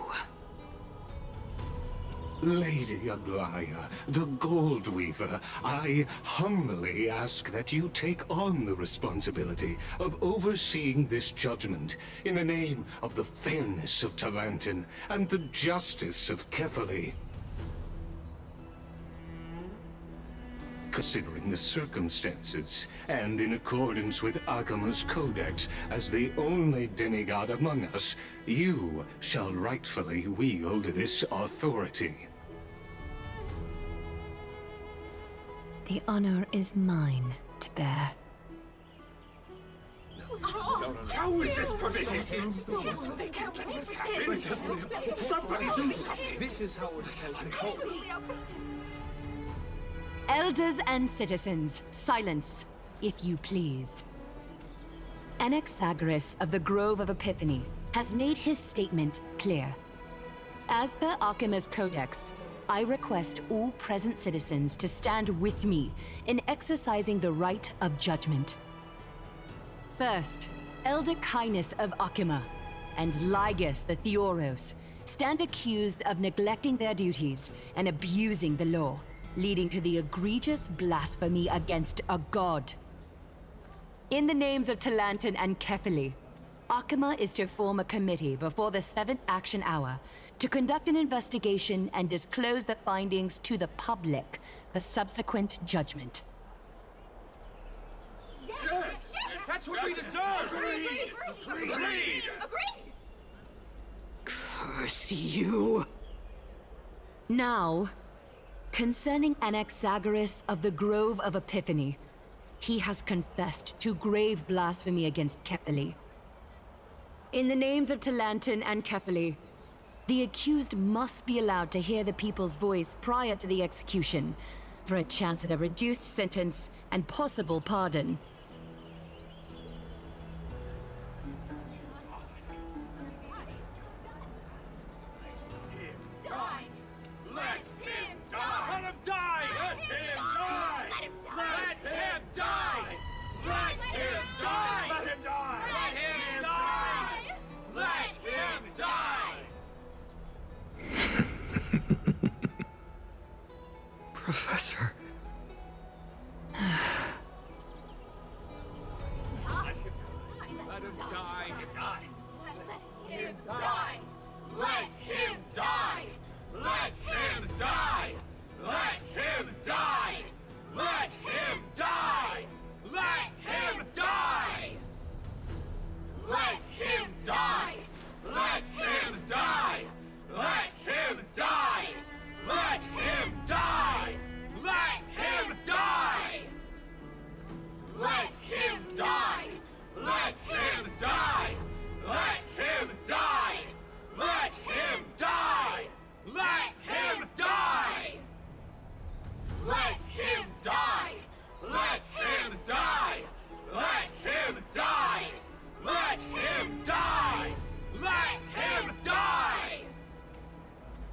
Lady Aglaya, the Gold Weaver, I humbly ask that you take on the responsibility of overseeing this judgment in the name of the fairness of Talantin and the justice of Kefali. Considering the circumstances, and in accordance with Akuma's codex, as the only demigod among us, you shall rightfully wield this authority. The honor is mine to bear. How is this permitted? They can't let this happen. Somebody do something. This is how it's supposed to go. Elders and citizens, silence, if you please. Anaxagoras of the Grove of Epiphany has made his statement clear. As per Akuma's codex, I request all present citizens to stand with me in exercising the right of judgment. First, Elder Kindness of Akuma and Lygus the Theoros stand accused of neglecting their duties and abusing the law, leading to the egregious blasphemy against a god. In the names of Talantin and Kefali, Akuma is to form a committee before the 7th action hour to conduct an investigation and disclose the findings to the public for subsequent judgment. Yes! That's what we deserve! Agreed! Curse you! Now, concerning Anaxagoras of the Grove of Epiphany, he has confessed to grave blasphemy against Kefali. In the names of Talantin and Kefali, the accused must be allowed to hear the people's voice prior to the execution, for a chance at a reduced sentence and possible pardon. Professor.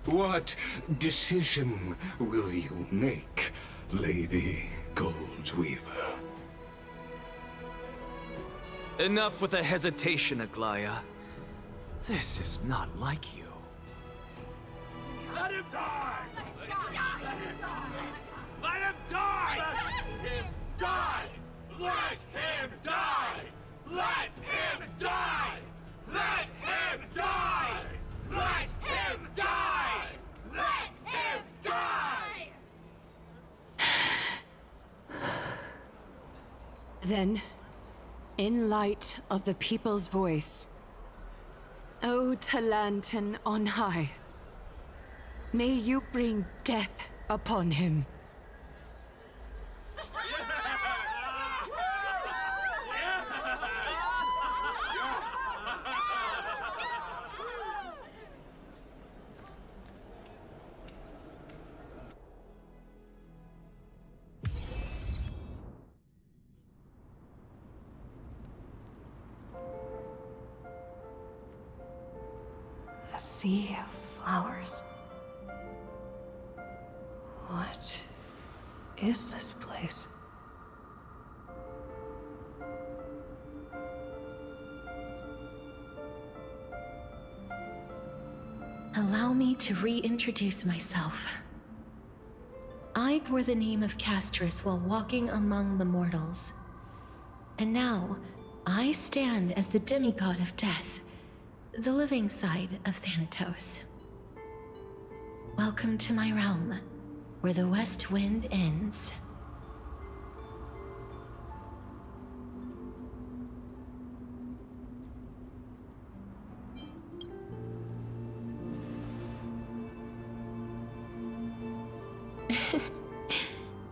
What decision will you make, Lady Goldweaver? Enough with the hesitation, Aglaya. This is not like you. Let him die! Let him die! Let him die! Let him die! Let him die! Let him die! Let him die! Let him die! Let him die! Then, in light of the people's voice, O Talantan on high, may you bring death upon him. A sea of flowers. What is this place? Allow me to reintroduce myself. I bore the name of Castris while walking among the mortals. And now, I stand as the demigod of death, the living side of Thanatos. Welcome to my realm, where the west wind ends.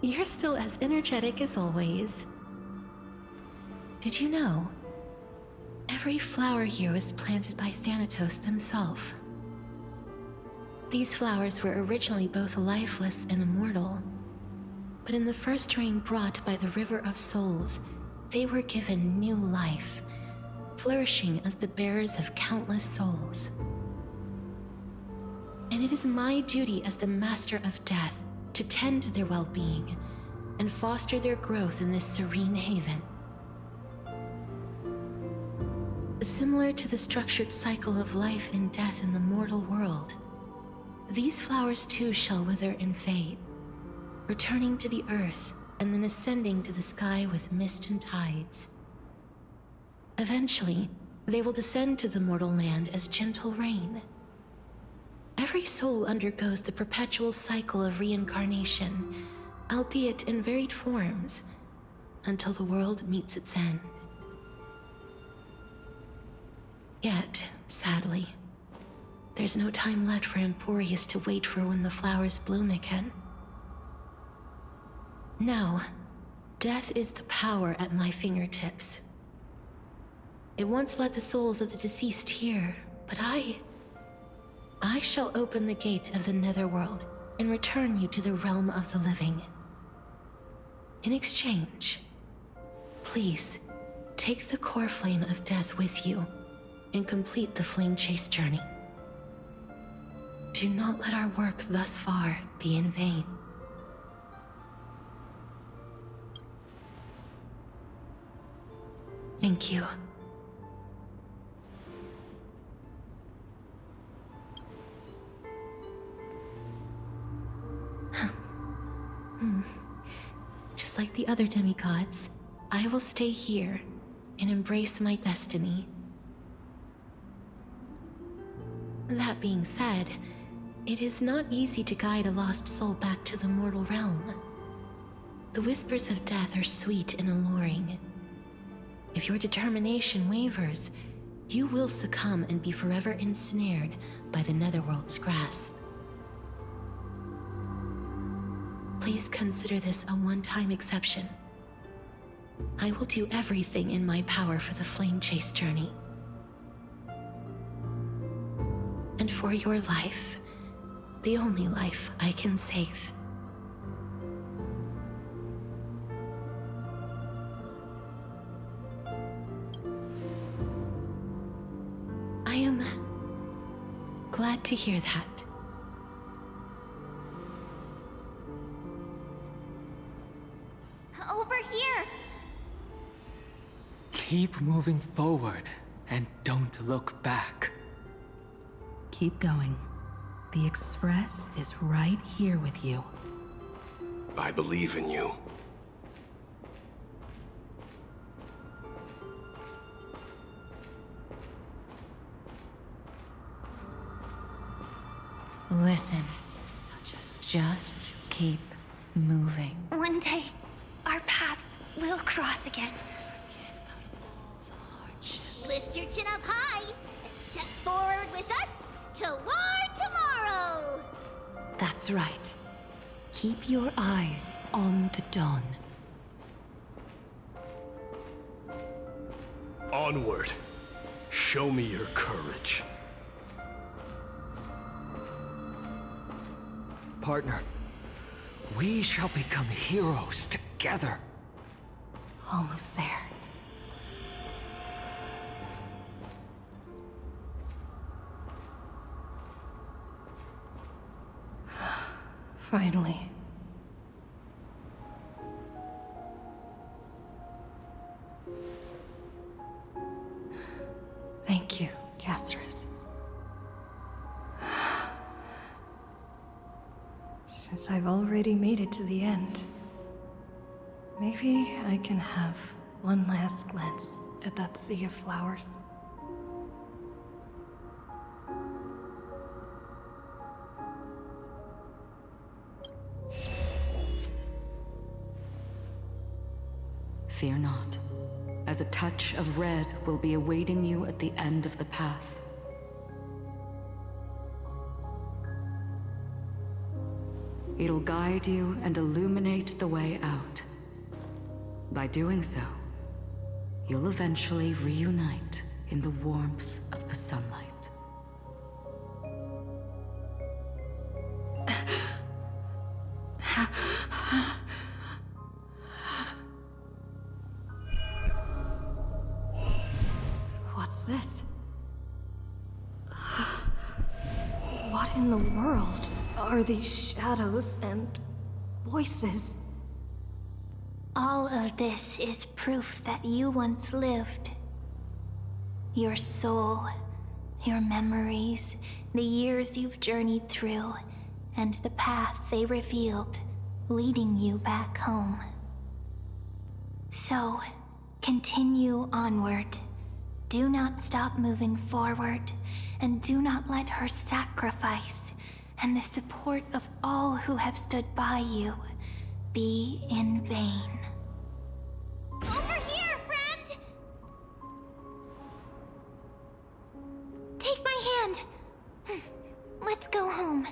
You're still as energetic as always. Did you know? Every flower here was planted by Thanatos themselves. These flowers were originally both lifeless and immortal, but in the first rain brought by the River of Souls, they were given new life, flourishing as the bearers of countless souls. And it is my duty as the Master of Death to tend to their well-being and foster their growth in this serene haven. Similar to the structured cycle of life and death in the mortal world, these flowers too shall wither and fade, returning to the earth and then ascending to the sky with mist and tides. Eventually, they will descend to the mortal land as gentle rain. Every soul undergoes the perpetual cycle of reincarnation, albeit in varied forms, until the world meets its end. Yet, sadly, there's no time left for Emporius to wait for when the flowers bloom again. Now, death is the power at my fingertips. It once led the souls of the deceased here, but I shall open the gate of the netherworld and return you to the realm of the living. In exchange, please, take the core flame of death with you and complete the flame chase journey. Do not let our work thus far be in vain. Thank you. Just like the other demigods, I will stay here and embrace my destiny. That being said, it is not easy to guide a lost soul back to the mortal realm. The whispers of death are sweet and alluring. If your determination wavers, you will succumb and be forever ensnared by the netherworld's grasp. Please consider this a one-time exception. I will do everything in my power for the flame chase journey. And for your life, the only life I can save. I am glad to hear that. Keep moving forward and don't look back. Keep going. The Express is right here with you. I believe in you. Listen. Just keep moving. One day, our paths will cross again. Lift your chin up high and step forward with us toward tomorrow! That's right. Keep your eyes on the dawn. Onward. Show me your courage. Partner, we shall become heroes together. Almost there. Finally. Thank you, Castris. Since I've already made it to the end, maybe I can have one last glance at that sea of flowers. Fear not, as a touch of red will be awaiting you at the end of the path. It'll guide you and illuminate the way out. By doing so, you'll eventually reunite in the warmth of the sunlight. What's this? What in the world are these shadows and voices? All of this is proof that you once lived. Your soul, your memories, the years you've journeyed through, and the path they revealed, leading you back home. So, continue onward. Do not stop moving forward, and do not let her sacrifice and the support of all who have stood by you be in vain. Over here, friend! Take my hand. Let's go home.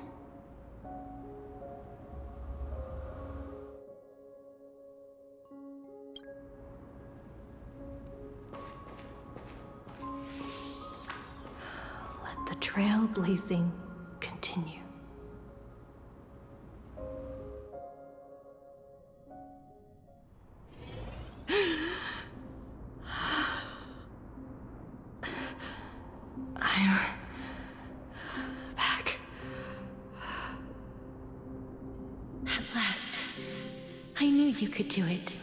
Let the trailblazing continue. I'm back. At last. I knew you could do it.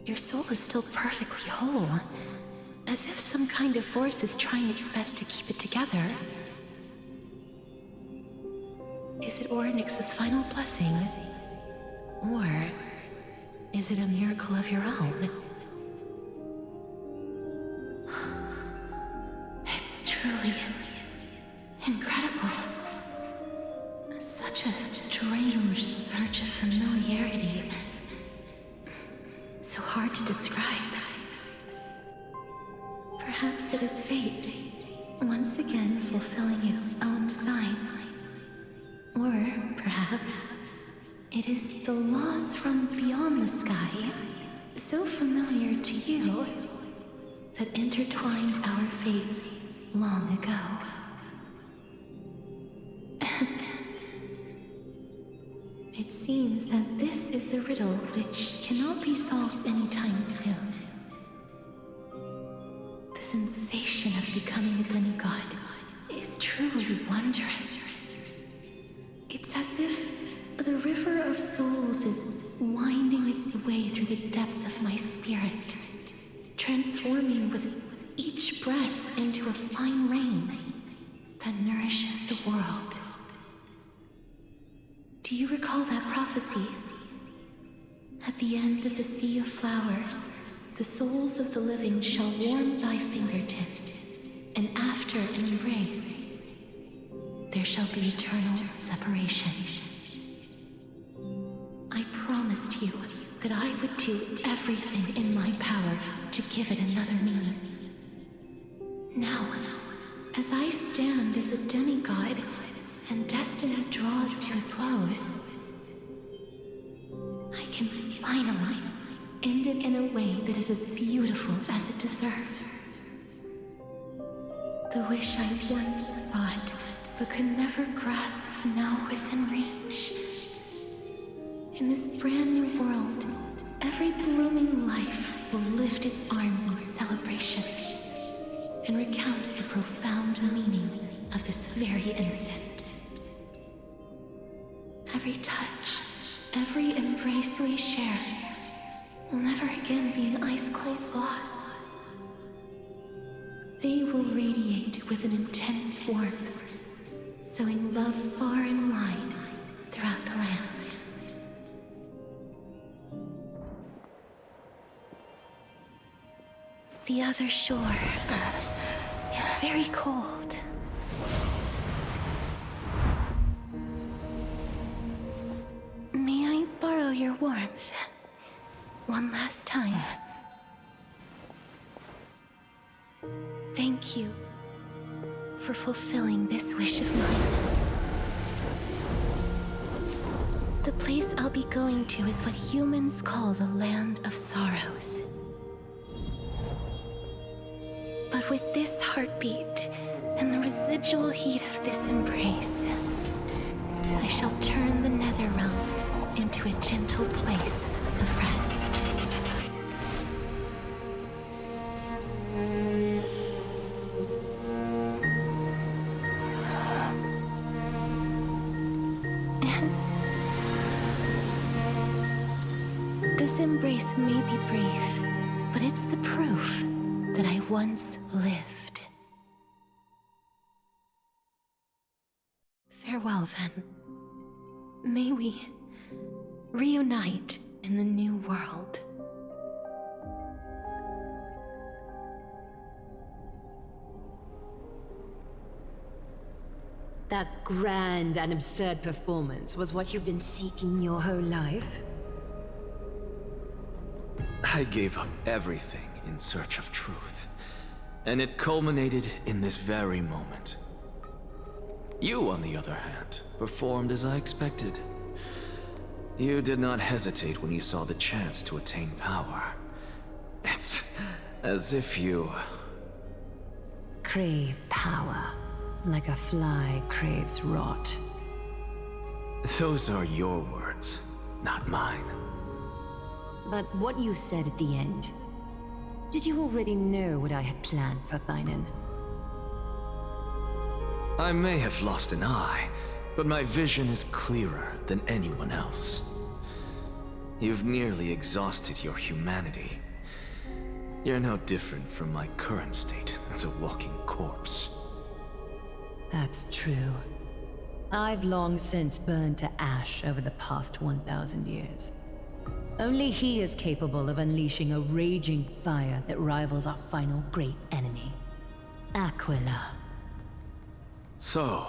Your soul is still perfectly whole. As if some kind of force is trying its best to keep it together. Is it Orynyx's final blessing? Or is it a miracle of your own? It's truly incredible. Such a strange surge of familiarity. So hard to describe. Perhaps it is fate, once again fulfilling its own design. Or perhaps it is the laws from beyond the sky, so familiar to you, that intertwined our fates long ago. It seems that this is the riddle which cannot be solved anytime soon. The sensation of becoming a demigod is truly wondrous. It's as if souls is winding its way through the depths of my spirit, transforming with each breath into a fine rain that nourishes the world. Do you recall that prophecy? At the end of the sea of flowers, the souls of the living shall warm thy fingertips, and after an embrace, there shall be eternal separation. I promised you that I would do everything in my power to give it another meaning. Now, as I stand as a demigod and destiny draws to a close, I can finally end it in a way that is as beautiful as it deserves. The wish I once sought but could never grasp is now within reach. In this brand new world, every blooming life will lift its arms in celebration and recount the profound meaning of this very instant. Every touch, every embrace we share will never again be an ice-cold loss. They will radiate with an intense warmth, sowing love far and wide throughout the land. The other shore is very cold. May I borrow your warmth one last time? Thank you for fulfilling this wish of mine. The place I'll be going to is what humans call the Land of Sorrows. But with this heartbeat and the residual heat of this embrace, I shall turn the Netherrealm into a gentle place of rest. This embrace may be brief, but it's the proof that I once lived. Farewell, then. May we reunite in the new world. That grand and absurd performance was what you've been seeking your whole life? I gave up everything in search of truth, and it culminated in this very moment. You, on the other hand, performed as I expected. You did not hesitate when you saw the chance to attain power. It's as if you... Crave power, like a fly craves rot. Those are your words, not mine. But what you said at the end, did you already know what I had planned for Thynan? I may have lost an eye, but my vision is clearer than anyone else. You've nearly exhausted your humanity. You're no different from my current state as a walking corpse. That's true. I've long since burned to ash over the past 1,000 years. Only he is capable of unleashing a raging fire that rivals our final great enemy, Aquila. So,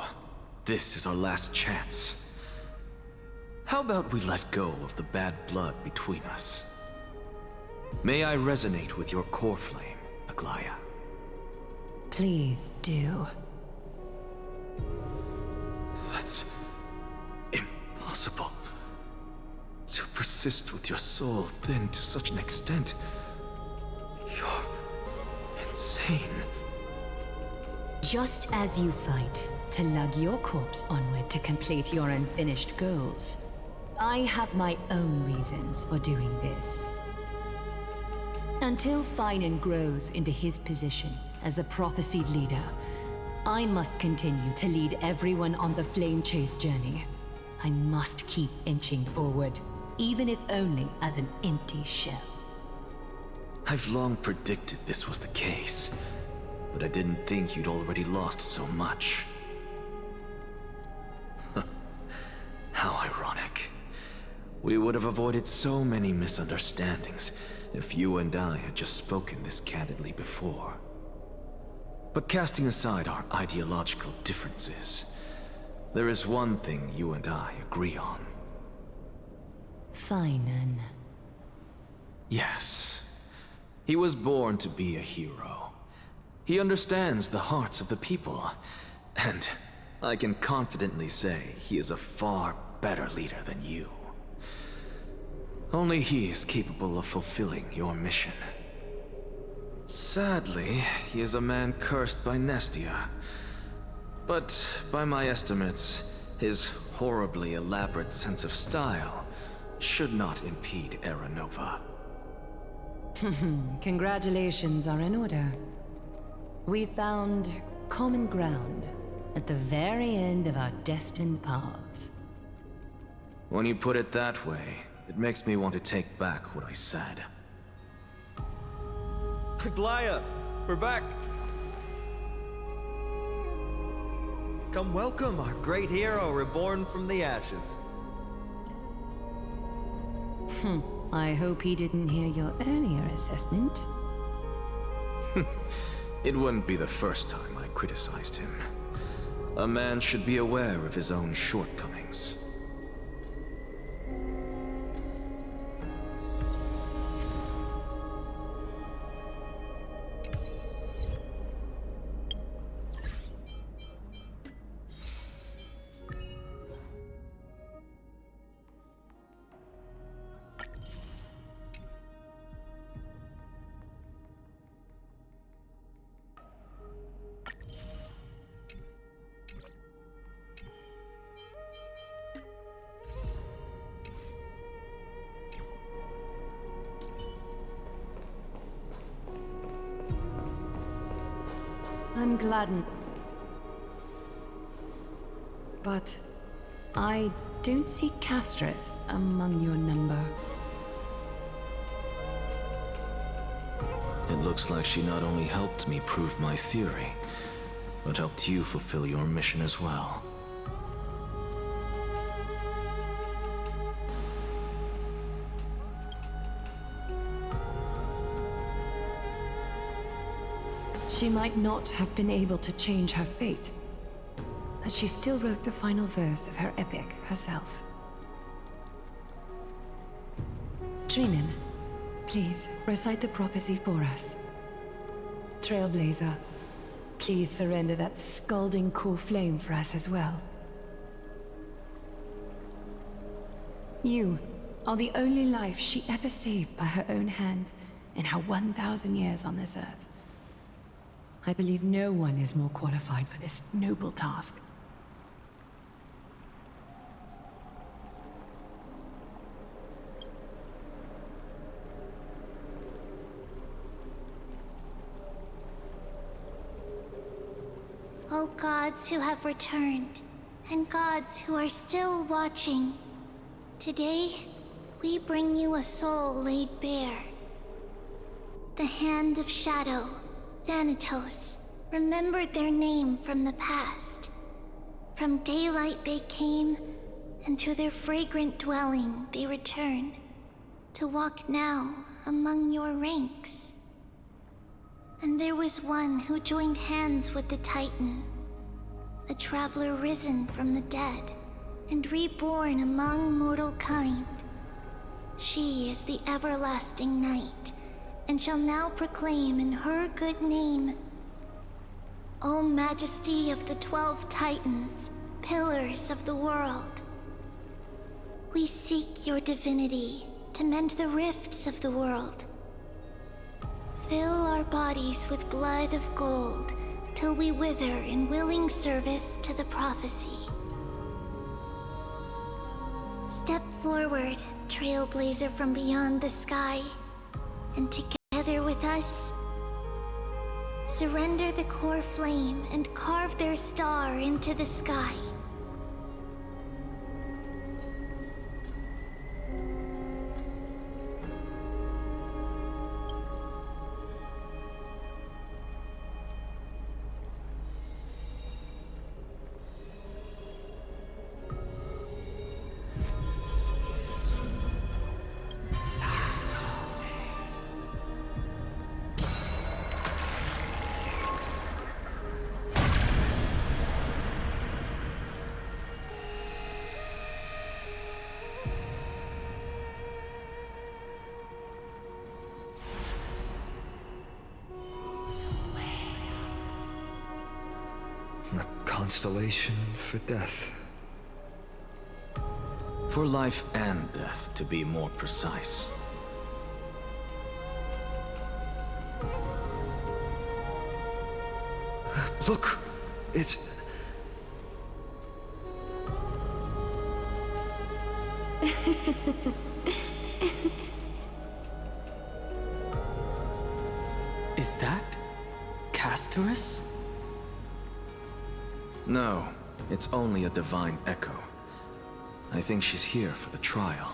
this is our last chance. How about we let go of the bad blood between us? May I resonate with your core flame, Aglaya? Please do. That's impossible. To persist with your soul thinned to such an extent. You're insane. Just as you fight to lug your corpse onward to complete your unfinished goals, I have my own reasons for doing this. Until Thynan grows into his position as the prophesied leader, I must continue to lead everyone on the flame chase journey. I must keep inching forward, even if only as an empty shell. I've long predicted this was the case, but I didn't think you'd already lost so much. How ironic. We would have avoided so many misunderstandings if you and I had just spoken this candidly before. But casting aside our ideological differences, there is one thing you and I agree on. Finan. Yes. He was born to be a hero. He understands the hearts of the people, and I can confidently say he is a far better leader than you. Only he is capable of fulfilling your mission. Sadly, he is a man cursed by Nestia. But by my estimates, his horribly elaborate sense of style should not impede Era Nova. Congratulations are in order. We found common ground at the very end of our destined paths. When you put it that way, it makes me want to take back what I said. Glaya, we're back. Come welcome our great hero reborn from the ashes. I hope he didn't hear your earlier assessment. It wouldn't be the first time I criticized him. A man should be aware of his own shortcomings. I'm gladdened. But I don't see Castris among your number. It looks like she not only helped me prove my theory, but helped you fulfill your mission as well. She might not have been able to change her fate, but she still wrote the final verse of her epic herself. Dreamin, please recite the prophecy for us. Trailblazer, please surrender that scalding core flame for us as well. You are the only life she ever saved by her own hand in her 1,000 years on this earth. I believe no one is more qualified for this noble task. O gods who have returned, and gods who are still watching, today we bring you a soul laid bare. The Hand of Shadow, Thanatos, remembered their name from the past. From daylight they came, and to their fragrant dwelling they return, to walk now among your ranks. And there was one who joined hands with the Titan, a traveler risen from the dead, and reborn among mortal kind. She is the everlasting night, and shall now proclaim in her good name, O Majesty of the 12 Titans, pillars of the world. We seek your divinity to mend the rifts of the world. Fill our bodies with blood of gold, till we wither in willing service to the prophecy. Step forward, trailblazer from beyond the sky, and together with us, surrender the core flame and carve their star into the sky. A constellation for death. For life and death, to be more precise. Look! It's... Is that Castorus? No, it's only a divine echo. I think she's here for the trial.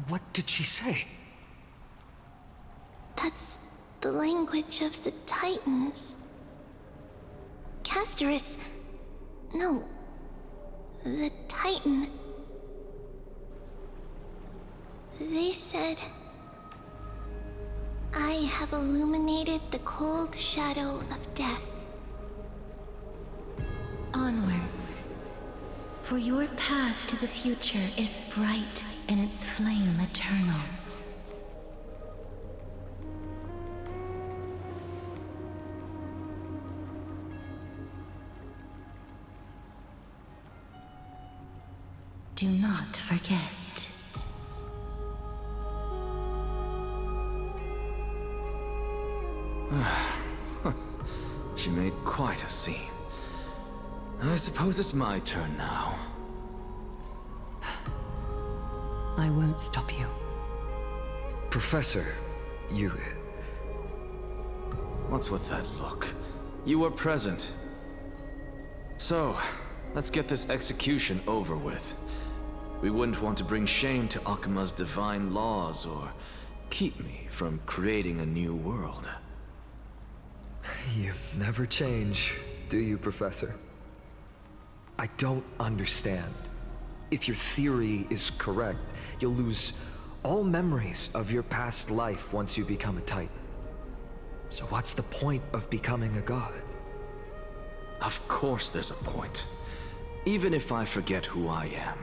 What did she say? That's the language of the Titans. Castorus... No. The Titan... They said... I have illuminated the cold shadow of death. Onwards. For your path to the future is bright and its flame eternal. Do not forget. She made quite a scene. I suppose it's my turn now. I won't stop you. Professor, you... What's with that look? You were present. So, let's get this execution over with. We wouldn't want to bring shame to Akima's divine laws or keep me from creating a new world. You never change, do you, Professor? I don't understand. If your theory is correct, you'll lose all memories of your past life once you become a Titan. So what's the point of becoming a god? Of course there's a point. Even if I forget who I am,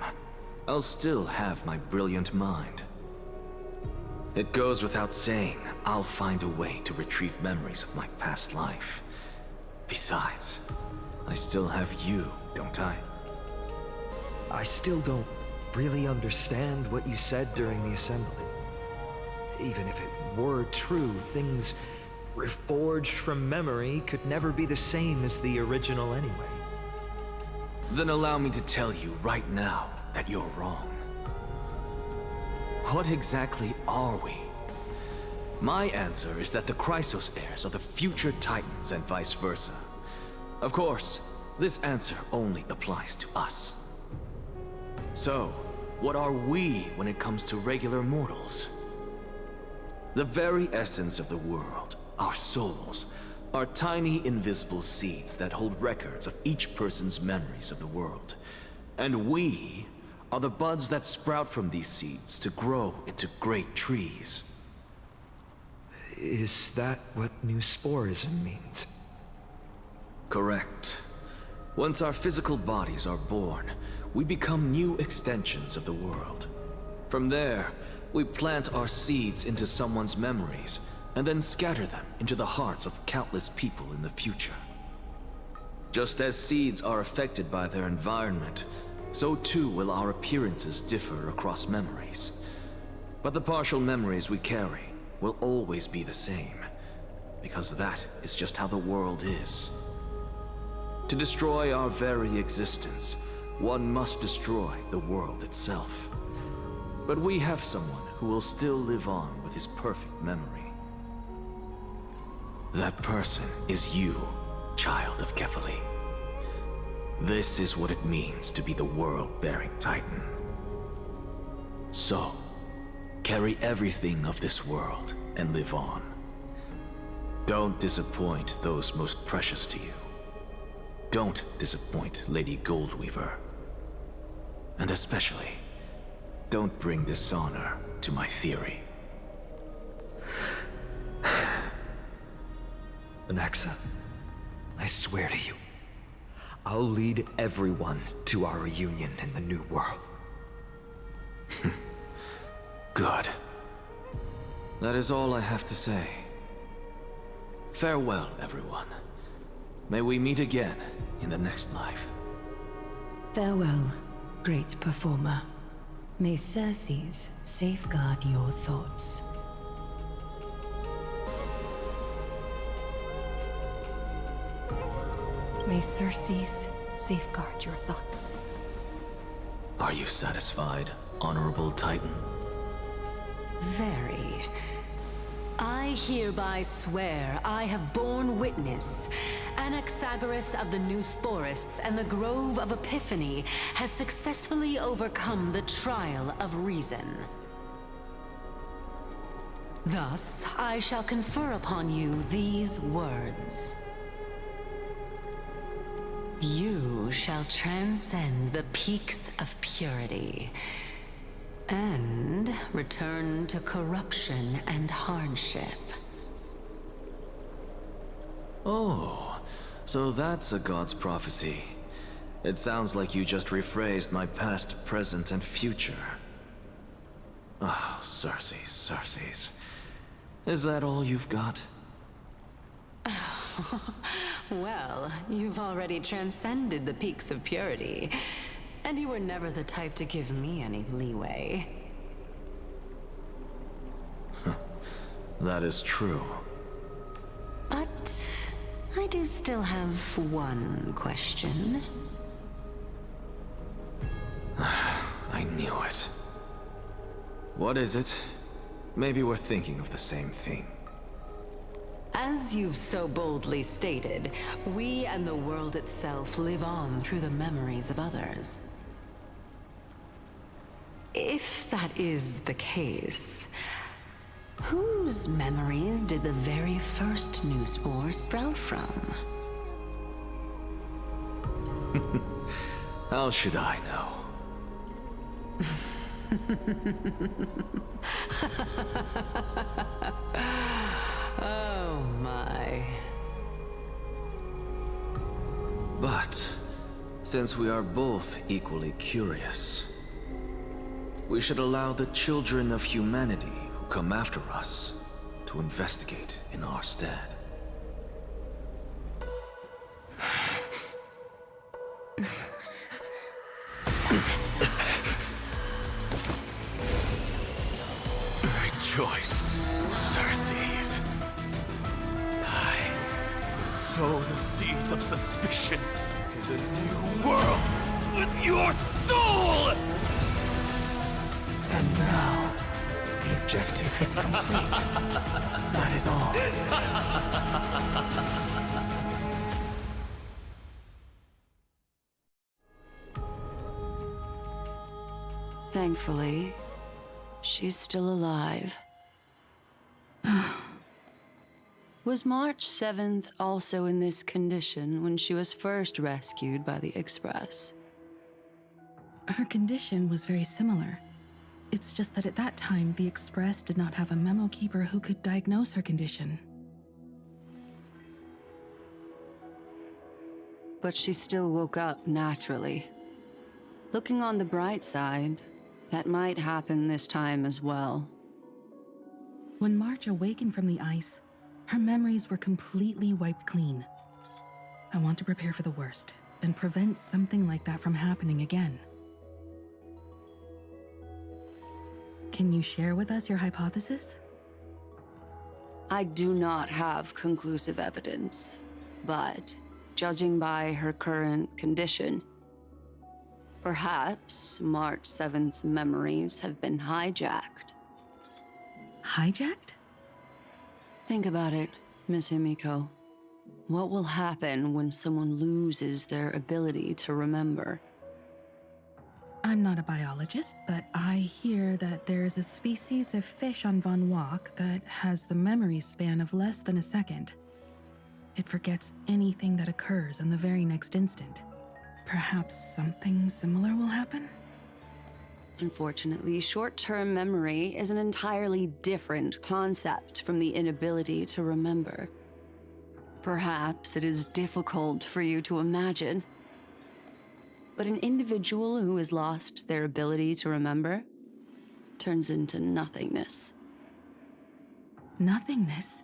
I'll still have my brilliant mind. It goes without saying, I'll find a way to retrieve memories of my past life. Besides, I still have you, don't I? I still don't really understand what you said during the assembly. Even if it were true, things reforged from memory could never be the same as the original anyway. Then allow me to tell you right now that you're wrong. What exactly are we? My answer is that the Chrysos heirs are the future Titans and vice versa. Of course, this answer only applies to us. So, what are we when it comes to regular mortals? The very essence of the world, our souls, are tiny invisible seeds that hold records of each person's memories of the world. And we are the buds that sprout from these seeds to grow into great trees. Is that what new sporism means? Correct. Once our physical bodies are born, we become new extensions of the world. From there, we plant our seeds into someone's memories, and then scatter them into the hearts of countless people in the future. Just as seeds are affected by their environment, so too will our appearances differ across memories. But the partial memories we carry will always be the same, because that is just how the world is. To destroy our very existence, one must destroy the world itself. But we have someone who will still live on with his perfect memory. That person is you, child of Kefali. This is what it means to be the world-bearing Titan. So, carry everything of this world and live on. Don't disappoint those most precious to you. Don't disappoint Lady Goldweaver. And especially, don't bring dishonor to my theory. Anaxa, I swear to you, I'll lead everyone to our reunion in the New World. Good. That is all I have to say. Farewell, everyone. May we meet again in the next life. Farewell, great performer. May Circes safeguard your thoughts. May Circes safeguard your thoughts. Are you satisfied, Honorable Titan? Very. I hereby swear I have borne witness. Anaxagoras of the New Sporists and the Grove of Epiphany has successfully overcome the trial of reason. Thus, I shall confer upon you these words. You shall transcend the peaks of purity and return to corruption and hardship. Oh, so that's a god's prophecy. It sounds like you just rephrased my past, present, and future. Oh, Circes. Is that all you've got? Well, you've already transcended the peaks of purity, and you were never the type to give me any leeway. That is true. But I do still have one question. I knew it. What is it? Maybe we're thinking of the same thing. As you've so boldly stated, we and the world itself live on through the memories of others. If that is the case, whose memories did the very first new spore sprout from? How should I know? Oh my. But, since we are both equally curious, we should allow the children of humanity who come after us to investigate in our stead. Rejoice, Circes. I sow the seeds of suspicion in the new world with your soul! And now, the objective is complete. That is all. Thankfully, she's still alive. Was March 7th also in this condition when she was first rescued by the Express? Her condition was very similar. It's just that at that time, the Express did not have a memo keeper who could diagnose her condition. But she still woke up naturally. Looking on the bright side, that might happen this time as well. When March awakened from the ice, her memories were completely wiped clean. I want to prepare for the worst and prevent something like that from happening again. Can you share with us your hypothesis? I do not have conclusive evidence, but judging by her current condition, perhaps March 7th's memories have been hijacked. Hijacked? Think about it, Miss Himiko. What will happen when someone loses their ability to remember? I'm not a biologist, but I hear that there's a species of fish on Von Wach that has the memory span of less than a second. It forgets anything that occurs in the very next instant. Perhaps something similar will happen? Unfortunately, short-term memory is an entirely different concept from the inability to remember. Perhaps it is difficult for you to imagine, but an individual who has lost their ability to remember turns into nothingness. Nothingness?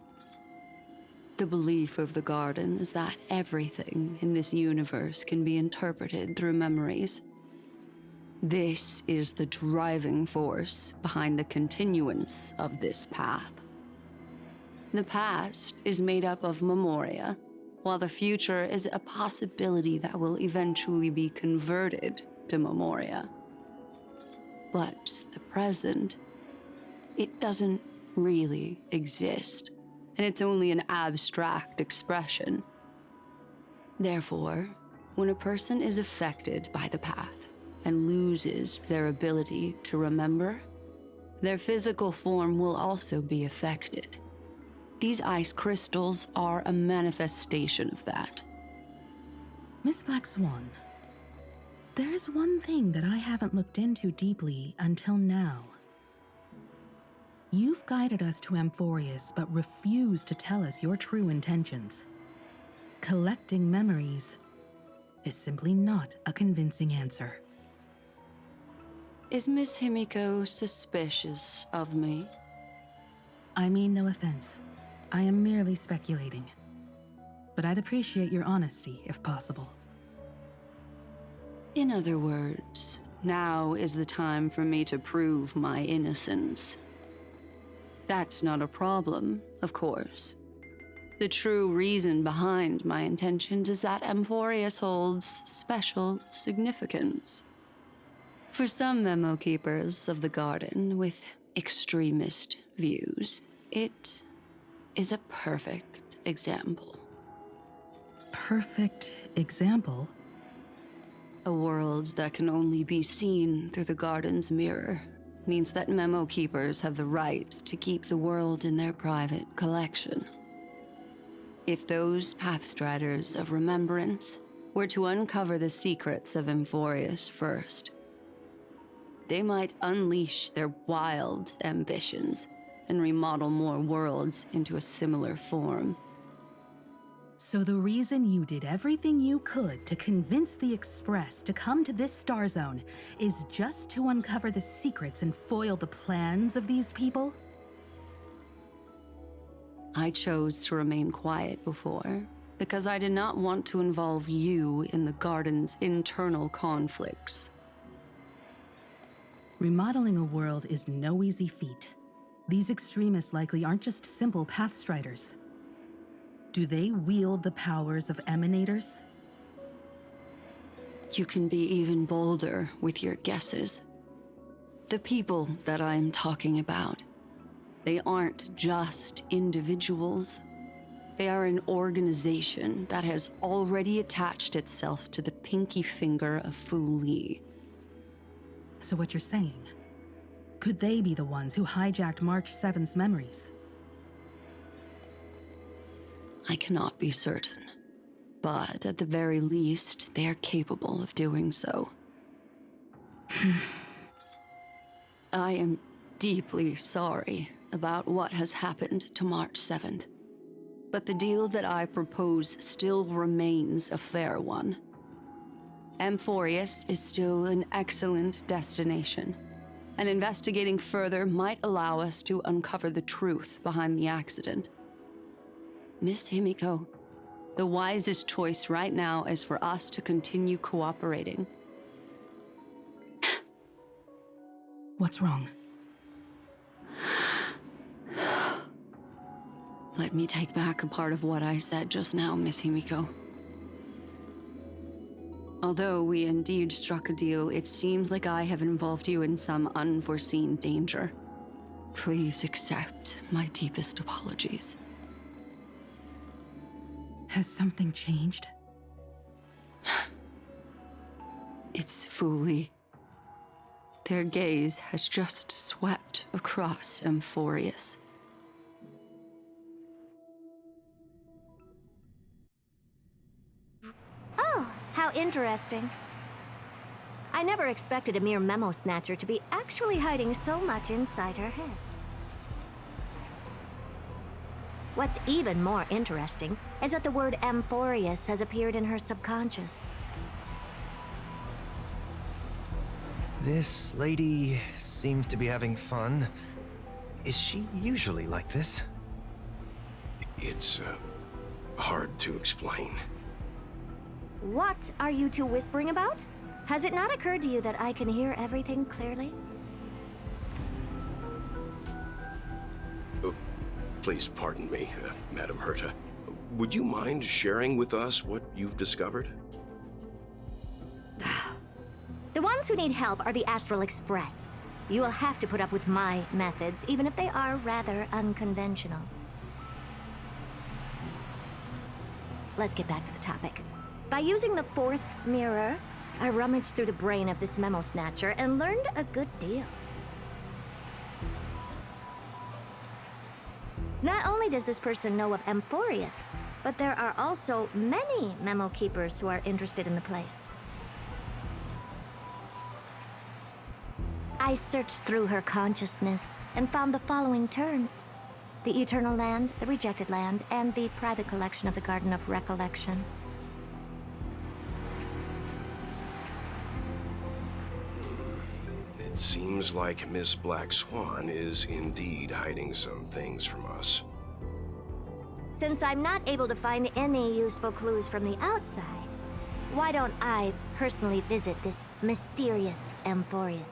The belief of the Garden is that everything in this universe can be interpreted through memories. This is the driving force behind the continuance of this path. The past is made up of memoria, while the future is a possibility that will eventually be converted to memoria. But the present, it doesn't really exist, and it's only an abstract expression. Therefore, when a person is affected by the path and loses their ability to remember, their physical form will also be affected. These ice crystals are a manifestation of that. Miss Black Swan, there is one thing that I haven't looked into deeply until now. You've guided us to Amphorius, but refused to tell us your true intentions. Collecting memories is simply not a convincing answer. Is Miss Himiko suspicious of me? I mean no offense. I am merely speculating. But I'd appreciate your honesty, if possible. In other words, now is the time for me to prove my innocence. That's not a problem, of course. The true reason behind my intentions is that Amphorius holds special significance. For some memo keepers of the Garden with extremist views, it is a perfect example. Perfect example? A world that can only be seen through the Garden's mirror means that memo keepers have the right to keep the world in their private collection. If those Pathstriders of Remembrance were to uncover the secrets of Amphorius first, they might unleash their wild ambitions and remodel more worlds into a similar form. So the reason you did everything you could to convince the Express to come to this star zone is just to uncover the secrets and foil the plans of these people? I chose to remain quiet before, because I did not want to involve you in the Garden's internal conflicts. Remodeling a world is no easy feat. These extremists likely aren't just simple Pathstriders. Do they wield the powers of Emanators? You can be even bolder with your guesses. The people that I'm talking about, they aren't just individuals. They are an organization that has already attached itself to the pinky finger of Fu Li. So what you're saying, could they be the ones who hijacked March 7th's memories? I cannot be certain, but at the very least, they are capable of doing so. I am deeply sorry about what has happened to March 7th, but the deal that I propose still remains a fair one. Amphorius is still an excellent destination, and investigating further might allow us to uncover the truth behind the accident. Miss Himiko, the wisest choice right now is for us to continue cooperating. What's wrong? Let me take back a part of what I said just now, Miss Himiko. Although we indeed struck a deal, it seems like I have involved you in some unforeseen danger. Please accept my deepest apologies. Has something changed? It's Fu Li. Their gaze has just swept across Amphorius. Oh, how interesting. I never expected a mere memo snatcher to be actually hiding so much inside her head. What's even more interesting is that the word Amphorius has appeared in her subconscious. This lady seems to be having fun. Is she usually like this? It's, hard to explain. What are you two whispering about? Has it not occurred to you that I can hear everything clearly? Oh, please pardon me, Madam Herta. Would you mind sharing with us what you've discovered? The ones who need help are the Astral Express. You will have to put up with my methods, even if they are rather unconventional. Let's get back to the topic. By using the fourth mirror, I rummaged through the brain of this memo snatcher and learned a good deal. Not only does this person know of Amphorius, but there are also many memo keepers who are interested in the place. I searched through her consciousness and found the following terms: the Eternal Land, the Rejected Land, and the private collection of the Garden of Recollection. It seems like Miss Black Swan is indeed hiding some things from us. Since I'm not able to find any useful clues from the outside, why don't I personally visit this mysterious Amphorius?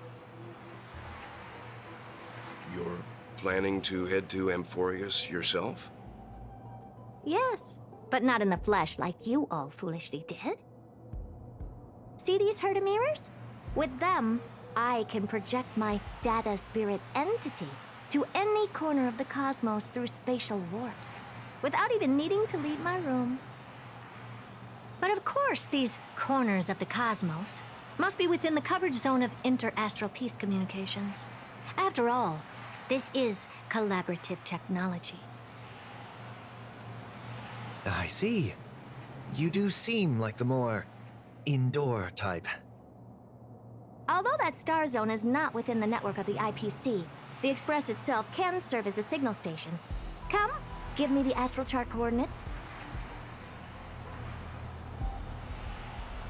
You're planning to head to Amphorius yourself? Yes, but not in the flesh like you all foolishly did. See these Herta mirrors? With them, I can project my data spirit entity to any corner of the cosmos through spatial warps, without even needing to leave my room. But of course, these corners of the cosmos must be within the coverage zone of inter-astral peace communications. After all, this is collaborative technology. I see. You do seem like the more indoor type. Although that star zone is not within the network of the IPC, the Express itself can serve as a signal station. Come, give me the astral chart coordinates.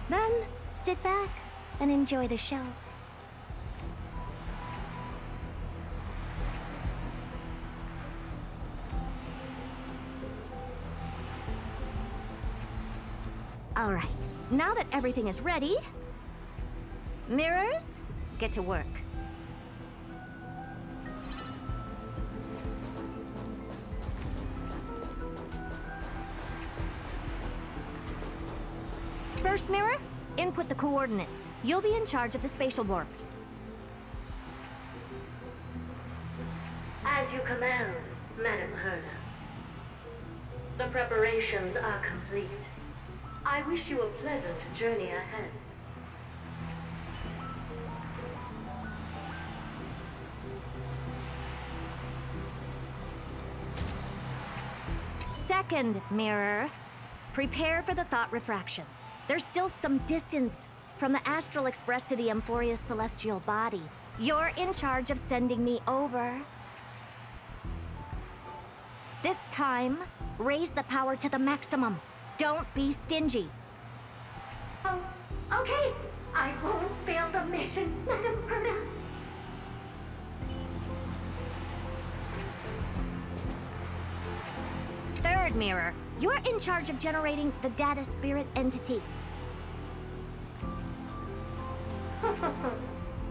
Then, sit back and enjoy the show. All right, now that everything is ready, mirrors, get to work. First mirror, input the coordinates. You'll be in charge of the spatial warp. As you command, Madam Herta. The preparations are complete. I wish you a pleasant journey ahead. Second mirror, prepare for the thought refraction. There's still some distance from the Astral Express to the Amphorius celestial body. You're in charge of sending me over. This time, raise the power to the maximum. Don't be stingy. Oh, okay. I won't fail the mission, Madam Herta. Third mirror, you're in charge of generating the data spirit entity.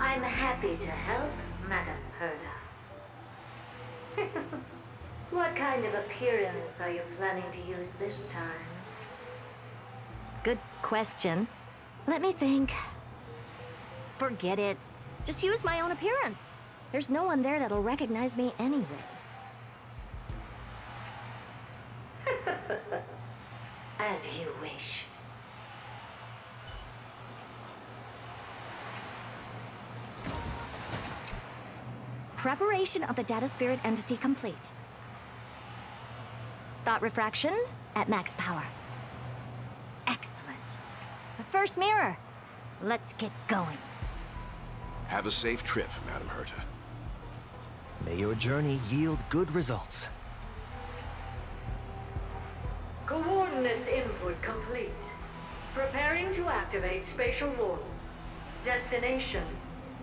I'm happy to help, Madam Herta. What kind of appearance are you planning to use this time? Good question. Let me think. Forget it. Just use my own appearance. There's no one there that'll recognize me anyway. As you wish. Preparation of the data spirit entity complete. Thought refraction at max power. Excellent. The first mirror. Let's get going. Have a safe trip, Madam Herta. May your journey yield good results. Coordinates input complete. Preparing to activate spatial warp. Destination: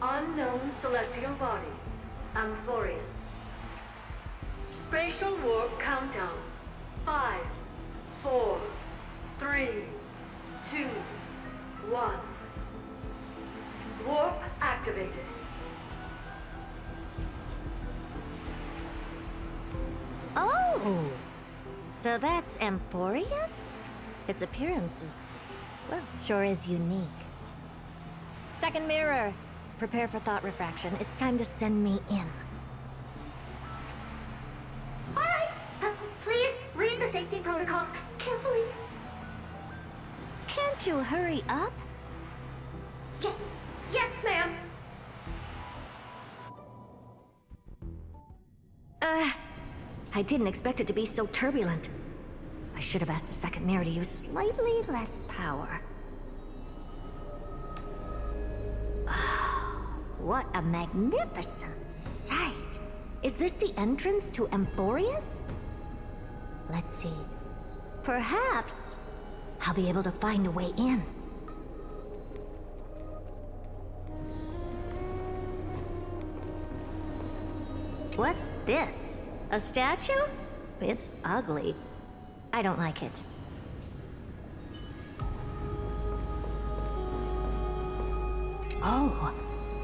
unknown celestial body. Amphorius. Spatial warp countdown. 5, 4, 3, 2, 1. Warp activated. Oh! So that's Amphorius? Its appearance is, well, sure is unique. Second mirror. Prepare for thought refraction. It's time to send me in. All right. Please read the safety protocols carefully. Can't you hurry up? Yes, ma'am. I didn't expect it to be so turbulent. I should have asked the second mirror to use slightly less power. What a magnificent sight! Is this the entrance to Amphorius? Let's see. Perhaps I'll be able to find a way in. What's this? A statue? It's ugly. I don't like it. Oh,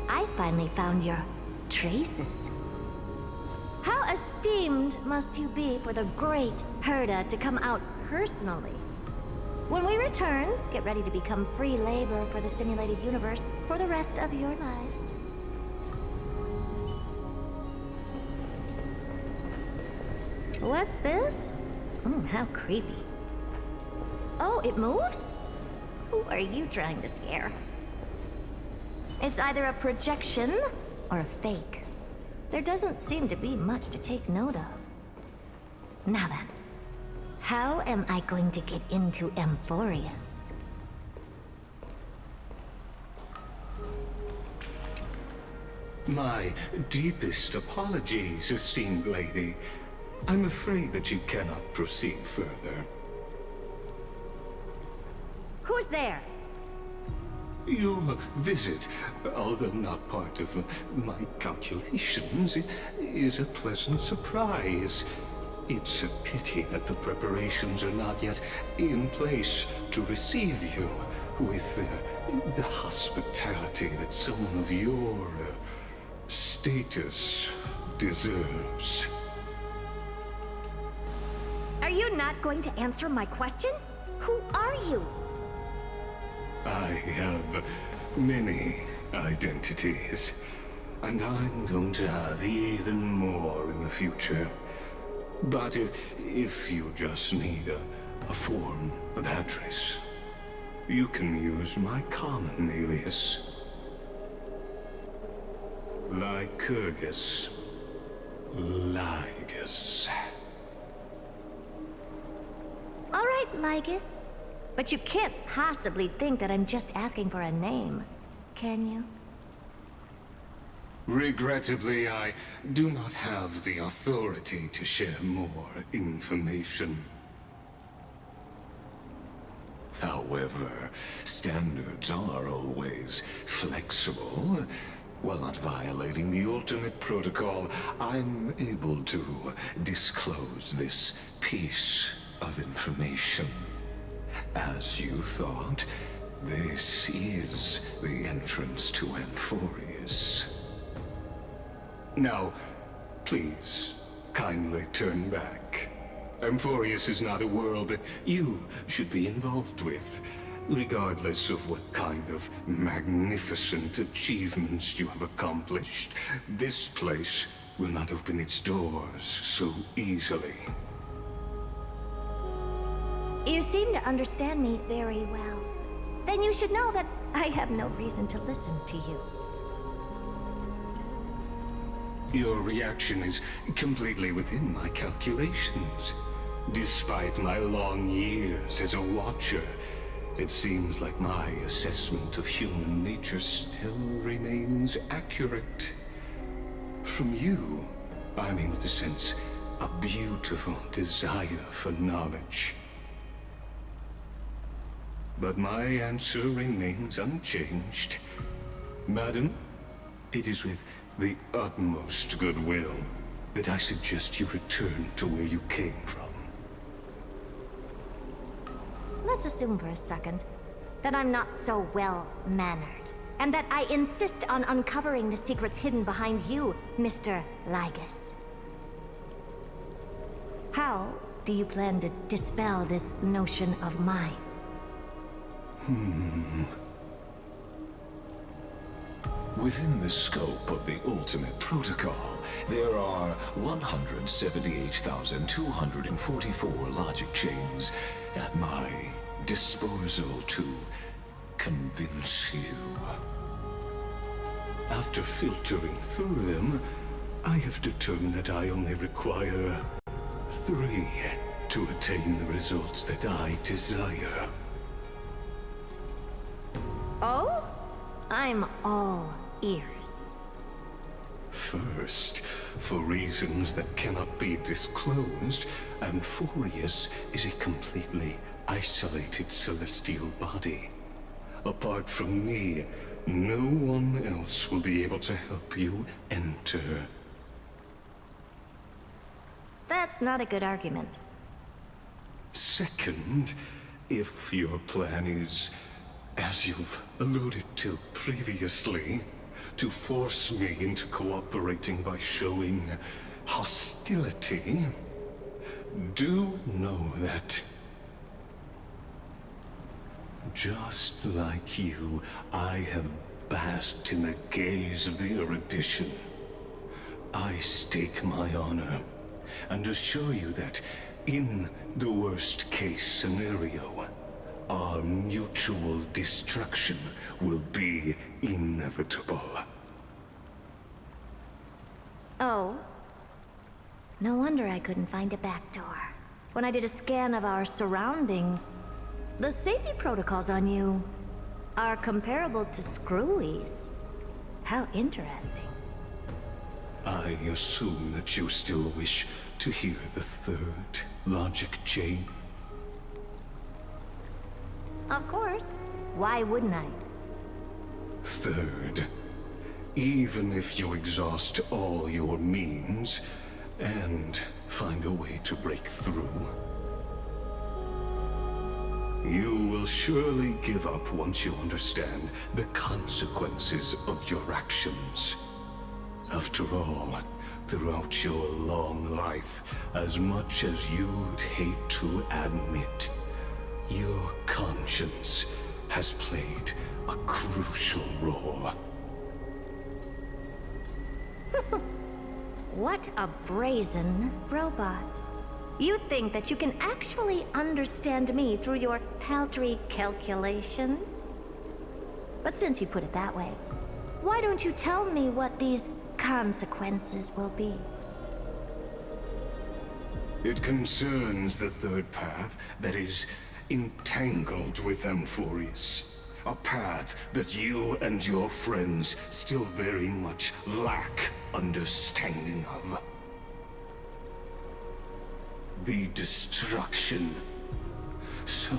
I finally found your traces. How esteemed must you be for the great Herta to come out personally? When we return, get ready to become free labor for the simulated universe for the rest of your lives. What's this? How creepy. Oh, it moves? Who are you trying to scare? It's either a projection or a fake. There doesn't seem to be much to take note of. Now then, how am I going to get into Amphorius? My deepest apologies, esteemed lady. I'm afraid that you cannot proceed further. Who's there? Your visit, although not part of my calculations, is a pleasant surprise. It's a pity that the preparations are not yet in place to receive you with the hospitality that someone of your status deserves. Are you not going to answer my question? Who are you? I have many identities, and I'm going to have even more in the future. But if you just need a form of address, you can use my common alias. Lycurgus. Lygus. All right, Lygus. But you can't possibly think that I'm just asking for a name, can you? Regrettably, I do not have the authority to share more information. However, standards are always flexible. While not violating the ultimate protocol, I'm able to disclose this piece of information. As you thought, this is the entrance to Amphorius. Now, please, kindly turn back. Amphorius is not a world that you should be involved with, regardless of what kind of magnificent achievements you have accomplished. This place will not open its doors so easily. You seem to understand me very well. Then you should know that I have no reason to listen to you. Your reaction is completely within my calculations. Despite my long years as a Watcher, it seems like my assessment of human nature still remains accurate. From you, I'm able to sense a beautiful desire for knowledge. But my answer remains unchanged. Madam, it is with the utmost goodwill that I suggest you return to where you came from. Let's assume for a second that I'm not so well-mannered, and that I insist on uncovering the secrets hidden behind you, Mr. Lygus. How do you plan to dispel this notion of mine? Within the scope of the Ultimate Protocol, there are 178,244 logic chains at my disposal to convince you. After filtering through them, I have determined that I only require 3 to attain the results that I desire. Oh? I'm all ears. First, for reasons that cannot be disclosed, Amphorius is a completely isolated celestial body. Apart from me, no one else will be able to help you enter. That's not a good argument. Second, if your plan is, as you've alluded to previously, to force me into cooperating by showing hostility, do know that, just like you, I have basked in the gaze of the erudition. I stake my honor and assure you that, in the worst-case scenario, our mutual destruction will be inevitable. Oh. No wonder I couldn't find a back door. When I did a scan of our surroundings, the safety protocols on you are comparable to Screwy's. How interesting. I assume that you still wish to hear the third logic chain? Of course. Why wouldn't I? Third, even if you exhaust all your means and find a way to break through, you will surely give up once you understand the consequences of your actions. After all, throughout your long life, as much as you'd hate to admit, your conscience has played a crucial role. What a brazen robot. You think that you can actually understand me through your paltry calculations? But since you put it that way, why don't you tell me what these consequences will be? It concerns the third path that is entangled with Amphorius. A path that you and your friends still very much lack understanding of. The destruction. So,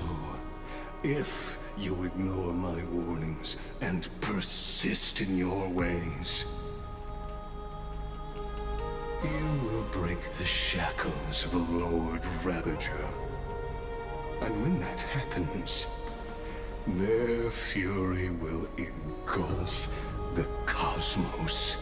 if you ignore my warnings and persist in your ways, you will break the shackles of a Lord Ravager. And when that happens, their fury will engulf the cosmos.